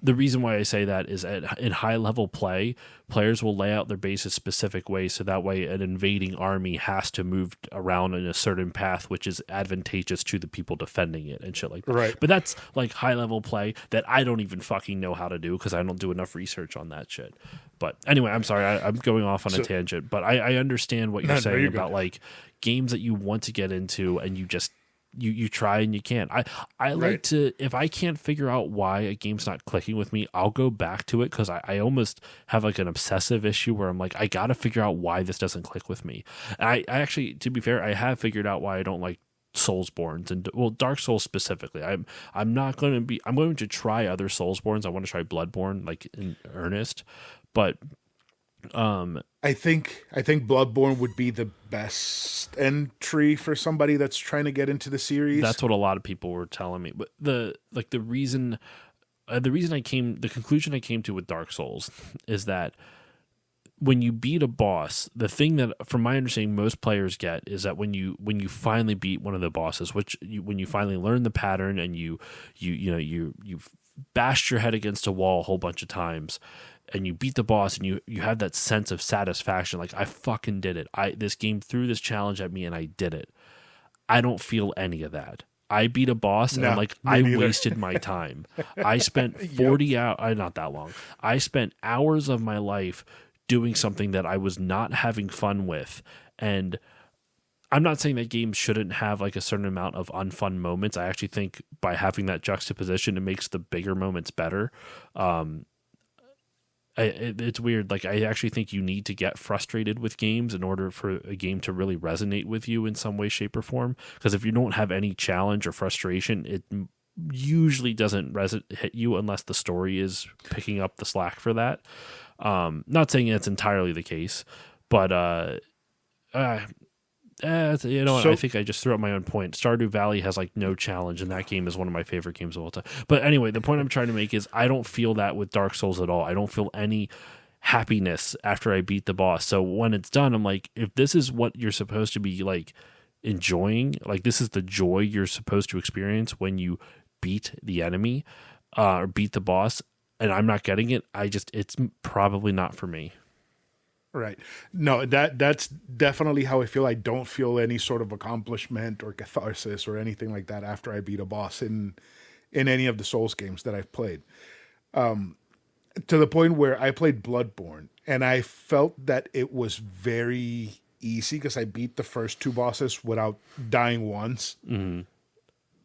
The reason why I say that is in high level play, players will lay out their base a specific way, so that way an invading army has to move around in a certain path, which is advantageous to the people defending it and shit like that. Right. But that's like high level play that I don't even fucking know how to do because I don't do enough research on that shit. But anyway, I'm sorry, I'm going off on a tangent, but I understand what you're saying about like games that you want to get into and you just you try and you can't. I like to, if I can't figure out why a game's not clicking with me, I'll go back to it because I almost have like an obsessive issue where I'm like, I gotta figure out why this doesn't click with me. And I actually, to be fair, I have figured out why I don't like Soulsborns and Dark Souls specifically. I'm going to try other Soulsborns. I want to try Bloodborne like in earnest, but I think Bloodborne would be the best entry for somebody that's trying to get into the series. that's what a lot of people were telling me. But the conclusion I came to with Dark Souls is that when you beat a boss, the thing that, from my understanding, most players get is that when you finally beat one of the bosses, when you finally learn the pattern and you've bashed your head against a wall a whole bunch of times, and you beat the boss and you have that sense of satisfaction, like I fucking did it. This game threw this challenge at me and I did it. I don't feel any of that. I beat a boss and I'm like, I wasted my time. I spent 40 hours, not that long. I spent hours of my life doing something that I was not having fun with. And I'm not saying that games shouldn't have like a certain amount of unfun moments. I actually think by having that juxtaposition, it makes the bigger moments better. It's weird. Like, I actually think you need to get frustrated with games in order for a game to really resonate with you in some way, shape, or form. Because if you don't have any challenge or frustration, it usually doesn't hit you unless the story is picking up the slack for that. Not saying it's entirely the case, but I think I just threw out my own point. Stardew Valley has like no challenge, and that game is one of my favorite games of all time. But anyway, the point I'm trying to make is I don't feel that with Dark Souls at all. I don't feel any happiness after I beat the boss. So when it's done, I'm like, if this is what you're supposed to be like enjoying, like this is the joy you're supposed to experience when you beat the enemy or beat the boss, and I'm not getting it, it's probably not for me. Right. No, that's definitely how I feel. I don't feel any sort of accomplishment or catharsis or anything like that after I beat a boss in any of the Souls games that I've played. To the point where I played Bloodborne and I felt that it was very easy because I beat the first two bosses without dying once. Mm-hmm.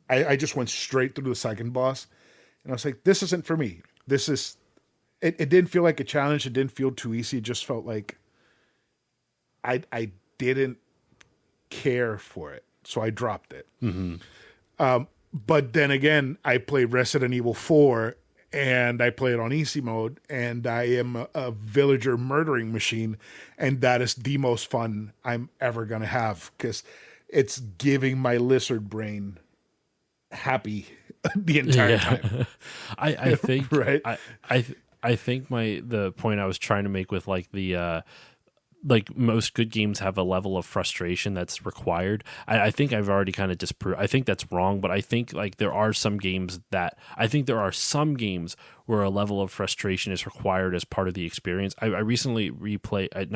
I just went straight through the second boss and I was like, this isn't for me. It didn't feel like a challenge. It didn't feel too easy. It just felt like I didn't care for it. So I dropped it. Mm-hmm. But then again, I played Resident Evil 4 and I play it on easy mode, and I am a villager murdering machine, and that is the most fun I'm ever going to have because it's giving my lizard brain happy the entire time. I think Right? I think the point I was trying to make with like the like most good games have a level of frustration that's required. I think I've already kind of disproved. I think that's wrong, but I think like there are some games where a level of frustration is required as part of the experience. I recently I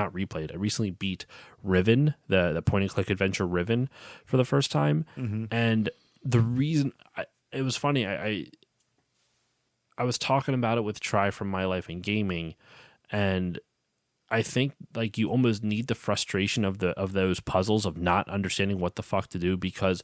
recently beat Riven, the point and click adventure Riven, for the first time, and the reason it was funny. I was talking about it with Try from My Life in Gaming, and I think like you almost need the frustration of those puzzles of not understanding what the fuck to do, because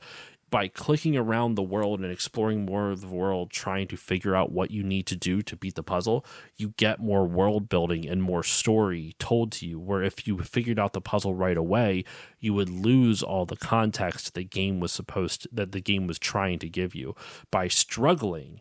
by clicking around the world and exploring more of the world, trying to figure out what you need to do to beat the puzzle, you get more world building and more story told to you, where if you figured out the puzzle right away, you would lose all the context that the game was trying to give you. By struggling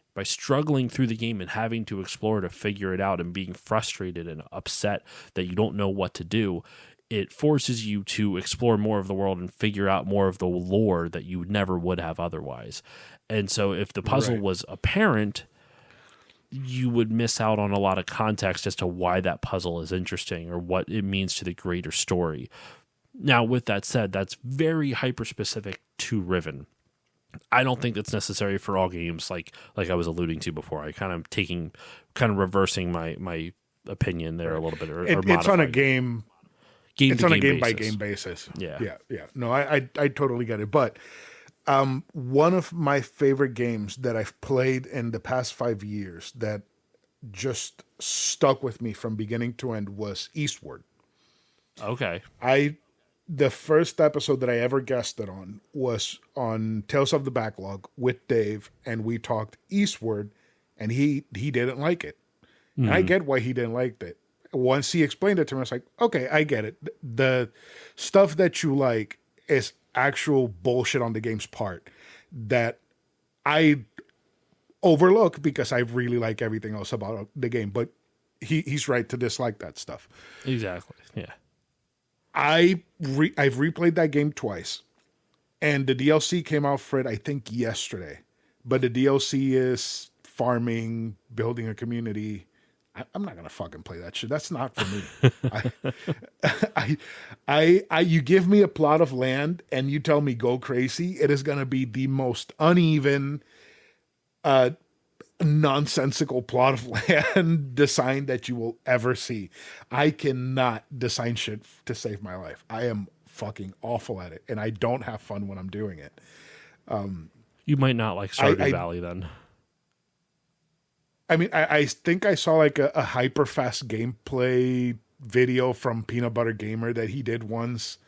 through the game and having to explore to figure it out and being frustrated and upset that you don't know what to do, it forces you to explore more of the world and figure out more of the lore that you never would have otherwise. And so if the puzzle was apparent, you would miss out on a lot of context as to why that puzzle is interesting or what it means to the greater story. Now, with that said, that's very hyper-specific to Riven. I don't think that's necessary for all games, like I was alluding to before. I kind of reversing my opinion there a little bit. It's on a game by game basis. Yeah. No, I totally get it. But one of my favorite games that I've played in the past 5 years that just stuck with me from beginning to end was Eastward. Okay. The first episode that I ever guested on was on Tales of the Backlog with Dave, and we talked Eastward, and he didn't like it. Mm-hmm. And I get why he didn't like it. Once he explained it to me, I was like, okay, I get it. The stuff that you like is actual bullshit on the game's part that I overlook because I really like everything else about the game. But he's right to dislike that stuff. Exactly. Yeah. I've replayed that game twice, and the DLC came out for it, I think, yesterday. But the DLC is farming, building a community. I'm not gonna fucking play that shit. That's not for me. You give me a plot of land and you tell me go crazy. It is gonna be the most uneven, nonsensical plot of land design that you will ever see. I cannot design shit to save my life. I am fucking awful at it, and I don't have fun when I'm doing it. You might not like Stardew Valley then. I mean, I think I saw like a hyper fast gameplay video from Peanut Butter Gamer that he did once,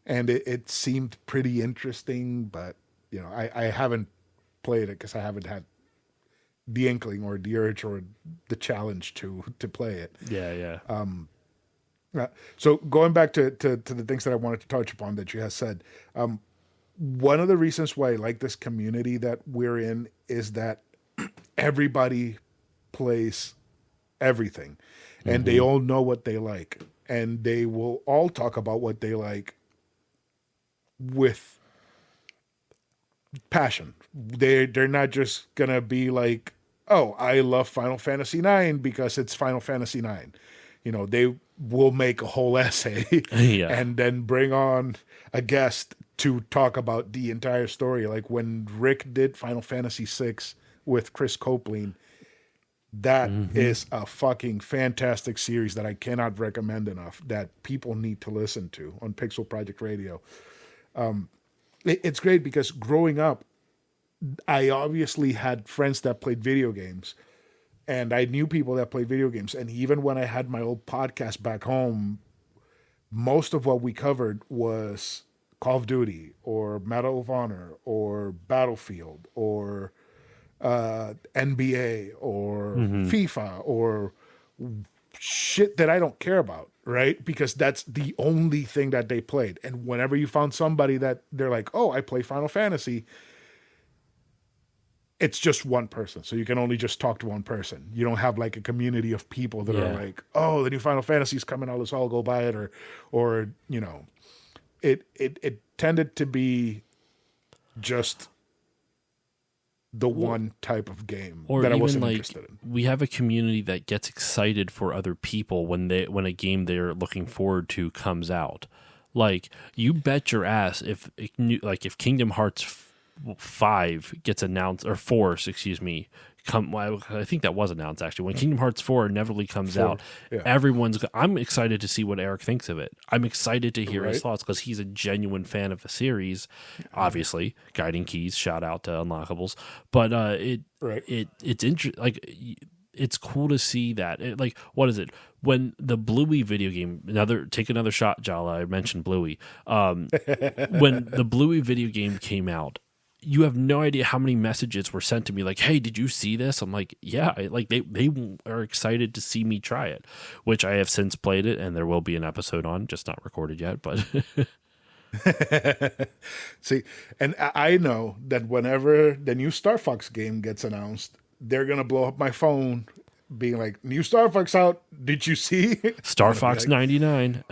and it seemed pretty interesting, but you know, I haven't played it because I haven't had the inkling or the urge or the challenge to play it. Yeah. So going back to the things that I wanted to touch upon that you have said, one of the reasons why I like this community that we're in is that everybody plays everything, and they all know what they like, and they will all talk about what they like with passion. They're not just gonna be like, oh, I love Final Fantasy IX because it's Final Fantasy IX. they will make a whole essay Yeah. and then bring on a guest to talk about the entire story. Like when Rick did Final Fantasy VI with Chris Copeland, that is a fucking fantastic series that I cannot recommend enough, that people need to listen to on Pixel Project Radio. It's great because growing up, I obviously had friends that played video games, and I knew people that played video games. And even when I had my old podcast back home, most of what we covered was Call of Duty or Medal of Honor or Battlefield or NBA or FIFA or shit that I don't care about, right? Because that's the only thing that they played. And whenever you found somebody that they're like, oh, I play Final Fantasy, it's just one person. So you can only just talk to one person. You don't have like a community of people that are like, oh, the new Final Fantasy is coming out, let's all go buy it, or it tended to be just the one type of game or that I even wasn't like interested in. we have a community that gets excited for other people when a game they're looking forward to comes out. Like you bet your ass if Kingdom Hearts 5 gets announced, or 4, excuse me, I think that was announced actually. When Kingdom Hearts 4 inevitably comes out, I'm excited to see what Eric thinks of it. I'm excited to hear his thoughts because he's a genuine fan of the series. Obviously, Guiding Keys, shout out to Unlockables, but it's interesting. Like it's cool to see that. Like what is it? When the Bluey video game, take another shot, Jala. I mentioned Bluey. When the Bluey video game came out, you have no idea how many messages were sent to me like, hey, did you see this? I'm like, yeah. They are excited to see me try it, which I have since played it, and there will be an episode on, just not recorded yet. But see, and I know that whenever the new Star Fox game gets announced, they're going to blow up my phone being like, new Star Fox out. Did you see? Star Fox 99.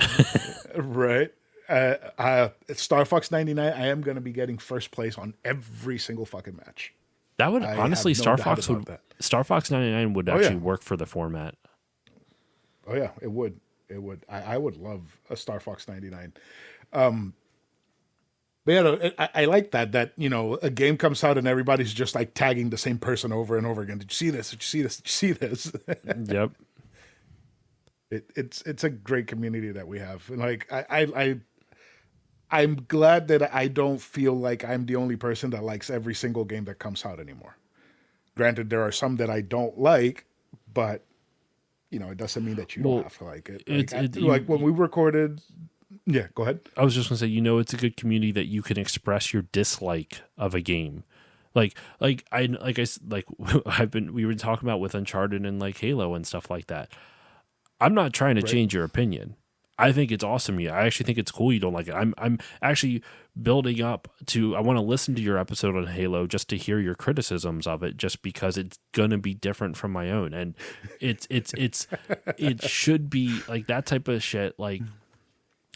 Right. Star Fox 99, I am going to be getting first place on every single fucking match. That would honestly, Star Fox 99 would actually work for the format. Oh yeah, it would. It would. I would love a Star Fox 99. But yeah, I like that a game comes out and everybody's just like tagging the same person over and over again. Did you see this? Did you see this? Did you see this? Yep. It's a great community that we have. And like I'm glad that I don't feel like I'm the only person that likes every single game that comes out anymore. Granted, there are some that I don't like, but it doesn't mean that you don't have to like it. Like when we recorded. Yeah, go ahead. I was just gonna say, it's a good community that you can express your dislike of a game. We were talking about with Uncharted and like Halo and stuff like that. I'm not trying to change your opinion. I think it's awesome. I actually think it's cool you don't like it. I'm actually building up to, I want to listen to your episode on Halo just to hear your criticisms of it, just because it's going to be different from my own. And it should be like that type of shit, like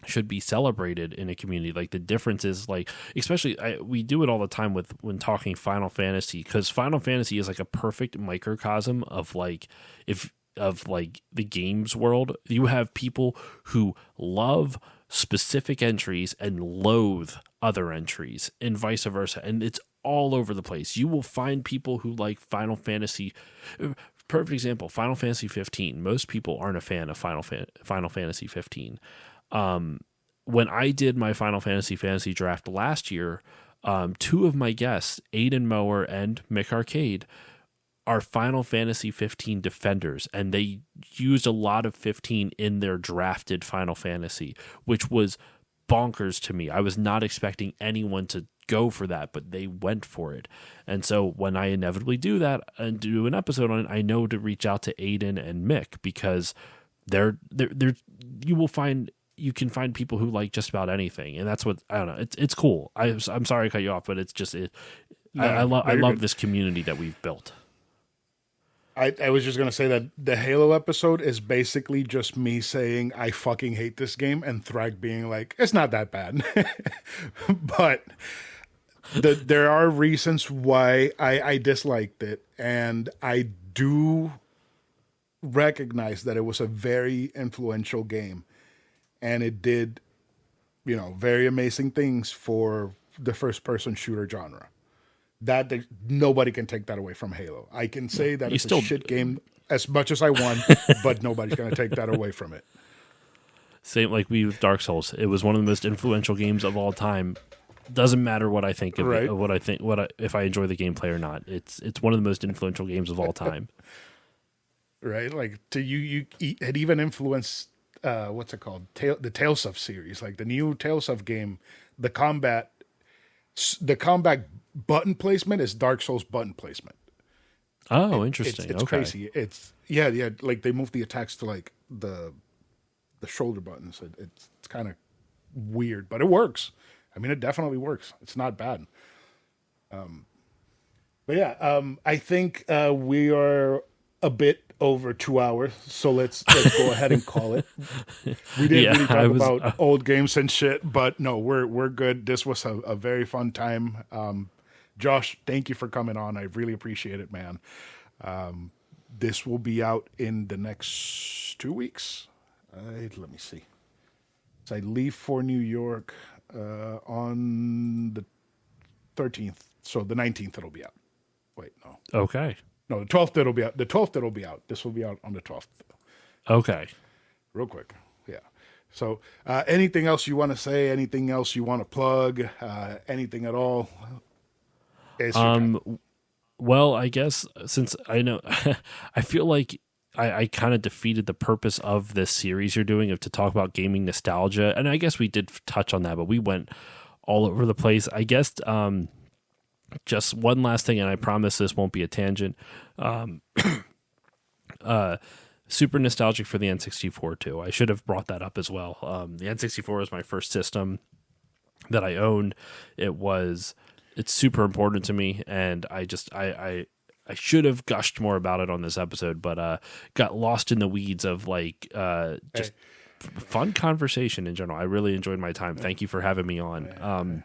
should be celebrated in a community. Like the difference is like, especially we do it all the time when talking Final Fantasy, because Final Fantasy is like a perfect microcosm of like, the games world. You have people who love specific entries and loathe other entries, and vice versa. And it's all over the place. You will find people who like Final Fantasy. Perfect example, Final Fantasy 15. Most people aren't a fan of Final Fantasy 15. When I did my Final Fantasy draft last year, two of my guests, Aiden Mower and Mick Arcade, are Final Fantasy 15 defenders, and they used a lot of 15 in their drafted Final Fantasy, which was bonkers to me. I was not expecting anyone to go for that, but they went for it. And so when I inevitably do that and do an episode on it, I know to reach out to Aiden and Mick, because they're you can find people who like just about anything, and that's what, I don't know. It's cool. I'm sorry to cut you off, but it's just I love this community that we've built. I was just going to say that the Halo episode is basically just me saying I fucking hate this game, and Thrag being like, it's not that bad. But there are reasons why I disliked it, and I do recognized that it was a very influential game, and it did, very amazing things for the first-person shooter genre. That nobody can take that away from Halo. I can say that You it's still a shit game as much as I want, but nobody's going to take that away from it. same like we with Dark Souls. It was one of the most influential games of all time. Doesn't matter what I think of Right. it, or if I enjoy the gameplay or not. It's one of the most influential games of all time. Right? Like it even influenced what's it called? The Tales of series, like the new Tales of game. The combat button placement is Dark Souls button placement. Oh, interesting. It's okay. crazy. It's yeah. Like they moved the attacks to like the shoulder buttons. It's kind of weird, but it works. I mean, it definitely works. It's not bad. But yeah, I think we are a bit over 2 hours, so let's go ahead and call it. We didn't Yeah, really I talk was- about old games and shit, but no, we're good. This was a very fun time. Josh, thank you for coming on. I really appreciate it, man. This will be out in the next 2 weeks. Let me see. So I leave for New York on the 13th, so the 19th it'll be out. Wait, no. Okay. No, the 12th it'll be out. The 12th it'll be out. This will be out on the 12th. Okay. Real quick. Yeah. So anything else you want to say? Anything else you want to plug? Anything at all? It's your time. Well, I guess since I know, I feel like I kind of defeated the purpose of this series you're doing of to talk about gaming nostalgia, and I guess we did touch on that, but we went all over the place. I guess just one last thing, and I promise this won't be a tangent. Super nostalgic for the N64 too. I should have brought that up as well. The N64 was my first system that I owned. It's super important to me, and I should have gushed more about it on this episode, but got lost in the weeds of just fun conversation in general. I really enjoyed my time. Thank you for having me on.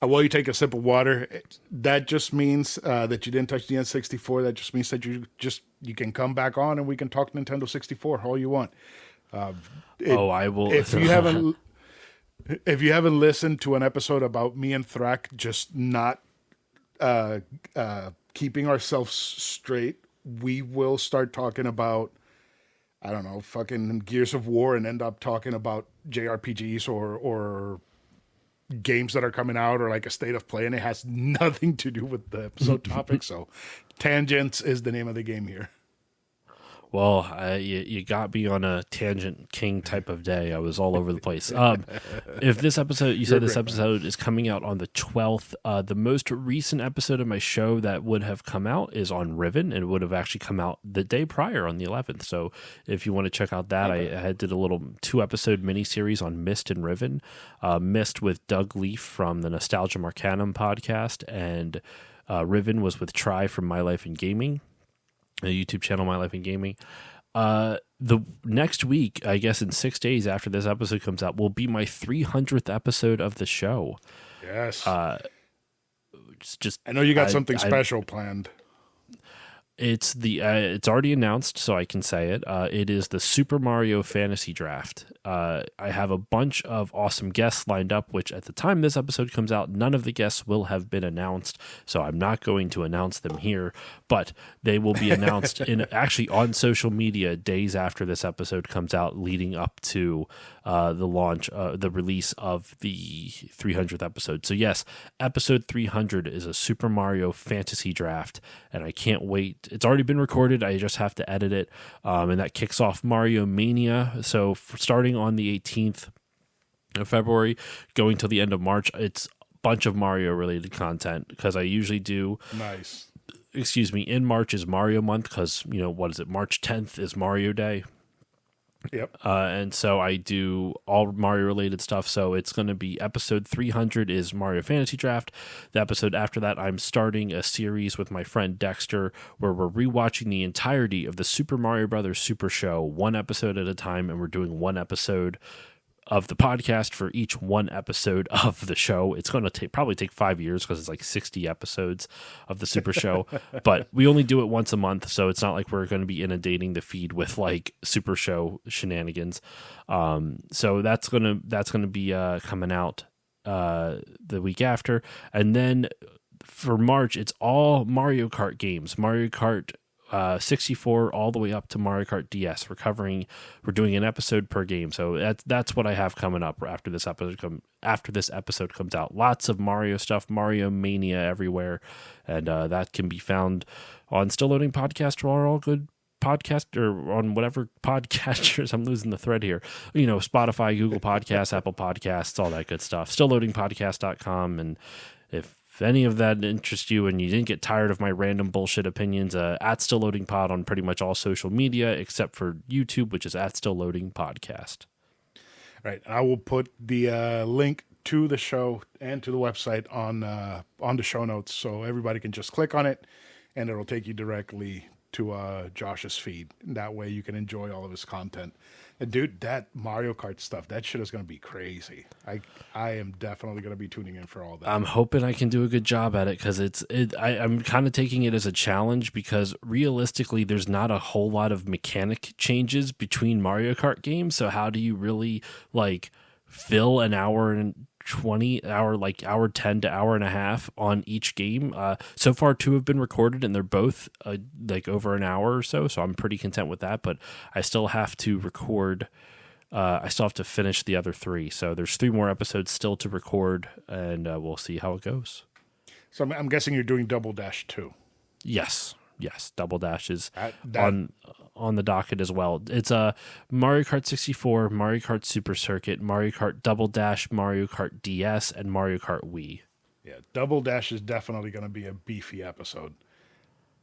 While you take a sip of water, that just means that you didn't touch the N64. That just means that you can come back on and we can talk Nintendo 64 all you want. I will. If you haven't listened to an episode about me and Thrak just not keeping ourselves straight, we will start talking about, I don't know, fucking Gears of War and end up talking about JRPGs or games that are coming out or like a state of play, and it has nothing to do with the episode topic. So tangents is the name of the game here. Well, you got me on a tangent king type of day. I was all over the place. If this episode, you said this episode is coming out on the 12th, the most recent episode of my show that would have come out is on Riven, and it would have actually come out the day prior on the 11th. So if you want to check out that, okay. I did a little 2-episode mini-series on Myst and Riven. Myst with Doug Leaf from the Nostalgia Marcanum podcast, and Riven was with Try from My Life in Gaming, a YouTube channel, My Life in Gaming. The next week, I guess in 6 days after this episode comes out, will be my 300th episode of the show. Yes. Just I know you got something special planned. It's already announced, so I can say it. It is the Super Mario Fantasy Draft. I have a bunch of awesome guests lined up, which at the time this episode comes out, none of the guests will have been announced, so I'm not going to announce them here, but they will be announced actually on social media days after this episode comes out, leading up to the launch, the release of the 300th episode. So yes, episode 300 is a Super Mario Fantasy Draft, and I can't wait. It's already been recorded. I just have to edit it, and that kicks off Mario Mania. So starting on the 18th of February, going till the end of March, it's a bunch of Mario related content because I usually do. Nice. Excuse me. In March is Mario month because what is it? March 10th is Mario Day. Yep. And so I do all Mario related stuff. So it's going to be episode 300 is Mario Fantasy Draft. The episode after that, I'm starting a series with my friend Dexter where we're rewatching the entirety of the Super Mario Brothers Super Show, one episode at a time. And we're doing one episode of the podcast for each one episode of the show. It's going to probably take 5 years because it's like 60 episodes of the Super Show, but we only do it once a month, so it's not like we're going to be inundating the feed with like Super Show shenanigans. So that's gonna be coming out the week after, and then for March it's all Mario Kart games, Mario Kart 64 all the way up to Mario Kart DS. We're doing an episode per game, so that's what I have coming up after this episode comes out. Lots of Mario stuff, Mario Mania everywhere, and that can be found on Still Loading Podcast or all good podcast or on whatever podcasters. I'm losing the thread here. Spotify, Google Podcasts, Apple Podcasts, all that good stuff. StillLoadingPodcast.com, and if any of that interests you and you didn't get tired of my random bullshit opinions, at Still Loading Pod on pretty much all social media except for YouTube, which is at Still Loading Podcast. Right. I will put the link to the show and to the website on the show notes, so everybody can just click on it and it'll take you directly to Josh's feed. That way you can enjoy all of his content. And dude, that Mario Kart stuff, that shit is going to be crazy. I am definitely going to be tuning in for all that. I'm hoping I can do a good job at it, because I'm kind of taking it as a challenge, because realistically there's not a whole lot of mechanic changes between Mario Kart games. So how do you really like fill an hour and 20 hour, like hour 10 to hour and a half on each game? So far 2 have been recorded and they're both like over an hour or so I'm pretty content with that, but I still have to record. I still have to finish the other 3, so there's 3 more episodes still to record, and we'll see how it goes. So I'm guessing you're doing Double Dash too. Yes, Double Dash is on the docket as well. It's Mario Kart 64, Mario Kart Super Circuit, Mario Kart Double Dash, Mario Kart DS, and Mario Kart Wii. Yeah, Double Dash is definitely going to be a beefy episode,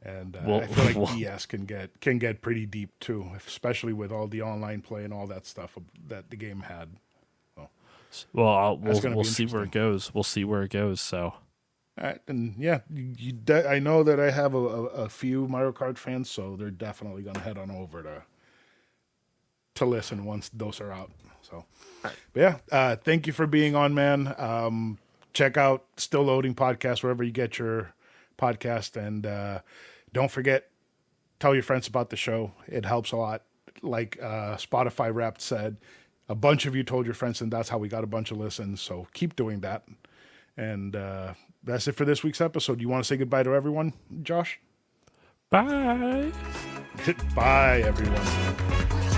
and I feel like DS can get pretty deep too, especially with all the online play and all that stuff that the game had. We'll see where it goes. So. And yeah, I know that I have a few Mario Kart fans, so they're definitely going to head on over to listen once those are out. So, but yeah, thank you for being on, man. Check out Still Loading Podcast wherever you get your podcast, and don't forget, tell your friends about the show. It helps a lot. Like Spotify Wrapped said, a bunch of you told your friends, and that's how we got a bunch of listens. So keep doing that. And that's it for this week's episode. You want to say goodbye to everyone, Josh? Bye. Bye, everyone.